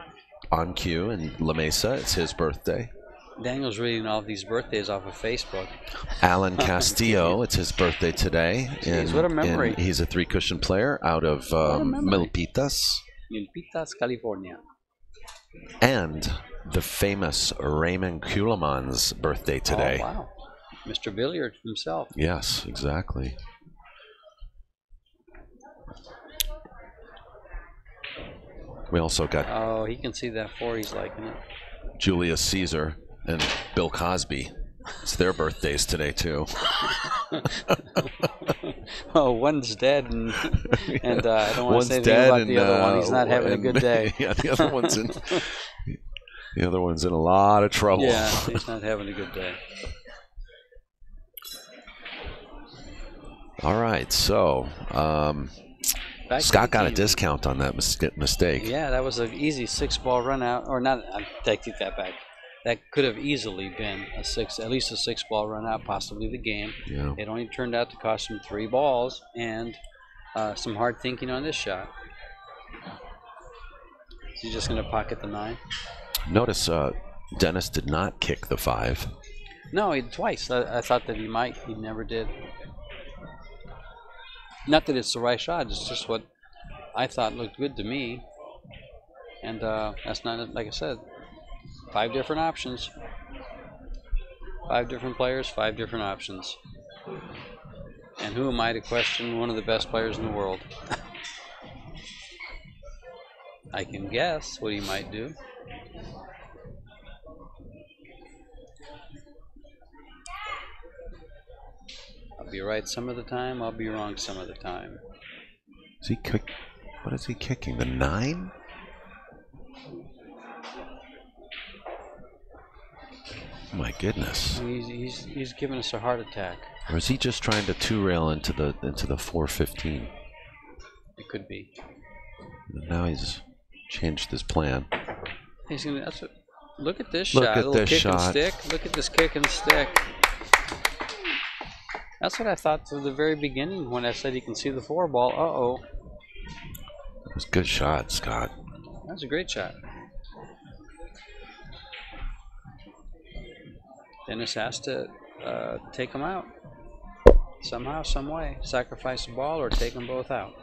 on Q in La Mesa. It's his birthday. Daniel's reading all these birthdays off of Facebook. Alan Castillo, it's his birthday today. Jeez, what a memory. He's a 3-cushion player out of Milpitas. Milpitas, California. And the famous Raymond Kuhlman's birthday today. Oh, wow. Mr. Billiard himself. Yes, exactly. We also got... Oh, he can see that 4. He's liking it. Julius Caesar and Bill Cosby. It's their birthdays today, too. Oh, one's dead, and I don't want to say anything about the other one. He's not having a good day. Yeah, the other one's in a lot of trouble. Yeah, he's not having a good day. All right, so Scott got a discount on that mistake. Yeah, that was an easy 6-ball run out, or not. I take that back. That could have easily been at least a 6-ball run out, possibly the game. Yeah. It only turned out to cost him 3 balls and some hard thinking on this shot. Is he just going to pocket the 9? Notice Dennis did not kick the 5. No, twice. I thought that he might. He never did. Not that it's the right shot. It's just what I thought looked good to me. And that's not, like I said, 5 different options. 5 different players, 5 different options. And who am I to question one of the best players in the world? I can guess what he might do. I'll be right some of the time, I'll be wrong some of the time. What is he kicking? The 9? My goodness. He's giving us a heart attack. Or is he just trying to 2-rail into the 415? It could be. Now he's changed his plan. He's gonna. Look at this shot. A little kick and stick. Look at this kick and stick. That's what I thought from the very beginning when I said he can see the 4 ball. Uh-oh. It was a good shot, Scott. That was a great shot. Dennis has to take them out somehow, some way. Sacrifice the ball or take them both out.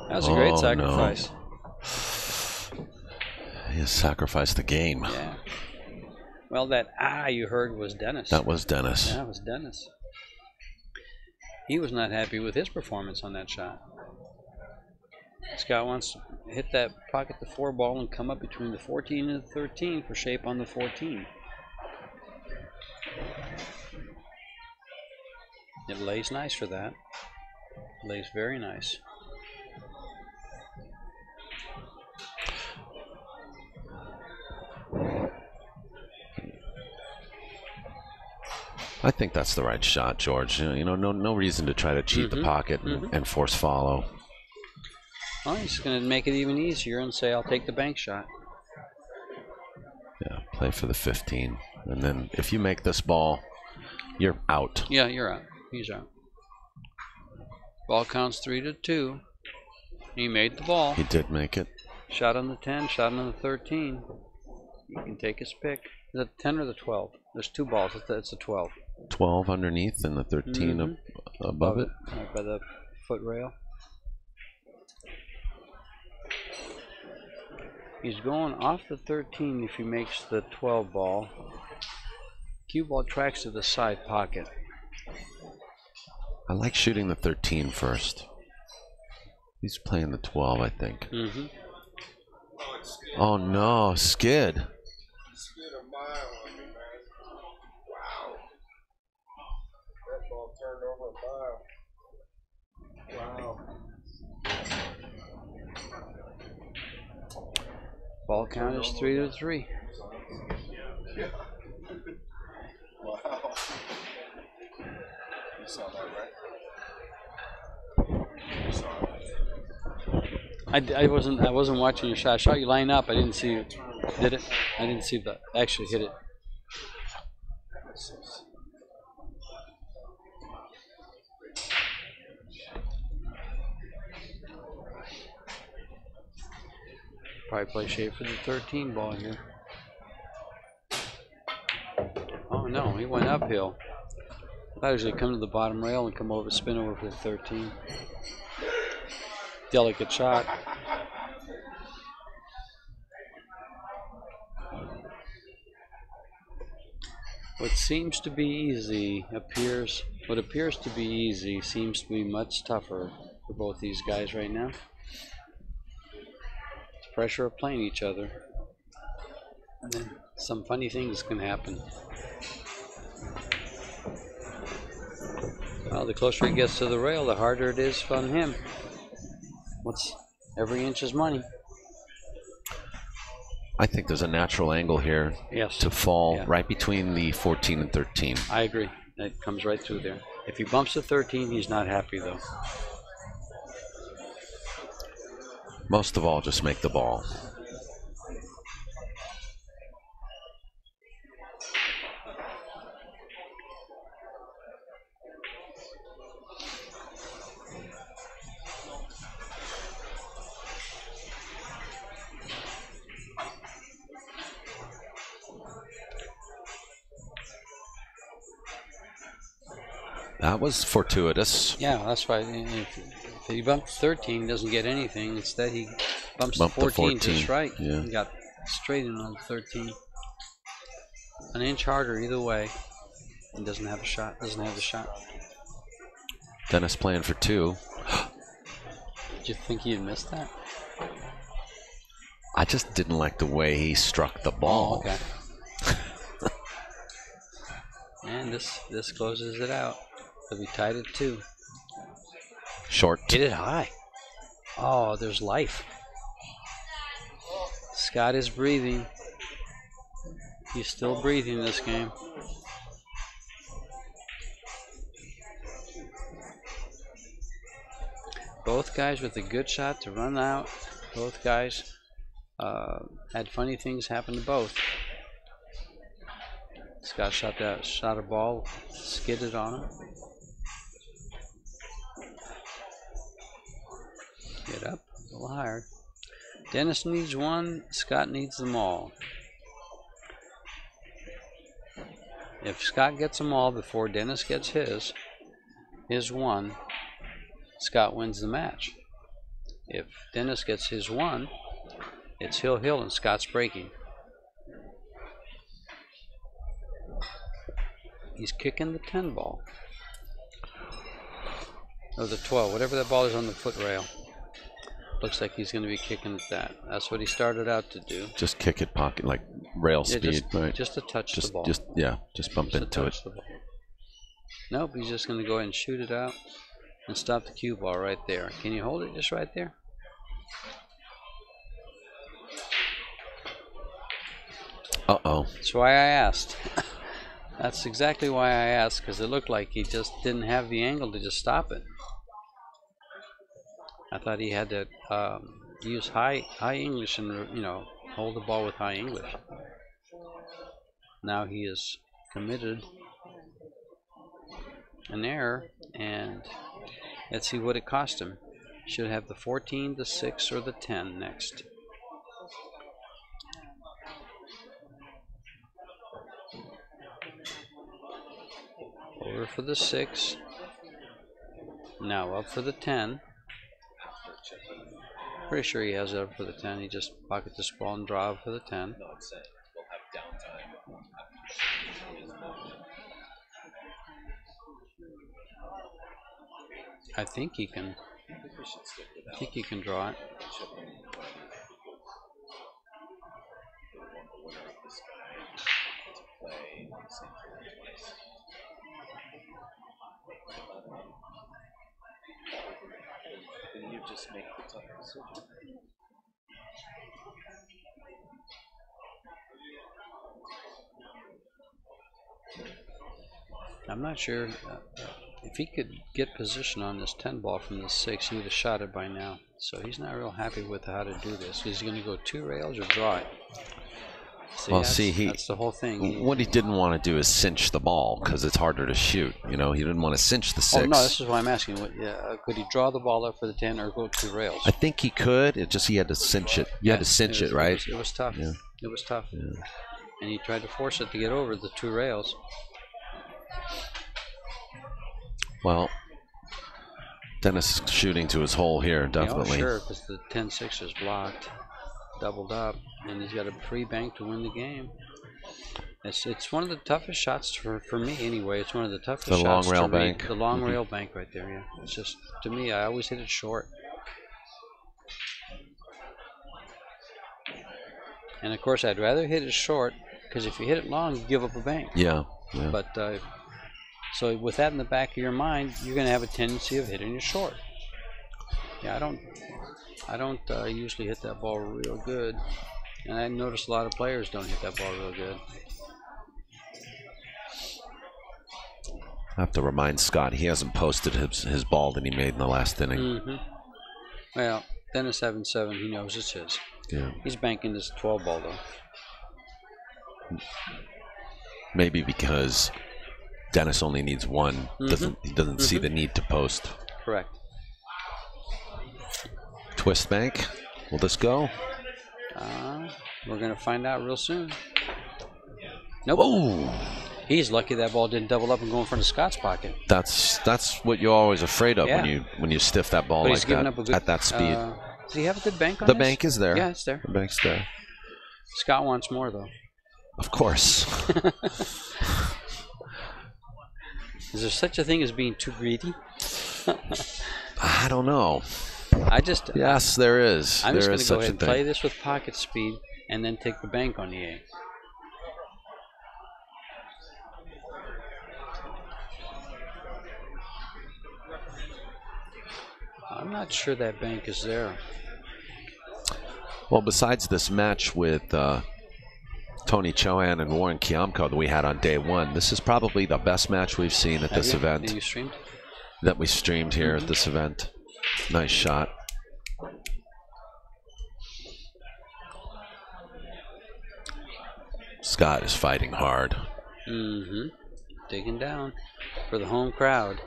That was a great sacrifice. No. He sacrificed the game. Yeah. Well, that you heard was Dennis. That was Dennis. Yeah, it was Dennis. He was not happy with his performance on that shot. Scott wants to hit that pocket the 4 ball and come up between the 14 and the 13 for shape on the 14. It lays nice for that. It lays very nice. I think that's the right shot, George. You know, no reason to try to cheat the pocket and force follow. Well, he's going to make it even easier and say, I'll take the bank shot. Yeah, play for the 15. And then if you make this ball, you're out. Yeah, you're out. He's out. Ball counts 3-2. He made the ball. He did make it. Shot on the 10, shot on the 13. He can take his pick. Is it the 10 or the 12? There's 2 balls. It's a 12. 12 underneath and the 13 above it. Right by the foot rail. He's going off the 13 if he makes the 12 ball. Cue ball tracks to the side pocket. I like shooting the 13 first. He's playing the 12, I think. Oh no, skid. Skid a mile on me, man. Wow. That ball turned over a mile. Wow. Ball count is 3-3. Wow. You saw that, right? You saw it. I wasn't watching your shot. I saw you line up. I didn't see you. Did it? I didn't see that. Actually hit it. Probably play shape for the 13 ball here. Oh no, he went uphill. I thought he was going to come to the bottom rail and come over, spin over for the 13. Delicate shot. What seems to be easy what appears to be easy seems to be much tougher for both these guys right now. It's pressure of playing each other. And then some funny things can happen. Well, the closer he gets to the rail, the harder it is on him. Every inch is money. I think there's a natural angle here to fall right between the 14 and 13. I agree. That comes right through there. If he bumps the 13, he's not happy, though. Most of all, just make the ball. That was fortuitous. Yeah, that's why if he bumped 13, he doesn't get anything. Instead, he bumps the 14 just right. Yeah. He got straight in on 13. An inch harder either way. He doesn't have a shot. Doesn't have the shot. Dennis playing for 2. Did you think he'd missed that? I just didn't like the way he struck the ball. Oh, okay. And this closes it out. They'll be tied at 2. Short. Hit it high. Oh, there's life. Scott is breathing. He's still breathing this game. Both guys with a good shot to run out. Both guys had funny things happen to both. Scott shot a ball, skidded on him. Get up a little higher. Dennis needs one. Scott needs them all. If Scott gets them all before Dennis gets his one, Scott wins the match. If Dennis gets his one, it's hill and Scott's breaking. He's kicking the 10 ball. Or the 12, whatever that ball is on the foot rail. Looks like he's going to be kicking at that. That's what he started out to do. Just kick it pocket, like rail speed, right? Just to touch the ball. Just bump into it. Nope, he's just going to go ahead and shoot it out and stop the cue ball right there. Can you hold it just right there? Uh-oh. That's why I asked. That's exactly why I asked, because it looked like he just didn't have the angle to just stop it. I thought he had to use high English and, you know, hold the ball with high English. Now he has committed an error, and let's see what it cost him. Should have the 14, the 6, or the 10 next. Over for the 6. Now up for the 10. Pretty sure he has it up for the 10. He just pocket this ball and draw up for the 10. I think he can draw it. You just make the tough decision. I'm not sure if he could get position on this 10 ball from the 6, he would have shot it by now. So he's not real happy with how to do this. Is he going to go 2 rails or draw it? That's the whole thing. What he didn't want to do is cinch the ball because it's harder to shoot. You know, he didn't want to cinch the 6. Oh no, this is why I'm asking. Could he draw the ball up for the 10 or go 2 rails? I think he could. It just he had to cinch it. You had to cinch it, right? It was tough. Yeah. It was tough. Yeah. And he tried to force it to get over the 2 rails. Well, Dennis is shooting to his hole here, definitely. Yeah, sure, because the 10-6 is blocked, doubled up, and he's got a free bank to win the game. It's one of the toughest shots for me anyway. It's one of the toughest shots. The long rail bank. The long rail bank right there, yeah. It's just, to me, I always hit it short. And of course, I'd rather hit it short, because if you hit it long, you give up a bank. Yeah. But so with that in the back of your mind, you're going to have a tendency of hitting it short. Yeah, I don't usually hit that ball real good, and I notice a lot of players don't hit that ball real good. I have to remind Scott he hasn't posted his ball that he made in the last inning. Mm-hmm. Well, Dennis having 7, he knows it's his. Yeah. He's banking this 12 ball though. Maybe because Dennis only needs 1. Mm-hmm. He doesn't see the need to post. Correct. Twist bank. Will this go? We're going to find out real soon. Nope. Oh! He's lucky that ball didn't double up and go in front of Scott's pocket. That's what you're always afraid of Yeah. when you stiff that ball But like he's giving that up a good, at that speed. Does he have a good bank on The this? bank is there. Yeah, it's there. The bank's there. Scott wants more though. Of course. Is there such a thing as being too greedy? I don't know. Yes, there is. I'm there just is going to go such ahead a and thing. play this with pocket speed and then take the bank on the 8. I'm not sure that bank is there. Well, besides this match with Tony Chohan and Warren Kiamko that we had on day 1, this is probably the best match we've seen at this event. Have you streamed? That we streamed here at this event. Nice shot. Scott is fighting hard. Mm-hmm. Digging down for the home crowd.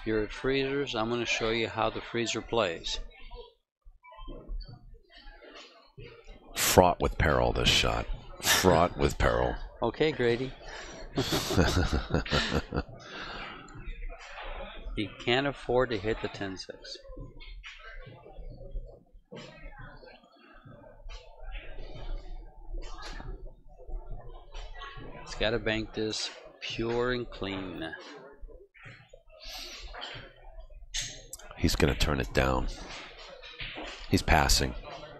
You're at Freezers. I'm going to show you how the Freezer plays. fraught with peril, this shot. Fraught with peril. Okay, Grady. He can't afford to hit the 10-6. He's got to bank this pure and clean. He's going to turn it down. He's passing.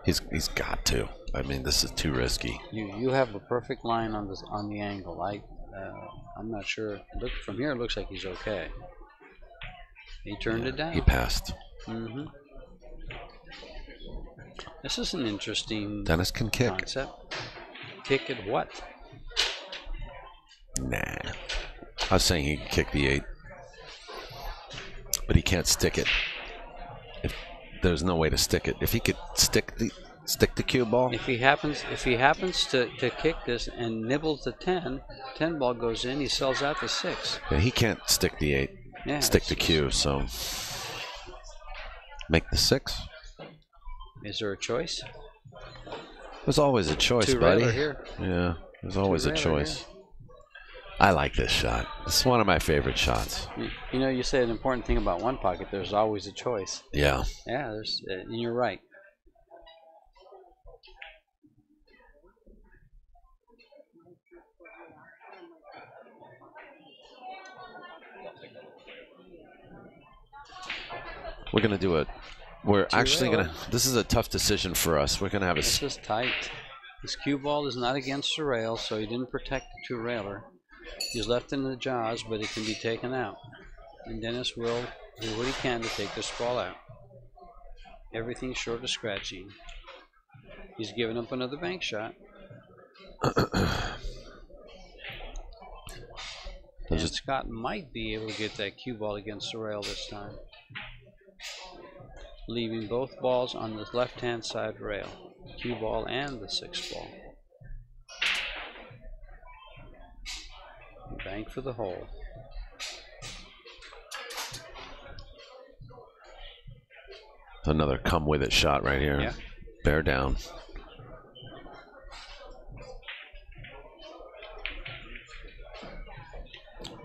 He's got to. I mean, this is too risky. You have a perfect line on this on the angle. I'm not sure. Look from here, it looks like he's okay. He turned it down. He passed. Mm-hmm. This is an interesting Dennis can kick. concept. Kick at what? Nah. I was saying he can kick the 8, but he can't stick it. There's no way to stick it. If he could stick the cue ball. If he happens to kick this and nibbles the 10 ball goes in, he sells out the 6. Yeah, he can't stick the 8. Yeah, stick the cue, so make the 6. Is there a choice? There's always a choice, Two buddy. railer here. Yeah, there's always a railer choice. here. I like this shot. It's one of my favorite shots. You know, you say an important thing about one pocket. There's always a choice. Yeah. Yeah, and you're right. We're going to do it. We're actually going to, this is a tough decision for us. We're going to have a, This is tight. This cue ball is not against the rail, so he didn't protect the 2 railer. He's left in the jaws, but it can be taken out. And Dennis will do what he can to take this ball out. Everything short of scratching. He's giving up another bank shot. And Scott might be able to get that cue ball against the rail this time, leaving both balls on the left-hand side rail, cue ball and the 6 ball. Bank for the hole. another come with it shot right here. Yeah. Bear down.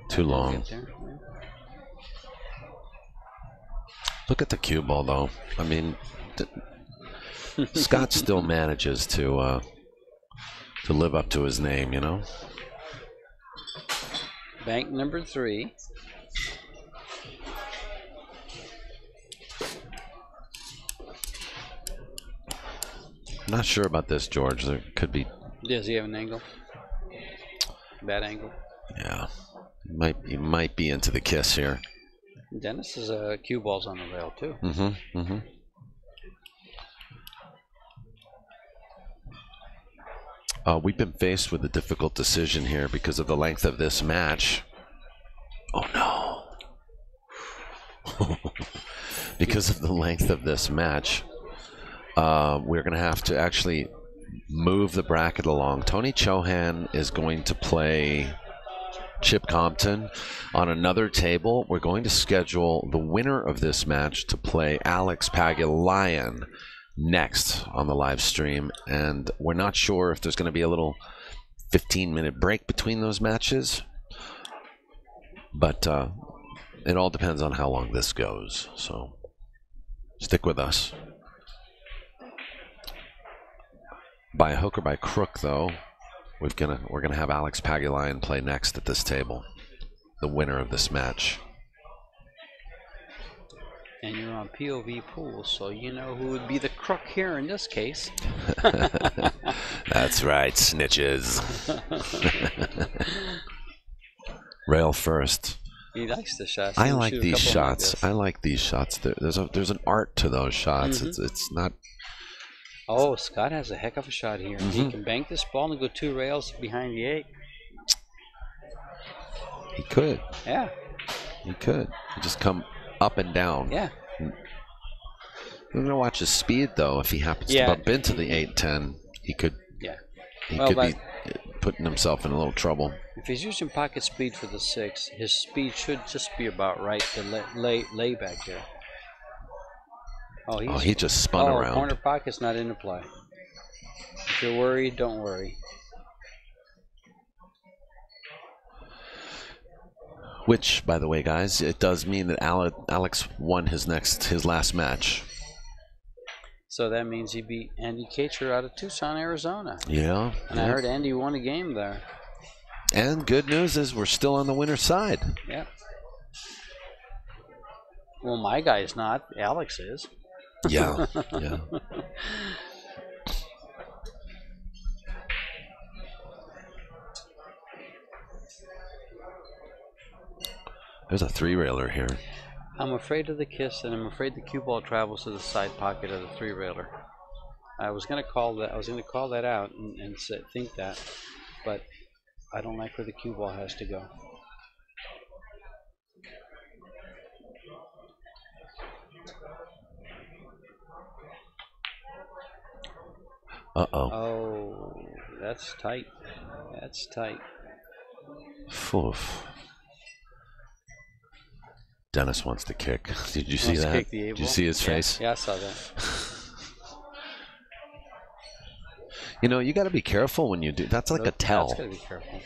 Too long. Look at the cue ball, though. I mean, Scott still manages to live up to his name, you know. Bank number 3. I'm not sure about this, George. There could be. Does he have an angle? Bad angle. Yeah, he might be into the kiss here. Dennis's cue balls on the rail too. Mm-hmm. Mm-hmm. We've been faced with a difficult decision here because of the length of this match. Oh no! Because of the length of this match, we're going to have to actually move the bracket along. Tony Chohan is going to play Chip Compton on another table. We're going to schedule the winner of this match to play Alex Pagulayan next on the live stream, and we're not sure if there's going to be a little 15-minute break between those matches, but it all depends on how long this goes, so stick with us. By hook or by crook, though, we're gonna have Alex Pagulayan play next at this table, the winner of this match. And you're on POVPOOL, so you know who would be the crook here in this case. That's right, snitches. Rail first. He likes the shots. I like these shots. I like these shots. There's an art to those shots. Mm-hmm. It's not. Oh, Scott has a heck of a shot here. Mm-hmm. He can bank this ball and go 2 rails behind the 8. He could. Yeah. He could. He just come up and down. Yeah. We're gonna watch his speed though. If he happens to bump into the 8-10, he could. Yeah. He could be putting himself in a little trouble. If he's using pocket speed for the 6, his speed should just be about right to lay back there. Oh, he just spun around. Corner pocket's not into play. If you're worried, don't worry. Which, by the way, guys, it does mean that Alex won his last match. So that means he beat Andy Kacher out of Tucson, Arizona. Yeah. And I heard Andy won a game there. And good news is we're still on the winner's side. Yeah. Well, my guy's not. Alex is. Yeah. Yeah. There's a 3-railer here. I'm afraid of the kiss, and I'm afraid the cue ball travels to the side pocket of the 3-railer. I was going to call that. I was going to call that out and think that, but I don't like where the cue ball has to go. Uh-oh. Oh, that's tight. That's tight. Oof. Dennis wants to kick. Did you see that? Did you see his face? Yeah, I saw that. You know, you got to be careful when you do. That's like a tell. That's got to be careful.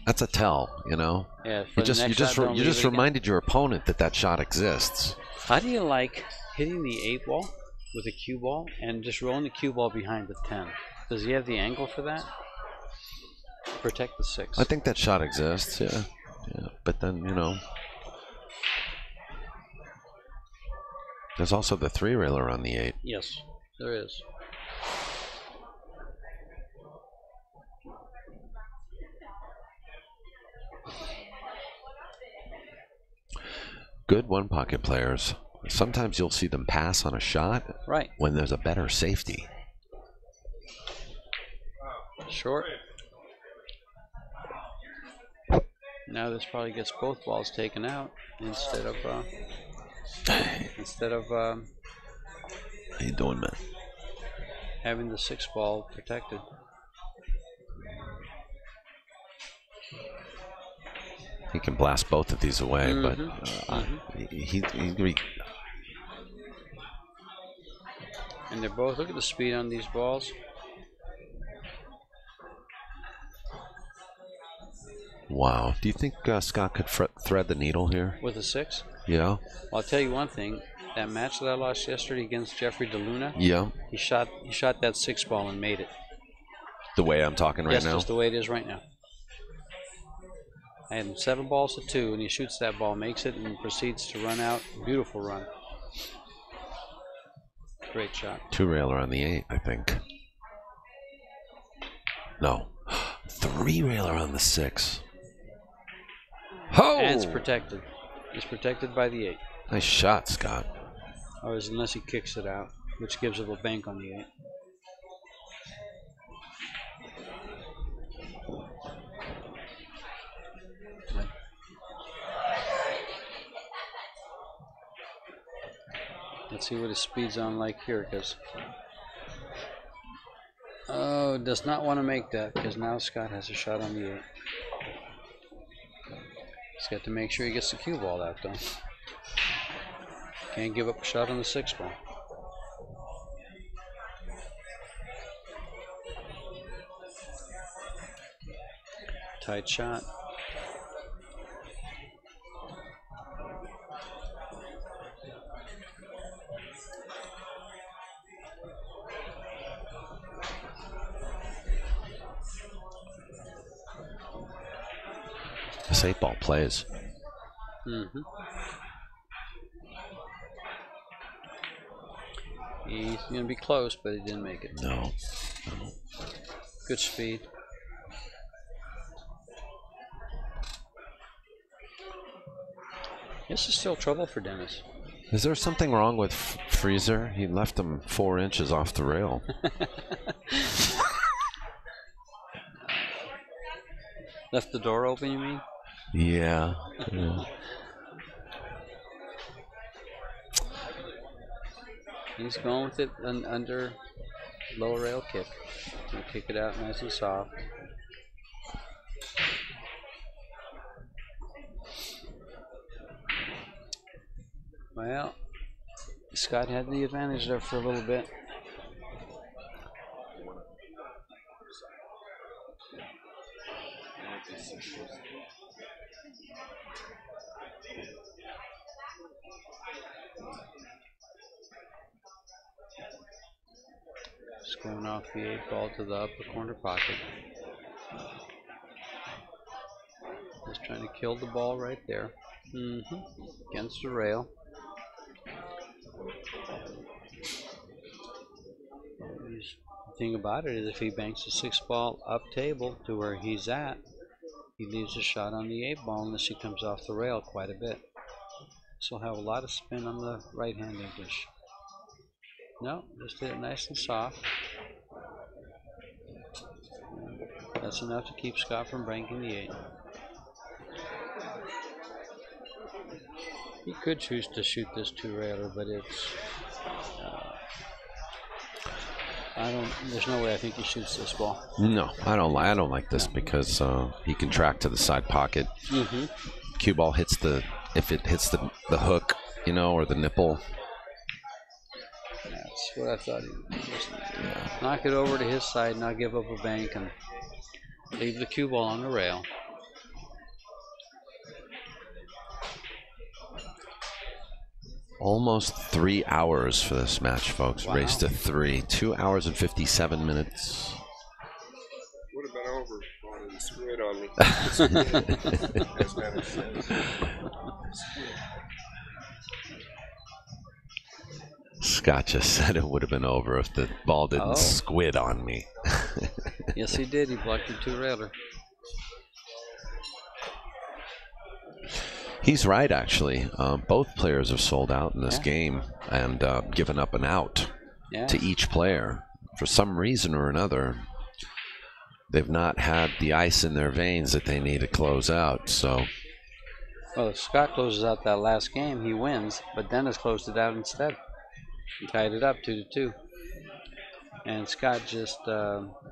That's a tell, you know. Yeah. You just reminded your opponent that shot exists. How do you like hitting the 8-ball with a cue ball and just rolling the cue ball behind the 10? Does he have the angle for that? Protect the 6. I think that shot exists. Yeah. Yeah. But then, you know, there's also the 3-railer on the 8. Yes, there is. Good one-pocket players. Sometimes you'll see them pass on a shot right when there's a better safety. Short. Now this probably gets both balls taken out instead of How you doing, man? having the 6-ball protected. He can blast both of these away, but he and they're both, look at the speed on these balls. Wow. Do you think Scott could thread the needle here? With a 6? Yeah. Well, I'll tell you one thing. That match that I lost yesterday against Jeffrey DeLuna, Yeah. he shot that 6-ball and made it. The way I'm talking right now? Just the way it is right now. I had him 7 balls to 2, and he shoots that ball, makes it, and proceeds to run out. Beautiful run. Great shot. 2-railer on the 8, I think. No. 3-railer on the 6. Oh! And it's protected. It's protected by the 8. Nice shot, Scott. Or unless he kicks it out, which gives it a bank on the 8. Let's see what his speed's on like here, because does not want to make that, because now Scott has a shot on the 8. He's got to make sure he gets the cue ball out, though. Can't give up a shot on the 6-ball. Tight shot. This 8-ball plays. Mm-hmm. He's going to be close, but he didn't make it. No. Good speed. This is still trouble for Dennis. Is there something wrong with Freezer? He left him 4 inches off the rail. Left the door open, you mean? Yeah. Yeah. He's going with it under lower rail kick. He'll kick it out nice and soft. Well, Scott had the advantage there for a little bit. It's going off the 8 ball to the upper corner pocket. Just trying to kill the ball right there. Against the rail. The thing about it is if he banks a 6 ball up table to where he's at, he leaves a shot on the 8 ball unless he comes off the rail quite a bit. So he'll have a lot of spin on the right hand English. No, just hit it nice and soft. That's enough to keep Scott from banking the 8. He could choose to shoot this 2-railer, but it's there's no way I think he shoots this ball. No, I don't like this because he can track to the side pocket. Cue ball hits if it hits the hook, you know, or the nipple. That's what I thought he would just knock it over to his side, not give up a bank, and leave the cue ball on the rail. Almost 3 hours for this match, folks. Wow. Race to 3. 2 hours and 57 minutes. Would have been over if it squid on me. As Dennis says. Scott just said it would have been over if the ball didn't squid on me. Yes, he did. He blocked the 2-railer. He's right, actually. Both players have sold out in this game and given up an out to each player. For some reason or another, they've not had the ice in their veins that they need to close out. So, well, if Scott closes out that last game, he wins. But Dennis closed it out instead. He tied it up 2-2. And Scott just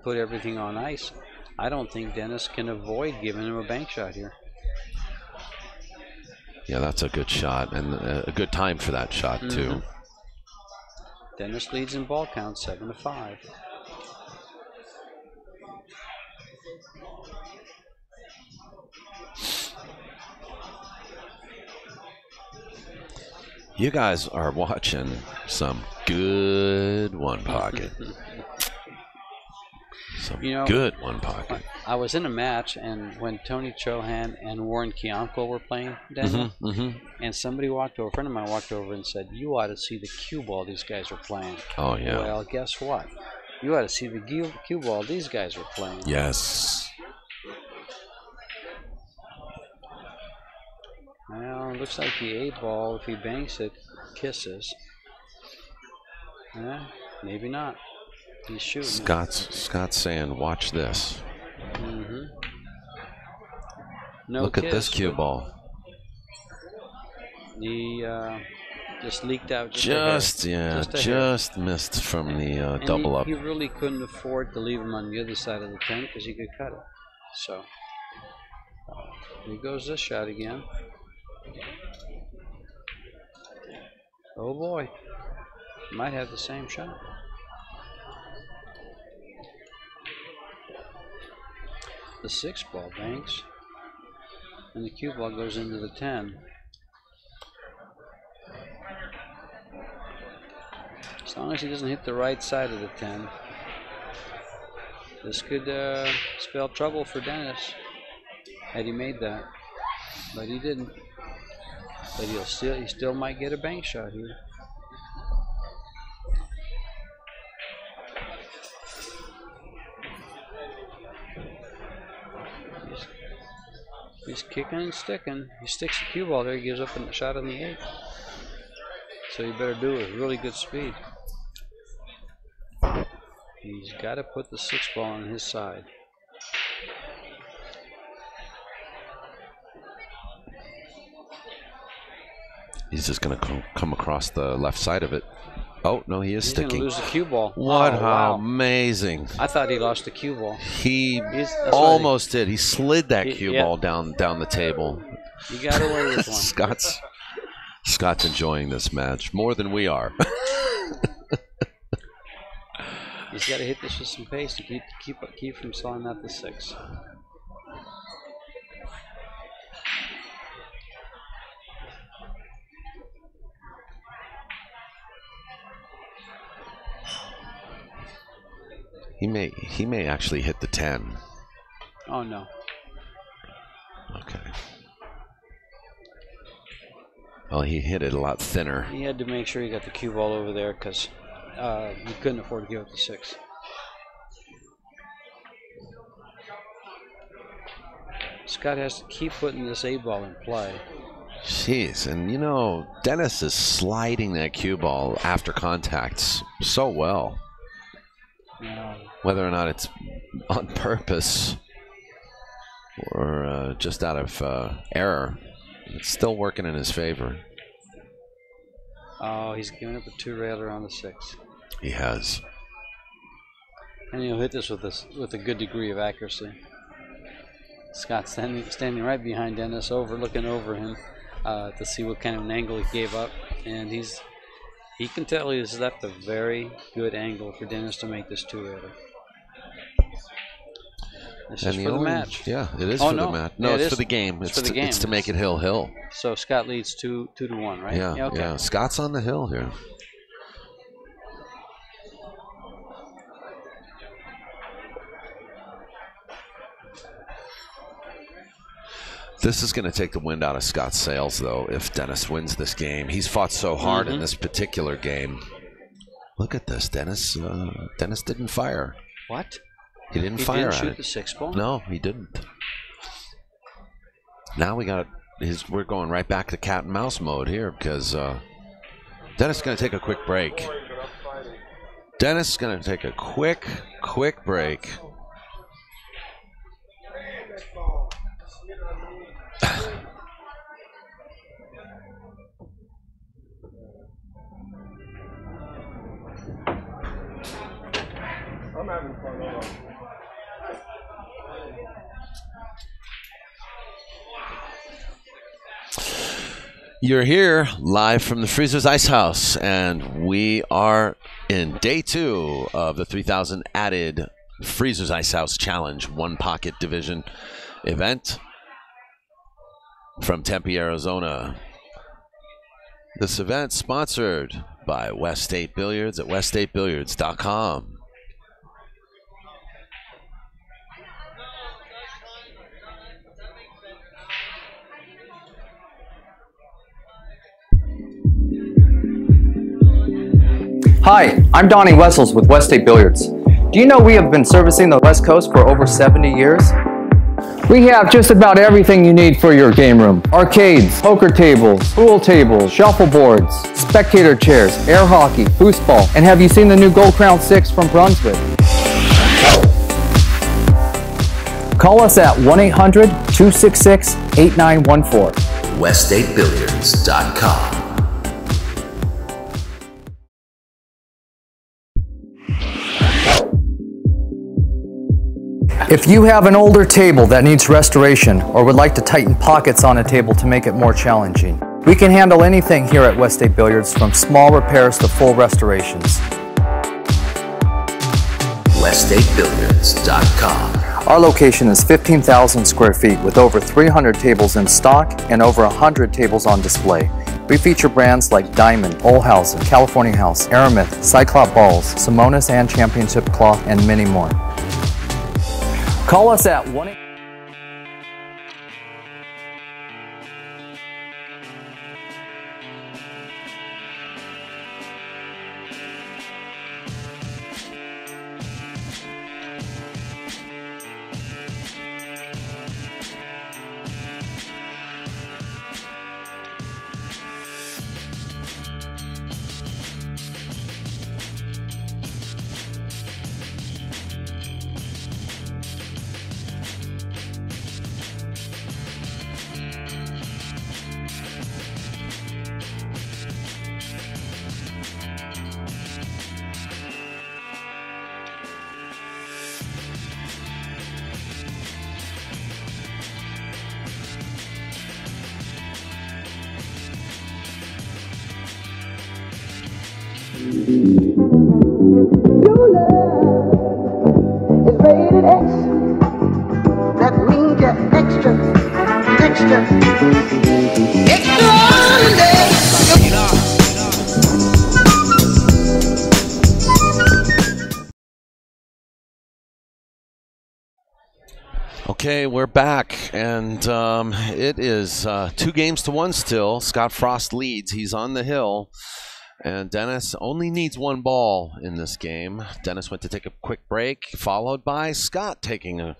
put everything on ice. I don't think Dennis can avoid giving him a bank shot here. Yeah, that's a good shot, and a good time for that shot, too. Dennis leads in ball count 7-5. You guys are watching some good one pocket. Some good one pocket. I was in a match, and when Tony Chohan and Warren Kianko were playing, Daniel, and somebody walked over, a friend of mine walked over and said, "You ought to see the cue ball these guys are playing." Oh, yeah. Well, guess what? You ought to see the cue ball these guys are playing. Yes. Well, it looks like the 8 ball, if he banks it, kisses. Maybe not. He's shooting. Scott's saying, watch this. No Look at this cue ball. He just leaked out. Just missed from the double up. He really couldn't afford to leave him on the other side of the 10 because he could cut it. So here goes this shot again. Oh boy, might have the same shot. The 6 ball banks, and the cue ball goes into the 10. As long as he doesn't hit the right side of the 10, this could spell trouble for Dennis had he made that, but he didn't. But he still might get a bank shot here. He's kicking and sticking. He sticks the cue ball there. He gives up a shot on the 8. So you better do it with really good speed. He's got to put the 6 ball on his side. He's just going to come across the left side of it. Oh, no, he is sticking. He's going to lose the cue ball. What? Oh, how wow. Amazing. I thought he lost the cue ball. He almost did. He slid that cue ball down the table. You got away with one. Scott's enjoying this match more than we are. He's got to hit this with some pace to keep from selling out the 6. He may actually hit the 10. Oh no. Okay. Well, he hit it a lot thinner. He had to make sure he got the cue ball over there because he couldn't afford to give up the 6. Scott has to keep putting this 8 ball in play. Jeez, and you know, Dennis is sliding that cue ball after contacts so well. Yeah. Whether or not it's on purpose or just out of error, it's still working in his favor. Oh, he's giving up a 2-railer on the 6. He has. And he'll hit this with a good degree of accuracy. Scott's standing right behind Dennis, looking over him to see what kind of an angle he gave up, and he can tell he's left a very good angle for Dennis to make this 2-railer. This is for the match. Yeah, it is for the match. No, yeah, it's for the game. It's for the game. It's to make it hill. So Scott leads 2-1, right? Yeah, okay. yeah. Scott's on the hill here. This is going to take the wind out of Scott's sails, though, if Dennis wins this game. He's fought so hard in this particular game. Look at this, Dennis. Dennis didn't fire. What? He didn't fire shoot at it. the 6 ball? No, he didn't. Now we're going right back to cat and mouse mode here because Dennis is going to take a quick break. Dennis is going to take a quick break. I'm having fun. You're here live from the Freezers Icehouse, and we are in day 2 of the 3,000 added Freezers Icehouse Challenge 1 Pocket Division event from Tempe, Arizona. This event sponsored by West State Billiards at weststatebilliards.com. Hi, I'm Donnie Wessels with West State Billiards. Do you know we have been servicing the West Coast for over 70 years? We have just about everything you need for your game room. Arcades, poker tables, pool tables, shuffleboards, spectator chairs, air hockey, foosball, and have you seen the new Gold Crown 6 from Brunswick? Call us at 1-800-266-8914. weststatebilliards.com. If you have an older table that needs restoration or would like to tighten pockets on a table to make it more challenging, we can handle anything here at West State Billiards, from small repairs to full restorations. weststatebilliards.com. Our location is 15,000 square feet with over 300 tables in stock and over 100 tables on display. We feature brands like Diamond, Olhausen, California House, Aramith, Cyclop Balls, Simonis and Championship Cloth, and many more. Call us at 1-800-. Your love is rated X. That means you're extra, extraordinary. Okay, we're back, and it is 2-1 still. Scott Frost leads. He's on the hill, and Dennis only needs 1 ball in this game. Dennis went to take a quick break, followed by Scott taking a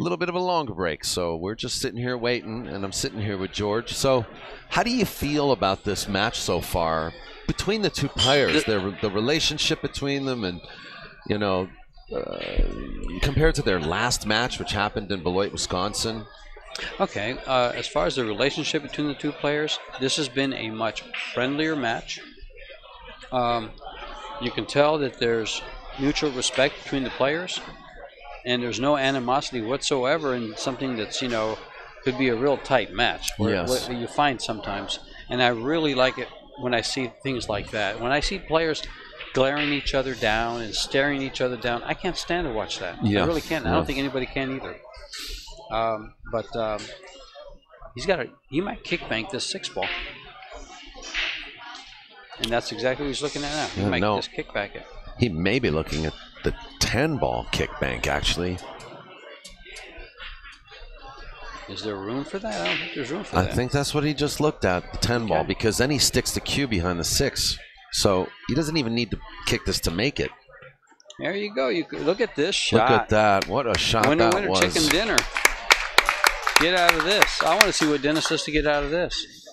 little bit of a longer break. So we're just sitting here waiting, and I'm sitting here with George. So how do you feel about this match so far between the two players, the relationship between them, and, you know, compared to their last match, which happened in Beloit, Wisconsin? Okay, as far as the relationship between the two players, this has been a much friendlier match. You can tell that there's mutual respect between the players, and there's no animosity whatsoever in something that's, you know, could be a real tight match. What you find sometimes, and I really like it when I see things like that. When I see players glaring each other down and staring each other down, I can't stand to watch that. I really can't. I don't think anybody can either. But he might kick bank this 6 ball, and that's exactly what he's looking at now. He might just kick back it. He may be looking at the 10 ball kick bank, actually. Is there room for that? I don't think there's room for that. I think that's what he just looked at, the 10 ball, because then he sticks the cue behind the 6. So he doesn't even need to kick this to make it. There you go. You look at this shot. Look at that. What a shot winner, that winner, was. Chicken dinner. Get out of this. I want to see what Dennis does to get out of this.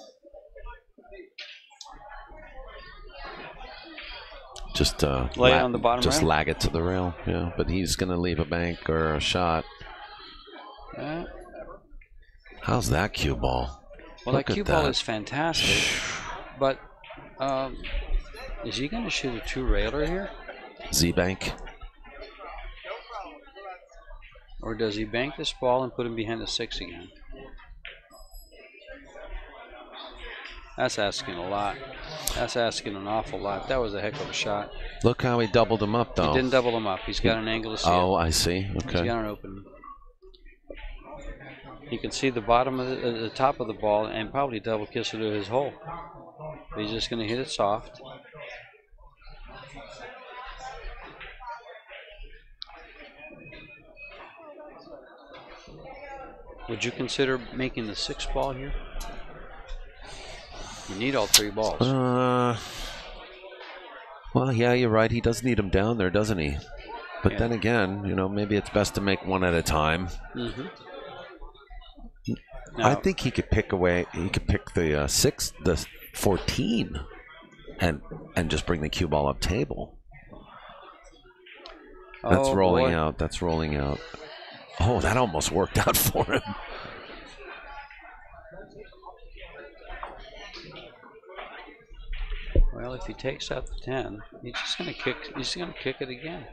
Just lay it on the bottom just rail? lag it to the rail. Yeah, but he's going to leave a bank or a shot. How's that cue ball? Well, that cue ball is fantastic. But is he going to shoot a 2-railer here? Z-bank. Or does he bank this ball and put him behind the 6 again? That's asking a lot. That's asking an awful lot. That was a heck of a shot. Look how he doubled him up, though. He didn't double him up. He's got an angle to see Oh, it. I see. Okay. He's got an open. You can see the bottom of the top of the ball and probably double kiss it to his hole. But he's just going to hit it soft. Would you consider making the 6 ball here? You need all 3 balls. Well, yeah, you're right. He does need them down there, doesn't he? But then again, you know, maybe it's best to make one at a time. I think he could pick away. He could pick the 6, the 14, and just bring the cue ball up table. That's rolling out. That's rolling out. Oh, that almost worked out for him. Well, if he takes out the 10, he's just going to kick. He's going to kick it again.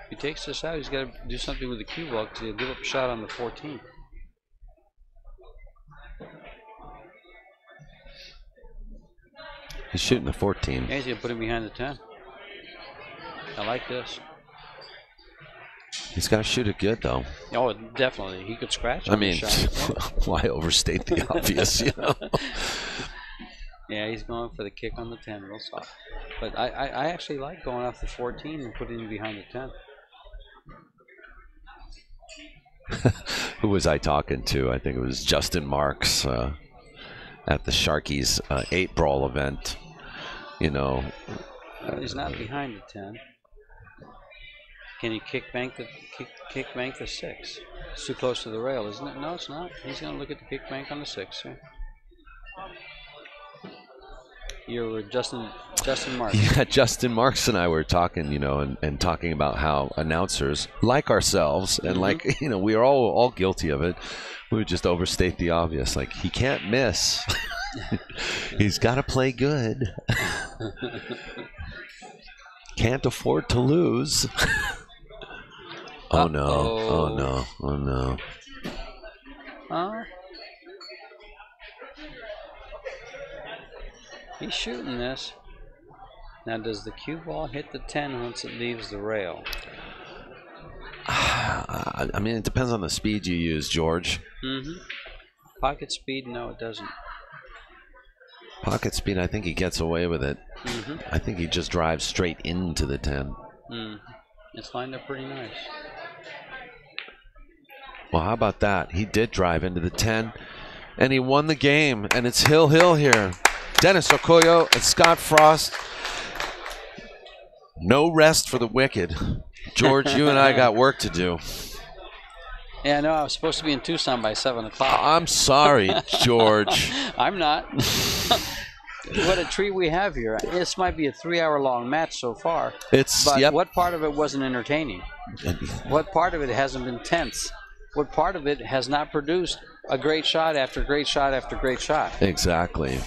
If he takes this out, he's got to do something with the cue ball because he'll give up a shot on the 14. He's shooting the 14. Yeah, he's going to put him behind the 10. I like this. He's got to shoot it good, though. Oh, definitely. He could scratch it. I mean, why overstate the obvious, you know? Yeah, he's going for the kick on the 10, real soft. But I actually like going off the 14 and putting him behind the 10. Who was I talking to? I think it was Justin Marks at the Sharkies 8 Brawl event. You know. He's not behind the 10. Can he kick bank the 6? It's too close to the rail, isn't it? No, it's not. He's going to look at the kick bank on the 6. Yeah. You're Justin Marks. Yeah, Justin Marks and I were talking, you know, and talking about how announcers like ourselves and like, you know, we are all guilty of it. We would just overstate the obvious. Like, he can't miss. He's got to play good. Can't afford to lose. Oh no! Oh no! Oh no! He's shooting this. Now, does the cue ball hit the 10 once it leaves the rail? I mean, it depends on the speed you use, George. Pocket speed? No, it doesn't. Pocket speed, I think he gets away with it. I think he just drives straight into the 10. It's lined up pretty nice. Well, how about that? He did drive into the 10, and he won the game, and it's Hill here. Dennis Okoye and Scott Frost. No rest for the wicked. George, you and I got work to do. Yeah, I know. I was supposed to be in Tucson by 7 o'clock. I'm sorry, George. I'm not. What a treat we have here. This might be a 3-hour-long match so far. But what part of it wasn't entertaining? What part of it hasn't been tense? What part of it has not produced a great shot after great shot after great shot? Exactly.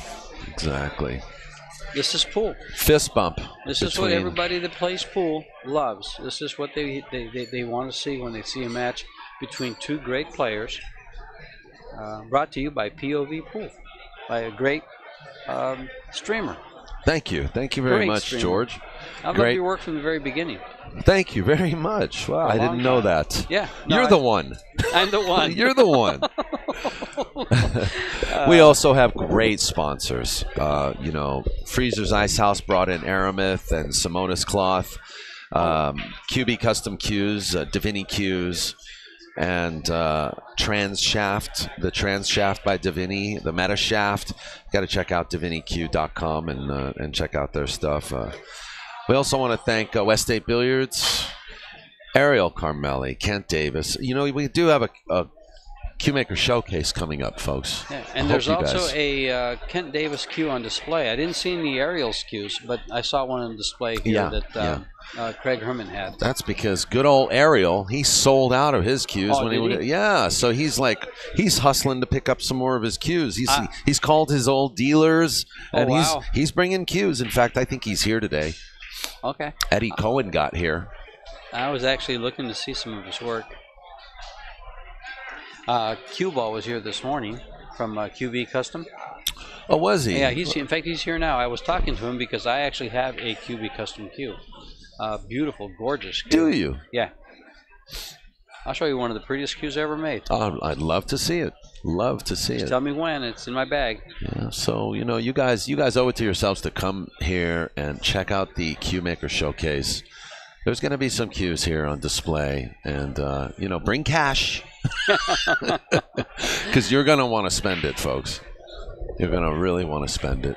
This is pool. Fist bump. This is what everybody that plays pool loves. This is what they want to see when they see a match between two great players. Brought to you by POVPOOL, by a great streamer. Thank you very much, streamer. George. I've loved your work from the very beginning. Thank you very much. Wow, I didn't know that. Yeah. You're the one. I'm the one. You're the one. We also have great sponsors. Freezer's Icehouse brought in Aramith and Simonis Cloth, QB Custom Cues, Divini Cues, and Trans Shaft, the Trans Shaft by Divini, the Meta Shaft. Got to check out diviniq.com and check out their stuff. We also want to thank West State Billiards, Ariel Carmelli, Kent Davis. We do have a Cue Maker showcase coming up, folks. Yeah, and there's also a Kent Davis cue on display. I didn't see any Ariel's cues, but I saw one on display here that Craig Herman had. That's because good old Ariel, he sold out of his cues when he? Yeah, so he's hustling to pick up some more of his cues. He's called his old dealers, and he's bringing cues. In fact, I think he's here today. Okay. Eddie Cohen got here. I was actually looking to see some of his work. Cue Ball was here this morning from QB Custom. Oh, was he? Yeah, in fact, he's here now. I was talking to him because I actually have a QB Custom cue. Beautiful, gorgeous cue. Do you? Yeah. I'll show you one of the prettiest cues ever made. I'd love to see it. Just tell me when. It's in my bag. Yeah, so you guys owe it to yourselves to come here and check out the Cue Maker showcase. There's going to be some cues here on display, and bring cash because you're going to want to spend it, folks. You're going to really want to spend it.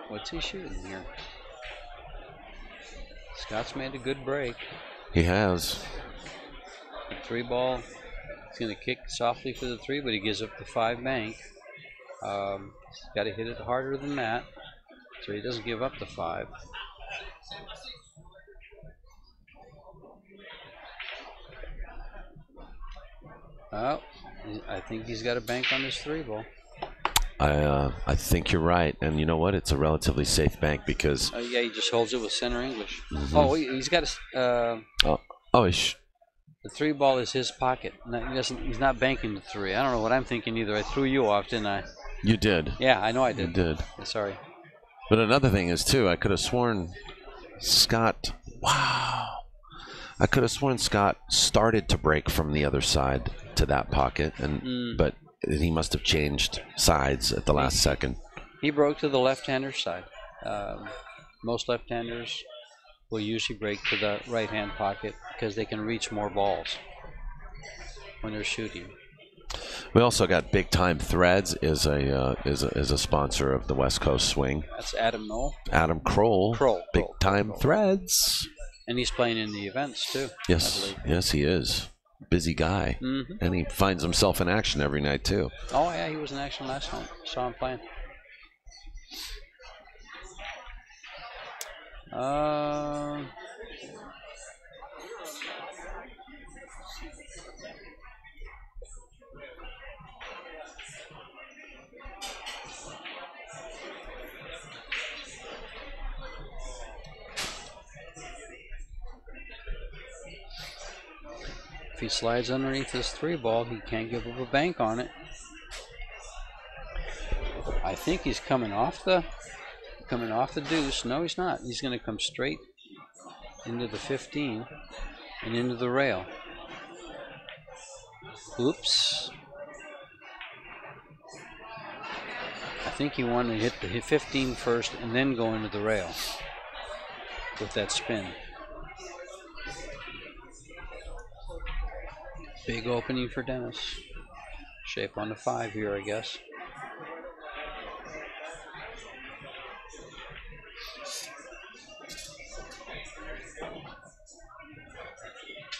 What's he shooting here? Scott's made a good break. He has. The 3-ball. He's going to kick softly for the 3, but he gives up the 5 bank. He's got to hit it harder than that, so he doesn't give up the 5. Oh, I think he's got a bank on this 3-ball. I think you're right, and you know what? It's a relatively safe bank because. Yeah, he just holds it with center English. Mm-hmm. Oh, he's got a. The 3-ball is his pocket. He's not banking the 3. I don't know what I'm thinking either. I threw you off, didn't I? You did. Yeah, I know I did. You did. Sorry. But another thing is too, I could have sworn Scott. Wow. I could have sworn Scott started to break from the other side to that pocket, but he must have changed sides at the last second. He broke to the left-hander's side. Most left-handers will usually break to the right-hand pocket because they can reach more balls when they're shooting. We also got Big Time Threads is a sponsor of the West Coast Swing. That's Adam Knoll. Adam Kroll. Big Time Threads. And he's playing in the events too. Yes, he is. Busy guy, and he finds himself in action every night too. Oh yeah, he was in action last night. Saw him playing. If he slides underneath this 3-ball, he can't give up a bank on it. I think he's coming off the deuce. No, he's not. He's going to come straight into the 15 and into the rail. Oops. I think he wanted to hit the 15 first and then go into the rail. with that spin. Big opening for Dennis. Shape on the 5 here, I guess.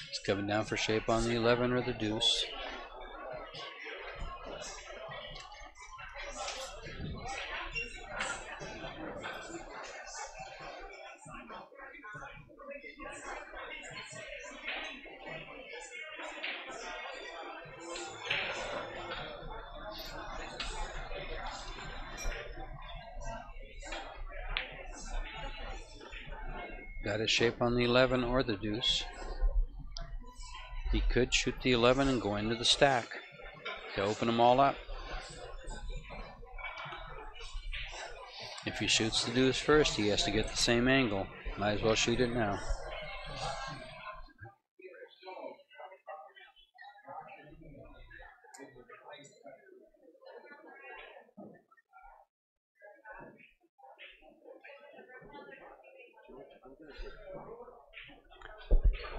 He's coming down for shape on the 11 or the deuce. Got his shape on the 11 or the deuce. He could shoot the 11 and go into the stack to open them all up. If he shoots the deuce first, he has to get the same angle. Might as well shoot it now.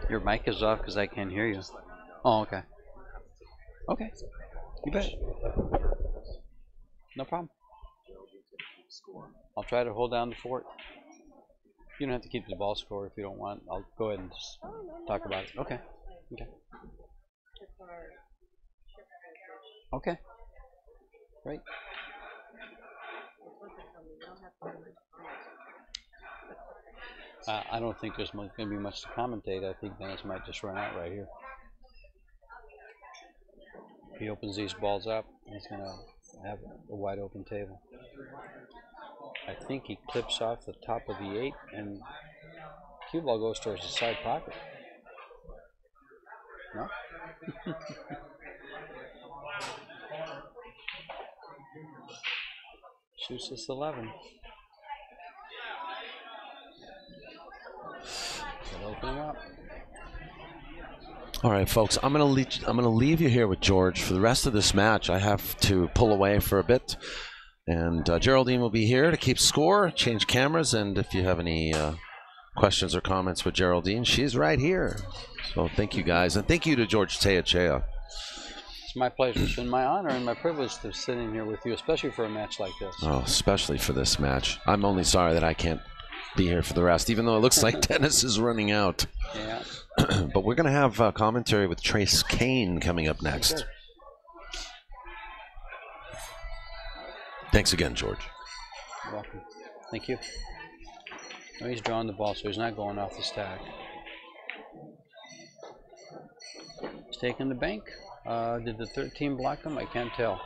Your mic is off because I can't hear you. Oh, okay. Okay. You bet. No problem. I'll try to hold down the fort. You don't have to keep the ball score if you don't want. I'll go ahead and just talk about it. Okay. Okay. Okay. Great. I don't think there's going to be much to commentate. I think Dennis might just run out right here. If he opens these balls up, he's going to have a wide open table. I think he clips off the top of the 8 and cue ball goes towards the side pocket. No? Shoots this 11. Open him up. All right, folks. I'm gonna leave you here with George for the rest of this match. I have to pull away for a bit, and Geraldine will be here to keep score, change cameras, and if you have any questions or comments with Geraldine, she's right here. So thank you guys, and thank you to George Teyachea. It's my pleasure. It's been my honor and my privilege to sit in here with you, especially for a match like this. Oh, especially for this match. I'm only sorry that I can't be here for the rest, even though it looks like Dennis is running out. Yeah. But we're going to have commentary with Trace Kane coming up next. Sure. Thanks again, George. You're welcome. Thank you. No, he's drawing the ball, so he's not going off the stack. He's taking the bank. Did the 13 block him? I can't tell.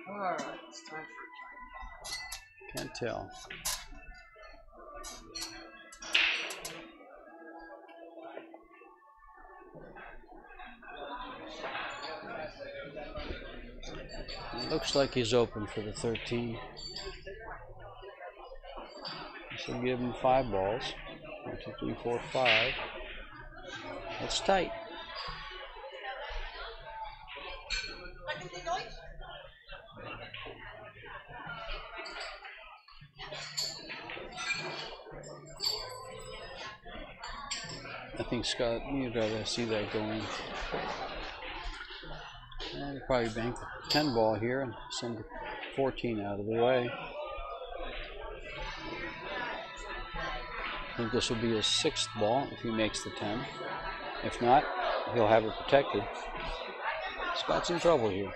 Alright, it's time for Can't tell. Looks like he's open for the 13. So give him 5 balls. 1, 2, 3, 4, 5. That's tight. I think Scott, you'd rather see that going. And he'll probably bank the 10 ball here and send the 14 out of the way. I think this will be his 6th ball if he makes the 10. If not, he'll have it protected. Scott's in trouble here.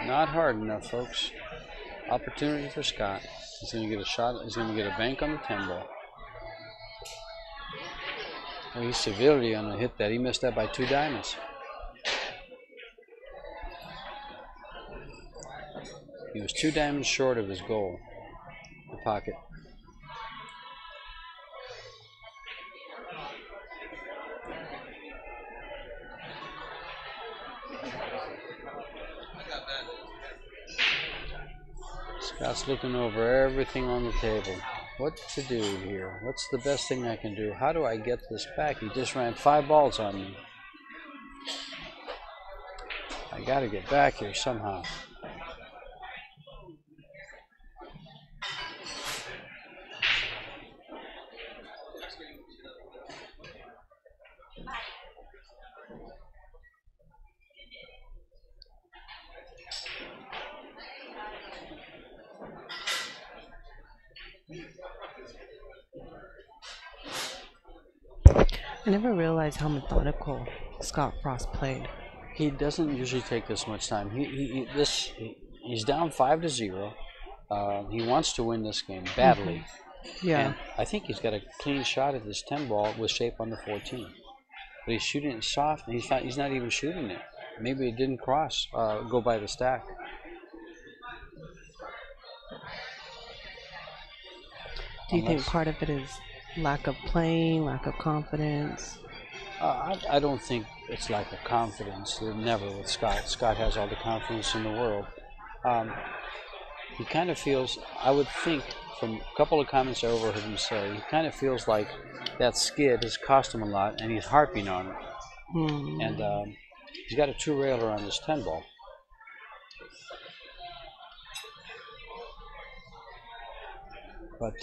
Not hard enough, folks. Opportunity for Scott. He's going to get a shot. He's going to get a bank on the 10 ball. Well, he's severely going to hit that. He missed that by 2 diamonds. He was 2 diamonds short of his goal. The pocket. Scott's looking over everything on the table. What to do here? What's the best thing I can do? How do I get this back? He just ran 5 balls on me. I got to get back here somehow. I never realized how methodical Scott Frost played. He doesn't usually take this much time. He's down 5-0. He wants to win this game badly. Yeah. And I think he's got a clean shot at this 10 ball with shape on the 14. But he's shooting it soft, and he's not even shooting it. Maybe it didn't go by the stack. Do you think part of it is lack of playing, lack of confidence? I don't think it's lack of confidence. Never with Scott. Scott has all the confidence in the world. He kind of feels, I would think, from a couple of comments I overheard him say, he kind of feels like that skid has cost him a lot, and he's harping on it. And he's got a 2-railer on this 10 ball. But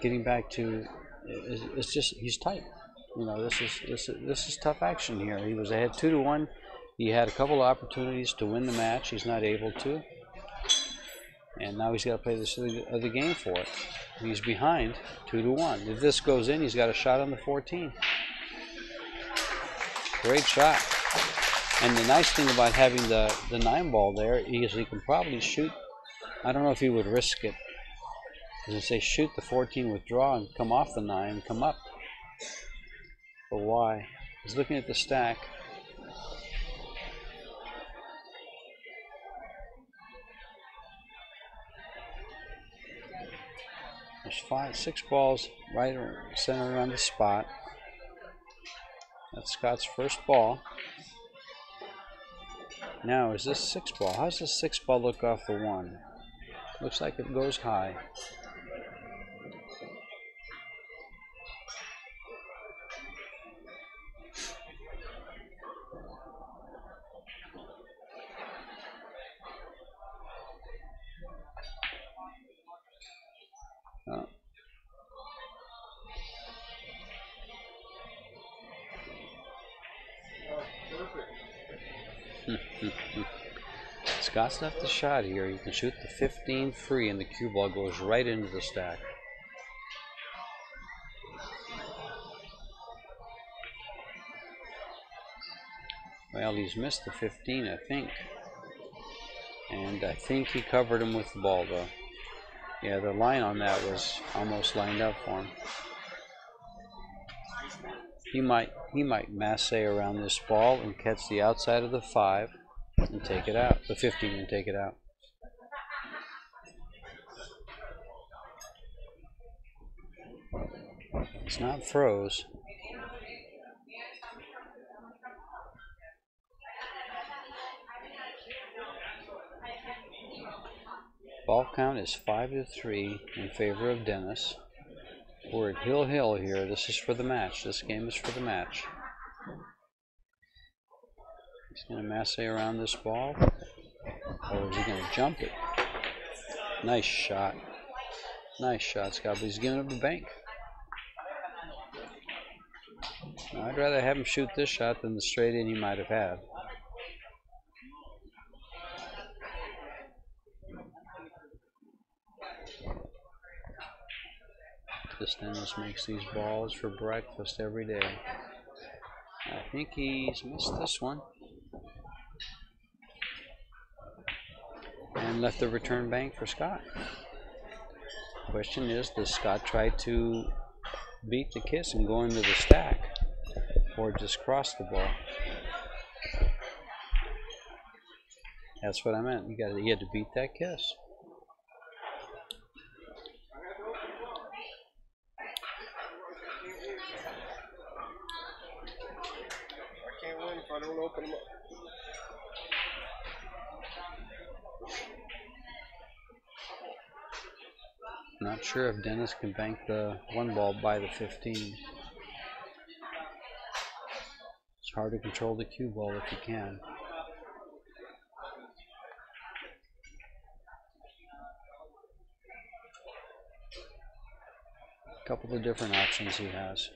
getting back to, it's just he's tight. You know, this is tough action here. He was ahead 2-1. He had a couple of opportunities to win the match. He's not able to, and now he's got to play this other game for it. He's behind 2-1. If this goes in, he's got a shot on the 14. Great shot. And the nice thing about having the 9 ball there is he can probably shoot. I don't know if he would risk it. As I say, shoot the 14 with draw and come off the 9 and come up. But why? He's looking at the stack. There's 6 balls right centered around the spot. That's Scott's first ball. Now, is this 6 ball? How's this 6 ball look off the 1? Looks like it goes high. Oh. Scott's left the shot here. You can shoot the 15 free, and the cue ball goes right into the stack. Well, he's missed the 15, I think. And I think he covered him with the ball, though. Yeah, the line on that was almost lined up for him. He might masse around this ball and catch the outside of the 5 and take it out. The 15 and take it out. It's not froze. Ball count is 5-3 in favor of Dennis. We're at Hill here. This is for the match. This game is for the match. He's going to masse around this ball. Or is he going to jump it? Nice shot. Nice shot, Scott. But he's giving up the bank. Now, I'd rather have him shoot this shot than the straight in he might have had. This Dennis makes these balls for breakfast every day. I think he's missed this one. And left the return bank for Scott. Question is, does Scott try to beat the kiss and go into the stack? or just cross the ball. That's what I meant. You had to beat that kiss. I can't win if I don't open them up. Not sure if Dennis can bank the one ball by the 15. It's hard to control the cue ball if you can. A couple of different options he has.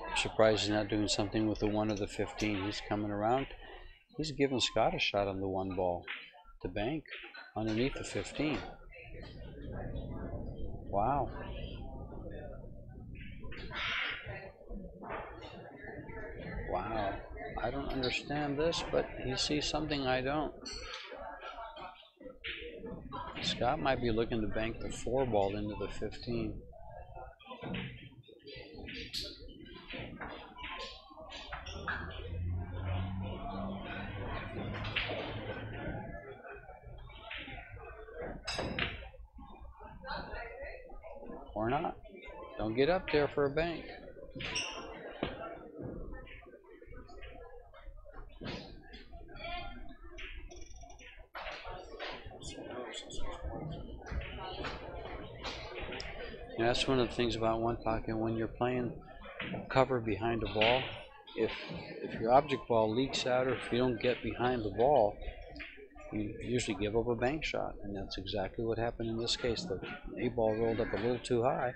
I'm surprised he's not doing something with the 1 or the 15. He's coming around. He's giving Scott a shot on the 1 ball to bank underneath the 15. Wow. Wow. I don't understand this, but he sees something I don't. Scott might be looking to bank the 4 ball into the 15. Or not. Don't get up there for a bank. And that's one of the things about one pocket when you're playing cover behind a ball. If your object ball leaks out or if you don't get behind the ball, you usually give up a bank shot, and that's exactly what happened in this case. The A ball rolled up a little too high,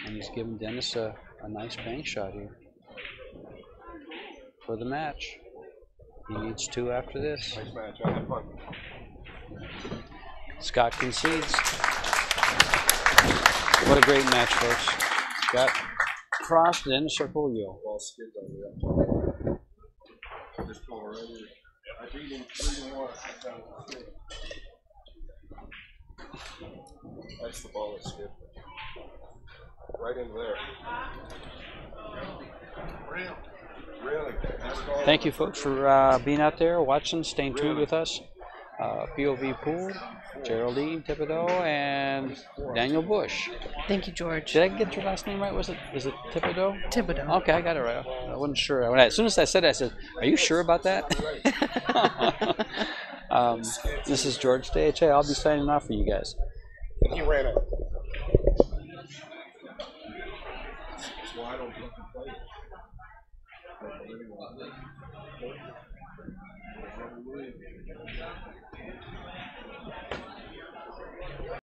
and he's giving Dennis a nice bank shot here for the match. He needs 2 after this. Nice match. I had fun. Scott concedes. What a great match, folks. Scott crossed, Dennis Orcollo. Ball skipped on the up. This ball right here. I beat him 3-1. That's the ball that skipped. Right into there. Really? Thank you, folks, for being out there, watching, staying tuned with us. POVPOOL, Geraldine, Thibodeau, and Daniel Busch. Thank you, George. Did I get your last name right? Was it Thibodeau? Thibodeau. Okay, I got it right. I wasn't sure. As soon as I said it, I said, "Are you sure about that?" This is George Teyachea. I'll be signing off for you guys. He ran it.